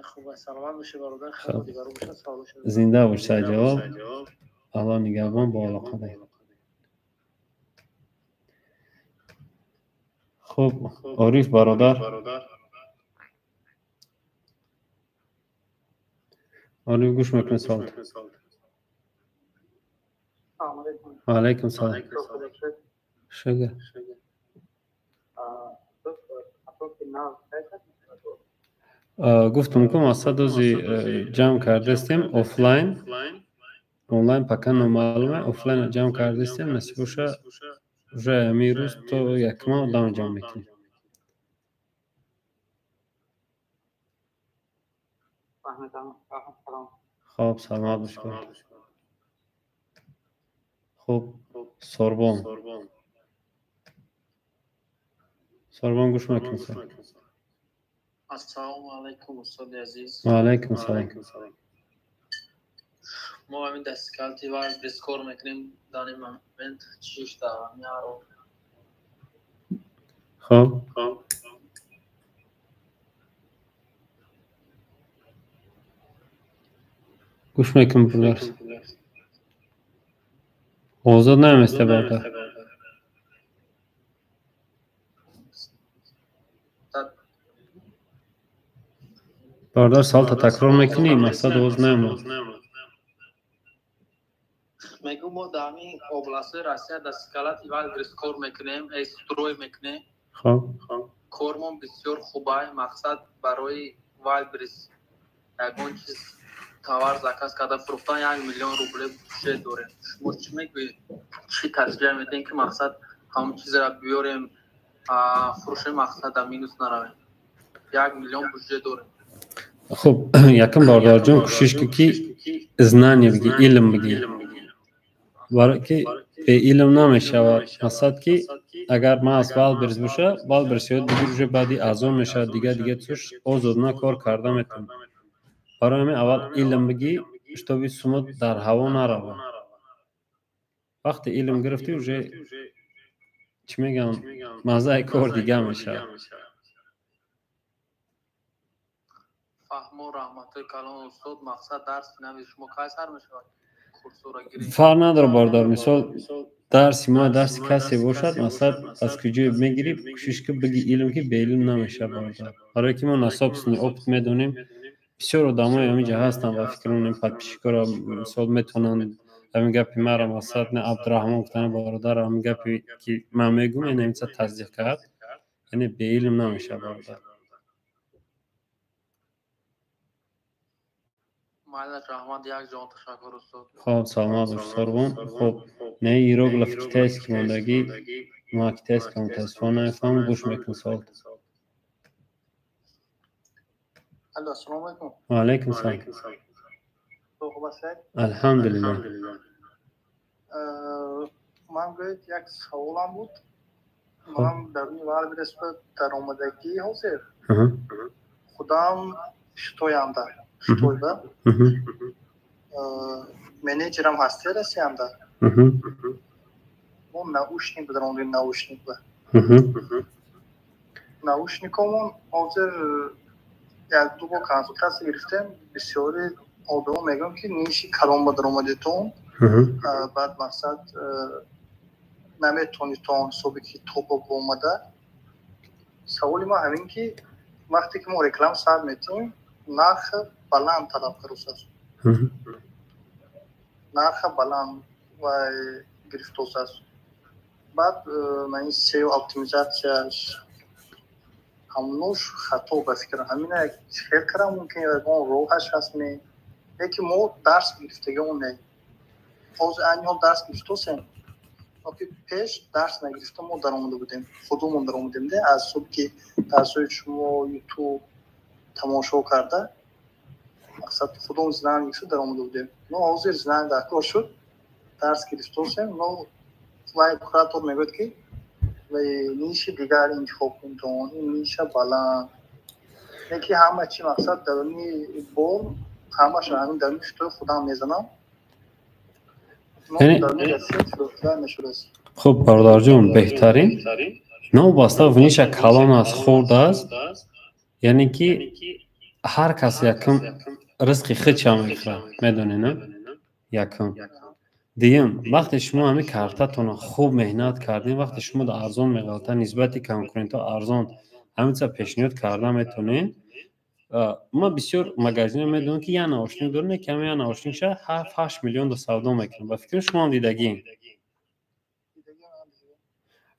خوب سلامت باشه برادر، خیلی دیگه رو باشه سال باشه زنده باش سجاد الله نگهبان با علاقه ده. خب عارف برادر، عارف گوش میکنه سوال. و علیکم سلام. شکر. گفتم که ما دوزی جمع کرده استیم آفلاین آنلاین پکن معلومه آفلاین جمع کرده استیم نصیب باشه روز میروز تو یک ماه دام جمع میکنی. خب سلامت باش. خب سوربن گوش میکنی سلام. السلام علیکم استاد عزیز. و علیکم سلام. ما همین دستکالتی و دیسکور میکنیم دانیم منت چیش تا میارو. خب گوش میکنم برادر. آزاد نمیسته برادر. برادر سال تا تکرار میکنی مقصد آز نمید. میگو ما دامی اوبلاست راستی دستکالتی و دیسکور میکنیم استروی میکنیم. خب کارمون بسیار خوبه، مقصد برای وایبریس یکون چیز توار زکاس کده فروختن 1 میلیون روبل بودجه داره. شما چی میگویید؟ چی ترجیح میدین که مقصد همون چیز را بیاریم فروش مقصد مینوس نرویم؟ 1 میلیون بودجه داره. خب یکم باردار جان کوشش که znanie بگی، علم بگی، برای که به علم نمیشود. مقصد که اگر ما از والبرز باشه والبرز یاد دیگه بعدی ازون میشه دیگه توش آزاد کار کرده میتونم. برای همین اول علم بگی اشتباهی سمت در هوا نروه. وقتی علم گرفتی وجه چی میگم مزه کار دیگه میشه. فهم و رحمت کلام استاد مقصد درس نویس شما کای سر میشه کورسو را گیرید. فرق نداره باردار، مثال درس کسی باشد مثلا از کجا میگیری کوشش که بگی علم که به علم نمیشه باردار. برای که ما نصاب سنی اپت میدونیم بسیار آدمای همینجا هستن و فکر کنم پد پیشکارا مثال میتونن همین گپی مرا مثلا نه عبدالرحمن گفتن برادر همین گپی که من میگم این نمیشه تصدیق کرد، یعنی به علم نمیشه باردار. مالک رحمت یک جان تشکر استاد. خب سلامت باش سربون. خب نه ایروگلاف کتایس که ماندگی ما که تست کنم متاسفانه نفهمم گوش میکنم سوال. الو السلام علیکم. و علیکم السلام. تو خوب هستید؟ الحمدلله. من گوید یک سوالم بود. من در این وال برسه درآمدگی حاضر خودم شتویم در شتوی با менеджерам هستی رسیم در اون ناوشنیک بدارم روی ناوشنیک با ناوشنیکمون حاضر یک دو با کنسولتاسی گرفتم بسیاری آدم میگم که نیشی کلام با درآمدتون بعد مقصد نمیتونی تا اون صبحی که توپ اومده. سوالی ما همین که وقتی که ما رکلام سر میتیم نرخ بلند طلب کروساست نرخ بلند و گرفتوس است. بعد من این سیو اپتیمیزاسیاش همونوش خطا به فکر همینه خیلی کردم ممکنه اون روحش هست می یکی ما درس گرفتگی اونه از انیال درس گرفتوسیم وقتی پیش درس نگرفتم ما درآمده بودیم خودمون درآمده بودیم از صبح که درسای شما یوتیوب تماشا کرده مقصد خودمون زنان میشه درآمده بودیم ما حاضر زنان در کار شد درس گرفتوسیم ما وای کوراتور میگفت که وای نیش دیگر انتخاب کن تو این نیش بالا یکی همه چی مقصد درونی بول همش همین درونی تو خودم میزنم خب برادر جون بهترین نو باستا ونیش کلان از خورد است یعنی که هر کس یکم رزق خودش میخوره میدونی نه یکم دیم وقتی شما همین کارتاتون خوب مهنت کردین وقتی شما در ارزان میگالتا نسبتی کنکورنتا ارزان همین چه پیشنهاد کردن میتونین ما بسیار مگزین میدونم که یه ناوشنیک دارن کمی یه ناوشنیک شه 7-8 میلیون دو سودا میکنن با فکر شما هم دیدگین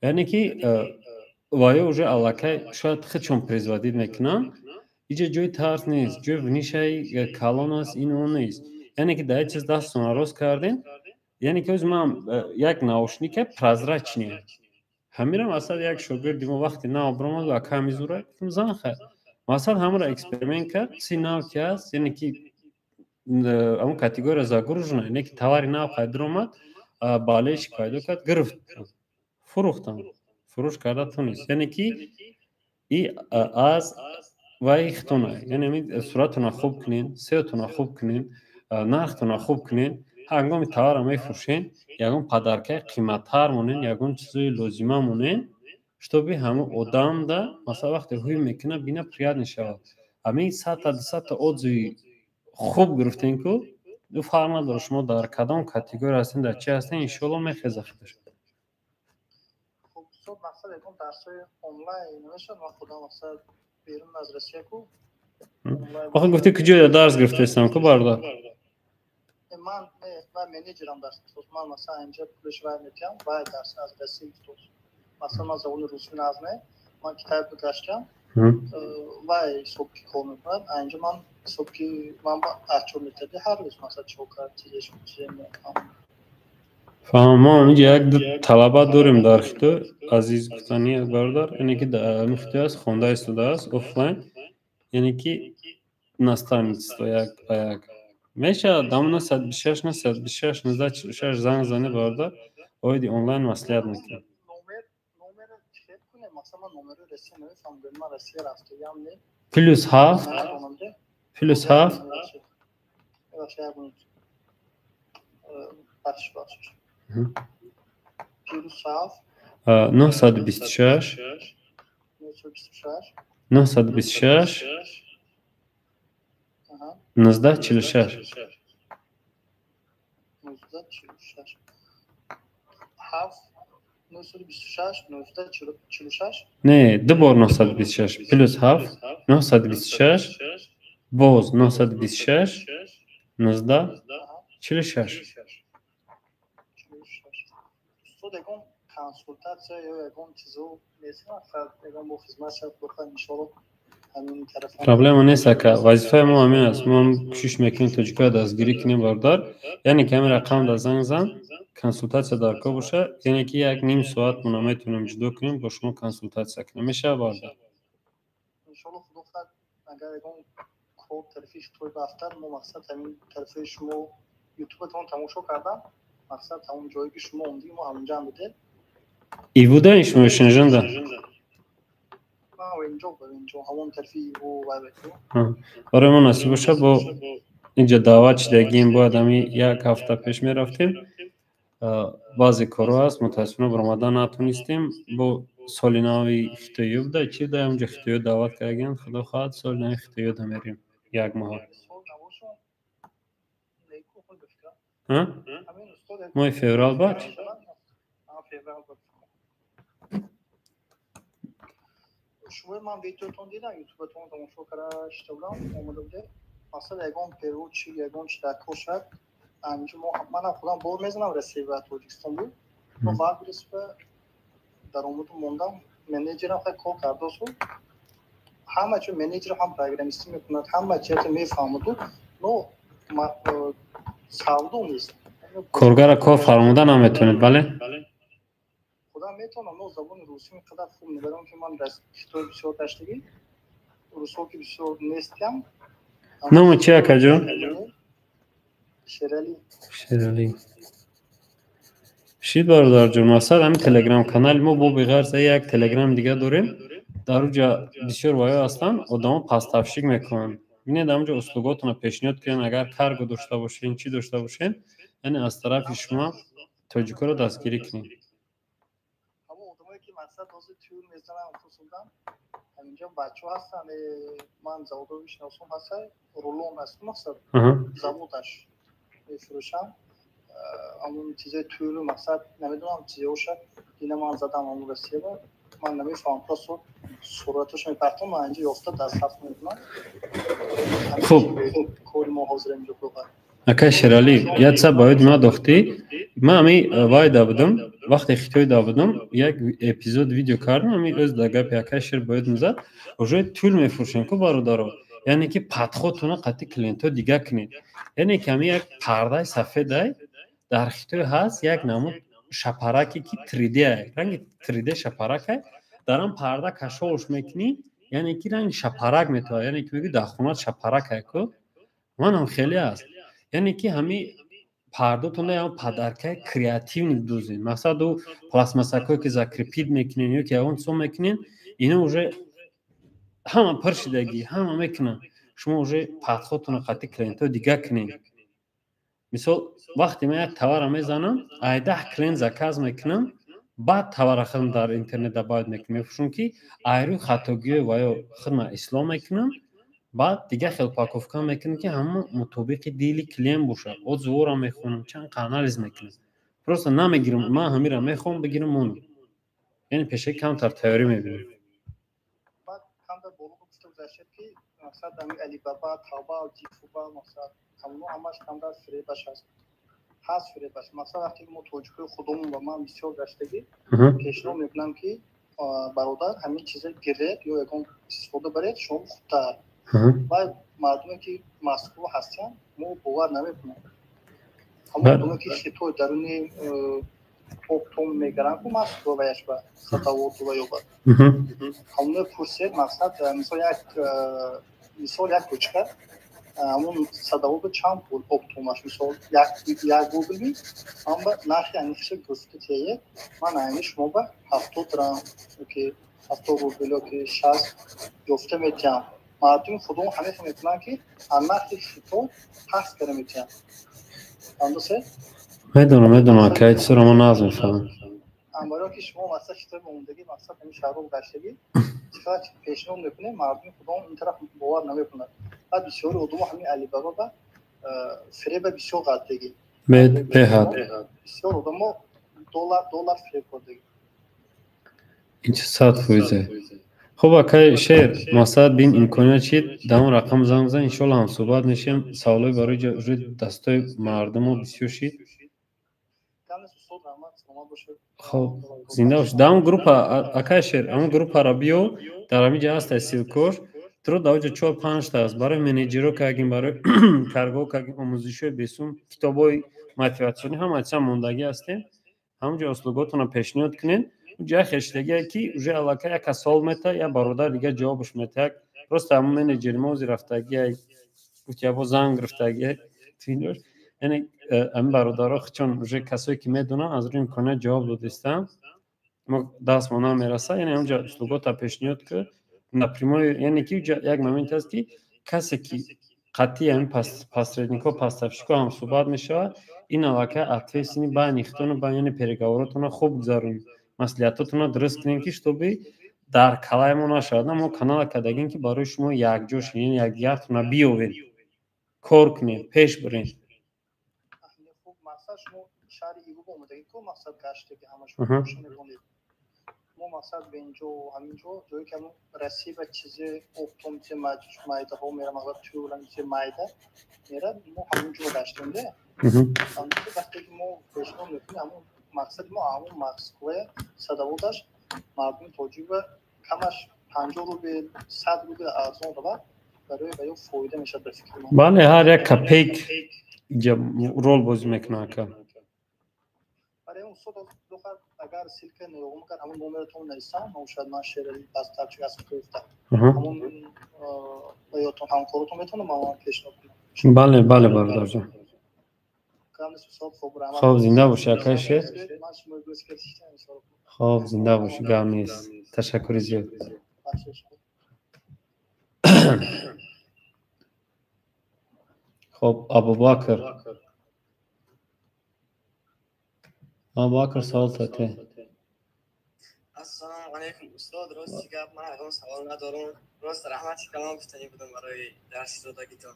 یعنی که وای اوجه علاقه شاید خود چون پریزوادید میکنن اینجا جای ترس نیست جای ونیشه کلان است این اون نیست یعنی که در چیز دستون راست کردین یعنی که از من یک ناوشنیک پرازرچنیه همیرم اصلا یک شاگردی ما وقتی نه برام و کمی زوره گفتم زن خیر مثلا همون را اکسپریمنت کرد سی ناو که هست یعنی که اون کاتگوری زاگروژنه یعنی که تواری ناو قدر اومد بالایش پیدا کرد گرفت فروختم فروش کرده تو نیست یعنی که ای از وای ختونه یعنی صورتتون خوب کنین سیتون خوب کنین نرختون خوب کنین هنگامی توار می فروشین یگون پدرکه قیمت‌تر مونین یگون چیزی لازمه مونین чтобы همه آدم ده مثلا وقتی هوی میکنه بینه پریاد نشود همین 100 отзывی خوب گرفتین که دو فرق نداره شما در کدام کاتگوری هستین در چی هستین انشالله میخیزه خودش خب صبح مثلا یکم درسای آنلاین نمیشه من خودم مثلا بیرون از روسیه کو آخه گفتی کجا درس گرفتیستم که بردا من منیجرم درس گرفتم من مثلا اینجا پولش ور میکنم و درس از روسیه گرفتم مثلا من زبان روسی نازنه من کتاب گشتم و صبح کار میکنم اینجا من صبح من با اچو میتدی هر روز مثلا چوکر چیزش میکنم فهم ما اینجا یک دو طلبه داریم در خطو عزیز گفتنی بردار یعنی که در مختی است خونده استوده است افلاین یعنی که نستانیست و یک میشه دامنه 126 نه 126 96 زنگ زنی بردار اویدی آنلاین مسئولیت میکنه پلوس هفت پلوس هفت نه 126 926 1946 نه دو بار 926 پلوس 7 926 باز 926 1946 консультация یا یکم چیزو میسیم فقط یکم با خدمت شد بخواهیم انشاءالله همین طرف پرابلم نیست که وظیفه ما همین است ما هم کوشش میکنیم تا جکا دستگیری کنیم بردار یعنی که همین رقم در زنگ زن консультация дар кор боша, яъне ки як ним соат мона метавонем ҷудо кунем ба шумо консультация кунем. Мешавад барда? иншоалло худо хоҳад агар ягон кор тарафи Хитой рафтад, мо мақсад ҳамин тарафи шумо ютубатон тамошо кардам, мақсад ҳамон ҷое ки шумо ондӣ мо ҳамонҷа ҳам бидем. Ивуда шумо шинҷанда? инҷо ҳамон тарафи иву вайбету. Барои мо насиб боша бо инҷа даъват шудагим, бояд ҳами як ҳафта пеш мерафтем. Баъзе корҳо ҳаст, мутаассифона баромадан натонистем. Бо соли нави Хитоиё буда, чӣ буда ҳамҷо Хитоиё даъват кардагианд. Худо хоҳад соли нави Хитоиё да мерем як моҳа. Моҳи феврал баъд? шумо ман видеотон дидам, ютубатон тамошо карда шида будам, омада буде. Мақсад ягон перевод чи ягон чи дар кор шуд. Анҷо мо ман худам бор мезанам Россия ва Тоҷикистон буд. мо баъд бирисба даромаду мондам, менеҷерам хай кор кардасу. Ҳама чӣ менеҷер ҳам программистӣ мекунад, ҳама чизе мефаҳмаду. Но савдо нест. Коргара кор фармода наметавонед, бале? خودم میتونم نو زبان روسی اینقدر خوب می‌برم که من در خطای بسیار داشتگی روسی که بسیار نیستم. نام چیه کجا؟ شیرالی. شید برادر جون، مثلا همین تلگرام کانال ما بو بغیر یک تلگرام دیگه داریم. در اونجا بسیار وایو هستن، آدما پس تفشیک میکنن. ببینید اونجا اسلوباتون رو پیشنهاد کنین، اگر کارگو داشته باشین، چی داشته باشین، یعنی از طرف شما تاجیکا رو دستگیری کنین. مقصد واسه تور میزنم خصوصا اینجا بچه‌ها هستن من زاویه میشناسم هستن رولون است مقصد زبونش میفروشم همون چیزای تور مقصد نمیدونم چیزاش اینا من زدم اون رسیده من نمیفهمم پس صورتش میپرتم من اینجا یافته دست هفت میدونم خوب کل ما حاضر اینجا بگم اکا شرالی یاد سا باید ما دختی ما همی وای دابدم وقتی خیلی دابدم یک اپیزود ویدیو کردم همی از داگپ اکا شر باید مزد وجود طول میفروشن کو برادرو یعنی که پاتخوتونه قطعی کلینتو دیگه کنید یعنی کمی یک پرده سفیده در خیلی هست یک نمود شپرکی که 3D رنگ 3D شپرکه درام پرده کشوش میکنی یعنی که رنگ شپرک میتونه یعنی که میگه داخونات شپرکه کو من هم خیلی است یعنی که همی پرده‌تون یا پدرکه کریاتیو می‌دوزین مثلا دو پلاستماسکایی که زاکریپید میکنین یا که اون سوم میکنین اینا уже همه پرشیدگی همه میکنن شما уже پدخوتون رو قطعی کلینتو دیگه کنین مثلا وقتی من یک تاور میزنم 10 کلینت زاکاز میکنم بعد تاور خودم در اینترنت باید میکنم چون که ایرو خطاگی و یا خودم اسلام میکنم بعد دیگه خیلی پاکوفکا میکنم که همه مطابق دیلی کلیم باشه او زورا میخونم چند کانالیز میکنم پروستا نمیگیرم من همین را میخوام بگیرم اونو یعنی پیشه کانتر تئوری میبینم بعد کانتر بولو گفتم زشت که مثلا دمی علی بابا تابا و جیفوبا مثلا همش کانتر فریبش هست هست فریبش مثلا وقتی ما توجیه خودمون و من بسیار گشتگی پیشنهاد میکنم که برادر همین چیزای گرد یا یکم استفاده برید شما خودتر و مردمی که مسئول هستن ما باور نمیکنم همون مردمی که خطای درونی اپتوم میگرن که مسئول بایش با خطاوات و یوبا همون پرسید مقصد مثال یک کوچکه همون صداوات چند پول اپتومش مثال یک گوگل بی اما نرخی انیخشه گفته تیه من اینی شما با 70 درام که 70 روبلو که 60 گفته میتیم مردم خودمون همه میکنن که نرخی خطا پس کرده میتیم اندازه میدونم که ایت سر ما ناز میفهم اما که شما مثلا خطای موندگی مثلا همین شهر رو گشتگی چقدر پیشنهاد میکنه مردم خودمون این طرف باور نمیکنن بعد بسیار ادوم همین علی بابا با فریب بسیار قدگی بهاد بسیار ادوم دلار فریب کردگی این چه ساعت فویزه خب اکای شیر مثلا بین امکانیت چید دام رقم زنگ بزن انشالله هم صحبت میشیم سوالای برای دستای مردم رو بسیار شید خب زنده باش دام گروپ اکای شیر اون گروپ را بیو در همینجا هست سیلکور ترو داوجا 4-5 تا است برای منیجرها که اگه برای کارگاه که آموزشی بسوم کتابای мотивациони ҳам айса мондагӣ ҳастем ҳамунҷо услуготонро пешниҳод кунен ҷай хештагие ки уже аллакай яка сол мета я бародар дига ҷавобаш мета просто ҳамун менеҷери мо ози рафтагия гуфтиябо занг гирифтагия яъне ҳамин бародаро чун уже касое ки медонанд аз рӯи имконият ҷавоб додистам мо дастмо намераса яъне ҳамунҷо услугота пешниҳод ки напрямую яъне ки як момент аст ки касе ки қатъи ҳамин посредникҳо пастафшико ҳам суҳбат мешавад ин аллакай ответственӣ байни хитону яъне переговоротонро хуб гузаронед маслиҳатотонро дуруст кунед ки штоби дар калай мо нашавад мо канала кардагем ки барои шумо якҷош яъне якдигартонро биёвед кор кунед пеш буред мақсад шумо шаҳри Ируб омадагӣ ку мақсад гаштаги ҳамашон мебонед мо мақсад ба инҷо ҳаминҷо ҷое ки расиба чизе оптомти майдаҳо мера мақсад тӯланчи майда мера мо ҳаминҷо гаштемде вақте ки мо пешниҳод мекунем ҳамун мақсади мо ҳамун Москва садоводаш мардуми тоҷика камаш 50 рубл 100 рубл арзон равад барои ба ё фоида мешавад ба фикри ман бале ҳар як копейк рол бозӣ мекунад ака барои устод духар агар силка нигоҳ мекард ҳамун номератон нависам мо шояд ман шеъри бастарчи аз гуфта ҳамун ба ётон ҳамкоротон метавонам ман пешниҳод кунам бале бале бародарҷон хоб зинда боши акай шех хоб зинда боши гап нест ташаккури зиёд хоб Абубакр савол тате ассалому алайкум устод рости гап ман ягон савол надорам просто раҳмати калом гуфтанӣ будам барои дарси додагитон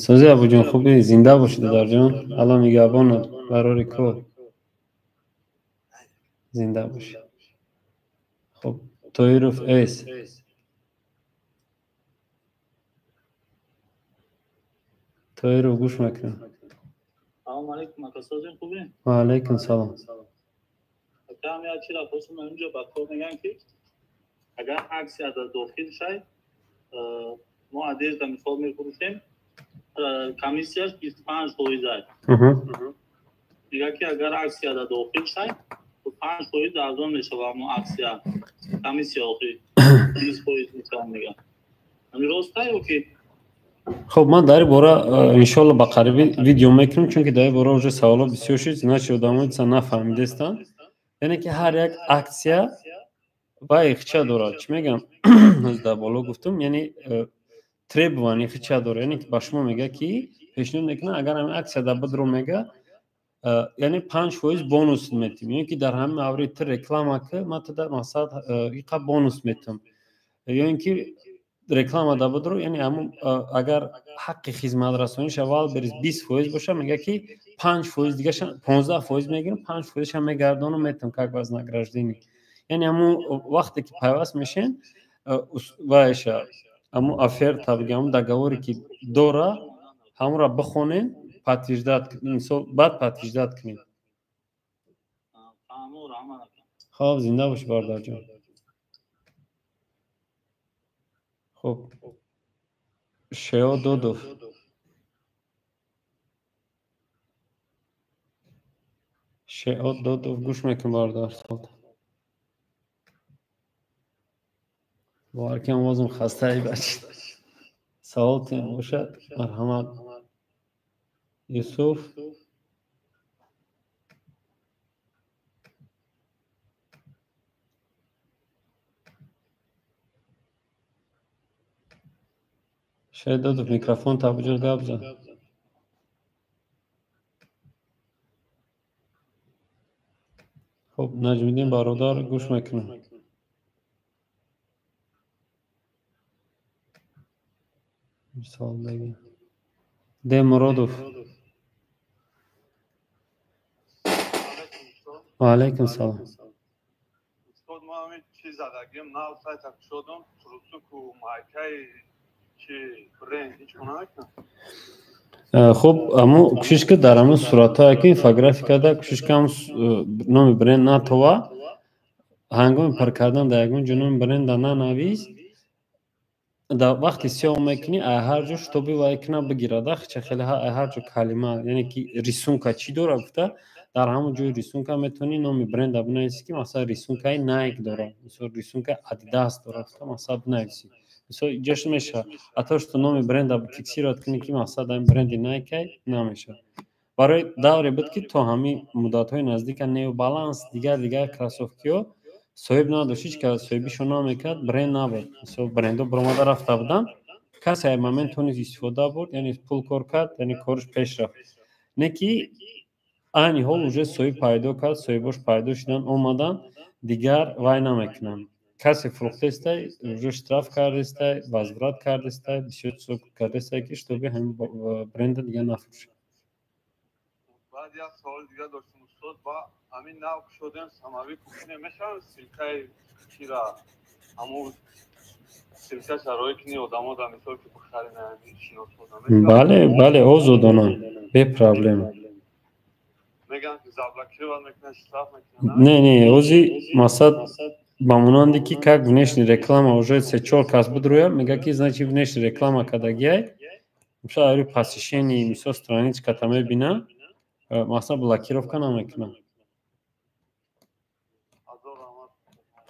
созӣ абуҷон хуби зинда боши додарҷон алло нигаҳбонат барори кор зинда боши хуб тоиров эс тоиров гӯш мекунам салому алейкум ака созин хубе ва алейкум салом ака ҳам як чиз хостам инҷо ба кор мегӯям ки агар аксия дар дохил шай мо одежда мисол мефурӯшем комиссияш 25% аст дигар ки агар аксия дар дохил шай 5% арзон мешавад мо аксия комиссия охир 20% мешавад мегӯям ҳамин ростае ки خب من در این باره انشالله با قریبی ویدیو میکنم چون که در این باره уже سوالا بسیار شد نشه آدم‌ها دیگه نفهمیدستن یعنی که هر یک اکسیا با اخچه داره چی میگم در بالا گفتم یعنی требование اخچه داره یعنی که با شما میگه که پیشنهاد میکنه اگر همین اکسیا در بدرو میگه یعنی 5% بونوس میتیم یعنی که در همین اوری تر رکلام که ما تا مثلا یکا بونوس میتم یا اینکه реклама да будру яъне ҳамун агар ҳаққи хизматрасониш аввал берез 20% боша мега ки 5% дигаша 15% мегирам 5%ша мегардонам метам как вознаграждение яъне ҳамун вақте ки пайваст мешен вайша ҳамун оферта бигам договоре ки дора ҳамонро бихонен подтверждат мисол баъд подтверждат кунед хоб зинда боши бародарҷон خب شیا دودوف گوش میکن باردار وارکم وازم خسته ای بچید سوال تیم باشد مرحمت یوسف شاید دو میکروفون تا بجور گپ زن خب نجم‌الدین برادر گوش میکنم مثال بگیم ده مرادوف و علیکم سلام استاد ما همین چیز زدگیم نه سایت اک شدم تروسوک و مایکای چی برند هیچ کنه نکنم خب اما کوشش کرد در همون صورت‌ها که اینفوگرافیکا دا کوشش کردم نام برند ناتوا هنگام پر کردن در یگون جنوم برند ننویس در وقتی سیاه میکنی هر جو شتابی و ایکنا بگیره داخل چه خیلی هر جو کلمه یعنی که ریسونکا چی داره گفته در همون جای ریسونکا میتونی نام برند بنویسی که مثلا ریسونکای نایک داره مثلا ریسونکا ادیداس داره گفته مثلا بنویسی مثلا اینجاش میشه اتاش تو نام برند فیکسیرات کنی که مثلا در برند نایک نمیشه برای دوره بود که تو همین مدت های نزدیک نیو بالانس دیگر کراسوفکیو صاحب نداشتش که صاحبیشو نمیکرد برند نبود مثلا برندو برآمده رفته بودن کسی های момент تونست استفاده بود یعنی پول کار کرد یعنی کارش پیش رفت نه که این حال уже صاحب پیدا کرد صاحبش پیدا شدن اومدن دیگر وای نمیکنن کسی فروخته است уже штраф کرده است возврат کرده است بسیار چیزا کرده است که شتابی همین برند دیگه نفروشه بعد یک سوال دیگه داشتم استاد با همین نو شدن سماوی کوچینه میشن سیلکای چیرا همون سیلکا شرایی کنی آدم در مثال که بخاری نهمی شناس بله آزادانه به پرابلم میگن که زبلکی رو میکنن شتراف میکنن نه اوزی масад ба монанде ки как внешняя реклама уже се 4 кас будруя мега ки значит внешняя реклама когда гей мисал ори посещение мисал страничка там мебина масад блокировка намекна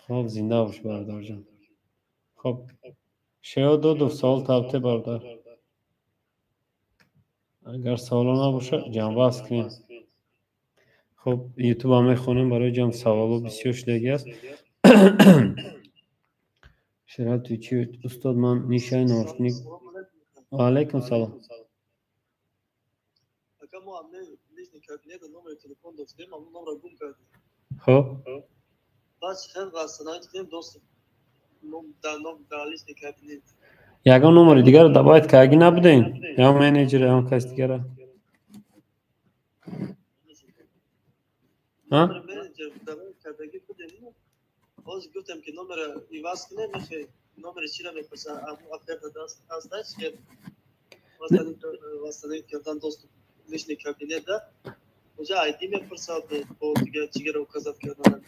хоб зинда бош бародар ҷон хоб шеё додов савол тавте бародар агар саволо набоша ҷамъбаҳс кунем хоб ютуба мехонем барои ҷамъ саволо бисёр шудагӣ аст шарафти чи устод ман нишаи наушник алайкум салом хоб ягон номери дигаро дабояд кагӣ набудем ё менеҷер ё каси дигара باز گفتم که نمره ایواز کنه میشه نمره چی را میپرسه امو افراد هستش که واسطه کردن دوست لیشنی کابینه ده اونجا آیدی میپرسه با دیگه چیگه رو کذب کردن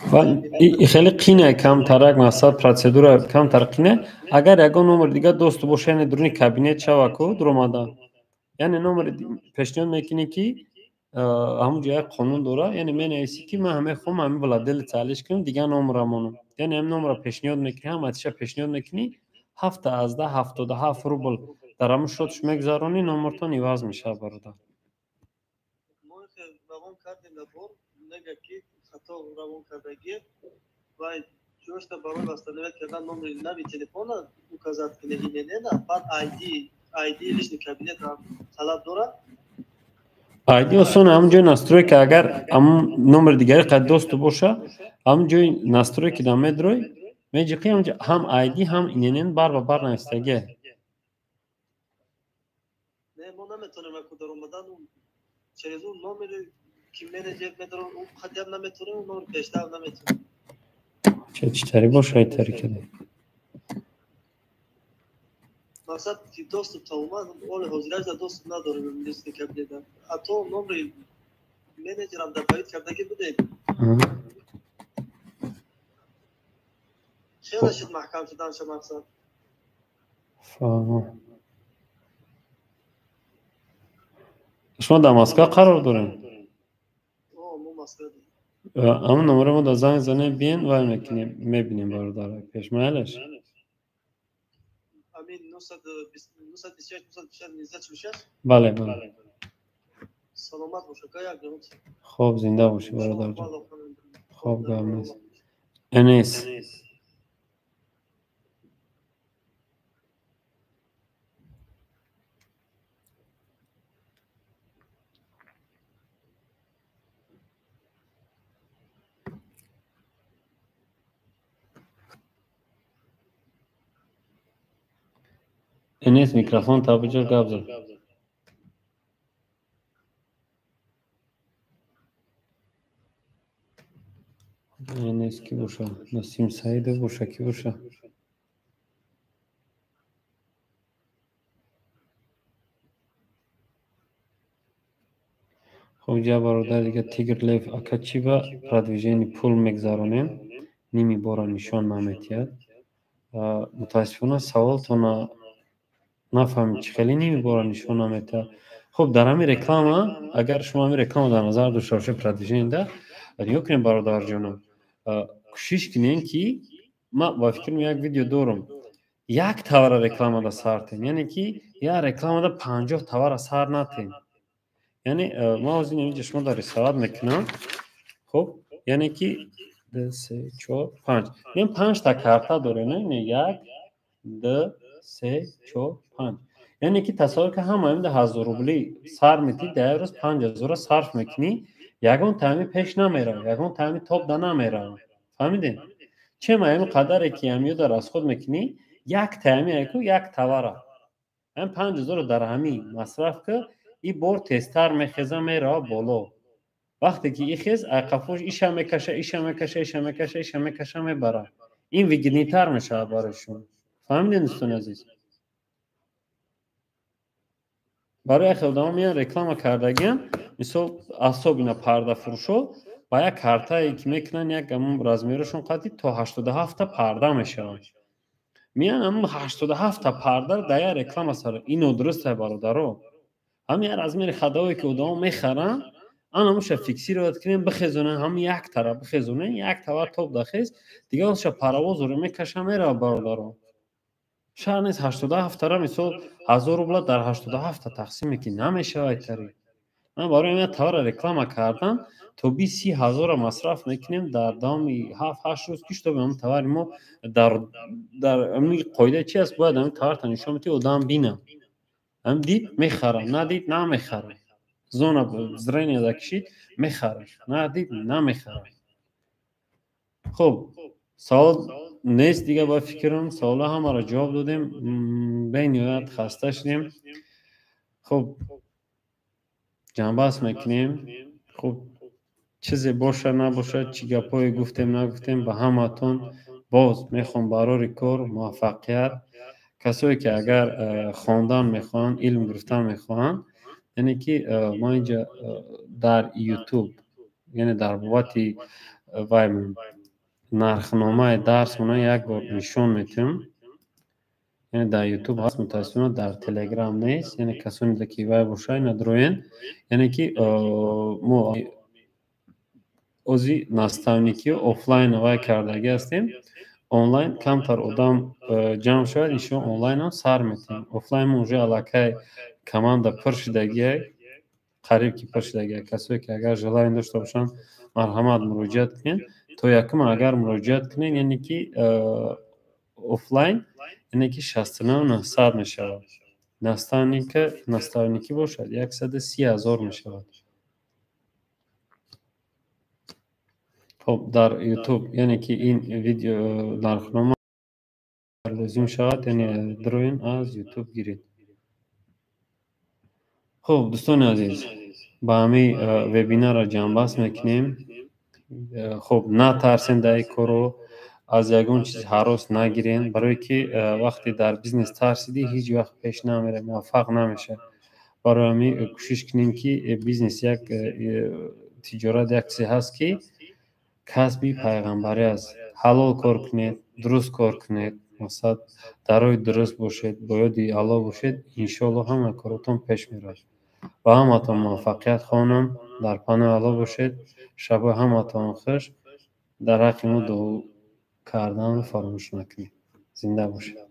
خیلی قینه کم ترک مثلا پروسیدور کم ترقینه اگر یگان نمره دیگه دوست باشه یعنی درونی کابینت شوکو دروماده یعنی نمره پیشنهاد میکنی که همون جای قانون داره یعنی من ایسی که من همه خودم همین ولادل تعلیش کنم دیگه نمرمونم یعنی هم نمره پیشنهاد میکنی هم اتیشه پیشنهاد میکنی 77 روبل در همون شدش میگذارونی نمرتون ایواز میشه برادر ما روان کردیم لبور نگه که خطا روان کردگی و جوشت برای بستنه کردن نمره نوی تلفون اکازت کنه اینه نه بعد آیدی لیشن کابینت طلب داره айди осон ҳамҷои настройка агар ҳамун номери дигари қад досту боша ҳамҷои настройки дар медрой меҷиқи ҳамҷо ҳам айди ҳам иненен бар ба бар навистагие не мо наметонем ако дар омадан через он номери ки менеҷер медоро он қадям наметонем он номер пештар наметонем чӣ тари боша ай тарикада мақсад ки доступ та омад оли ҳозираш доступ надорем листи кабинета ҳатто номери менеҷерам дар тавид кардагӣ будем хеле шуд маҳкам шуданша мақсад шумо дар москва қарор дорем мо москва ҳамун номера мо дар занг занем биен вай мекунем мебинем бародар пеш майлаш амин 926 бале саломат боша ка як ҷон хоб зинда боши бародар хоб гап нест энес энес микрофон табиҷо гап зад энес ки боша насим саидов боша ки боша хоб ҷа бародар дига тигрлев акачиба продвижени пул мегзаронем ними бора нишон наметиҳад متاسفانه سوالتون نفهمید چه خیلی نمیباره نشون نمیده. خب در همین رکلام اگر شما همین رکلام در نظر داشته باشید پردیژینده یا کنیم برادر جانم کوشش کنین که ما با فکرم یک ویدیو دارم یک تاور رکلام دا سارتین یعنی که یا رکلام دا 50 تاور سار نتین یعنی ما از این اینجا شما در رسالت میکنم خب یعنی که 2 3 4 5 این 5 تا کارتا داره نه 1 2 3 4 5 یعنی که تصور که همه هم 1000 روبلی سر میتی در روز 5000 صرف میکنی یگان تامی پیش نمیره یگان تامی توپ دا نمیره فهمیدین چه ما این قدری که همیو در از خود میکنی یک تامی اکو یک تاوره هم 5000 در همی مصرف که این بار تستر میخیزه میره بالا وقتی که این خیز اقفوش ایشه میکشه میبره این ویگنیتر میشه برشون فهمیدین دوستان عزیز برای خودم میان رکلام کردگیم مثل اصاب اینا پرده فروشو با یک کارتایی که میکنن یک گمون رزمیرشون قدی تا 87 تا پرده میشه میان هم 87 تا پرده در یک رکلام سر اینو درسته برادرو همین رزمیر خداوی که ادام میخرن آن هموشه فیکسی رو داد کنیم بخیزونه هم یک طرف بخیزونه یک طرف توپ دخیز دیگه ازش پرواز رو میکشه میره برادرو شهر نیست 87 تا مثل 1000 روبل در 87 تقسیم میکنی نمیشه ایتری من برای این تاور رکلام کردم تو 20 هزار مصرف میکنیم در دامی 7-8 روز پیش تو به اون تاور ما در امی قاعده چی است باید امی تاور تنشون میتی ادام بینم هم دید میخرم ندید نمیخرم زونه زرینی دا کشید میخرم ندید نمیخرم خب سوال نیست دیگه با فکرم سوالا همه را جواب دادیم به نهایت خسته شدیم خب جنبست میکنیم خب چیزی باشه نباشه چی گپایی گفتیم نگفتیم به همتون باز میخوام برای کار موفقیت کسایی که اگر خواندن میخوان علم گرفتن میخوان یعنی که ما اینجا در یوتیوب یعنی در بابت نرخنامه درس مونه یک بار نشون میتیم یعنی در یوتیوب هست متاسفانه در تلگرام نیست یعنی کسانی که وای باشه ندروین یعنی که ما اوزی نستانیکی آفلاین وای کردگی هستیم آنلاین کمتر آدم جمع شد ایشون آنلاین هم سر میتیم آفلاین موجه علاقه کمانده پرشدگی قریب که پرشدگی کسایی که اگر جلوین داشته باشن مرحمت مراجعت کنین تو یکم اگر مراجعت کنین یعنی که آفلاین یعنی که 69,900 می شود نستانیکی باشد 130,000 می شود خب در یوتیوب یعنی که این ویدیو نرخنامه لازم شود یعنی دروین از یوتیوب گیرید خب دوستان عزیز با همی ویبینار را جنبست میکنیم خب نه ترسین در کارو از یگون چیز هراس نگیرین برای که وقتی در بیزنس ترسیدی هیچ وقت پیش نمیره موفق نمیشه برای همی کوشش کنیم که بیزنس یک تجارت یک چیز هست که کسبی پیغمبری است حلال کار کنید درست کار کنید مثلا درای درست باشید باید الله باشید انشالله همه کارتون پیش میره و همتون موفقیت خواهم در پناه الله باشید شب همتون خوش در حق ما دعا کردن فراموش نکنید زنده باشید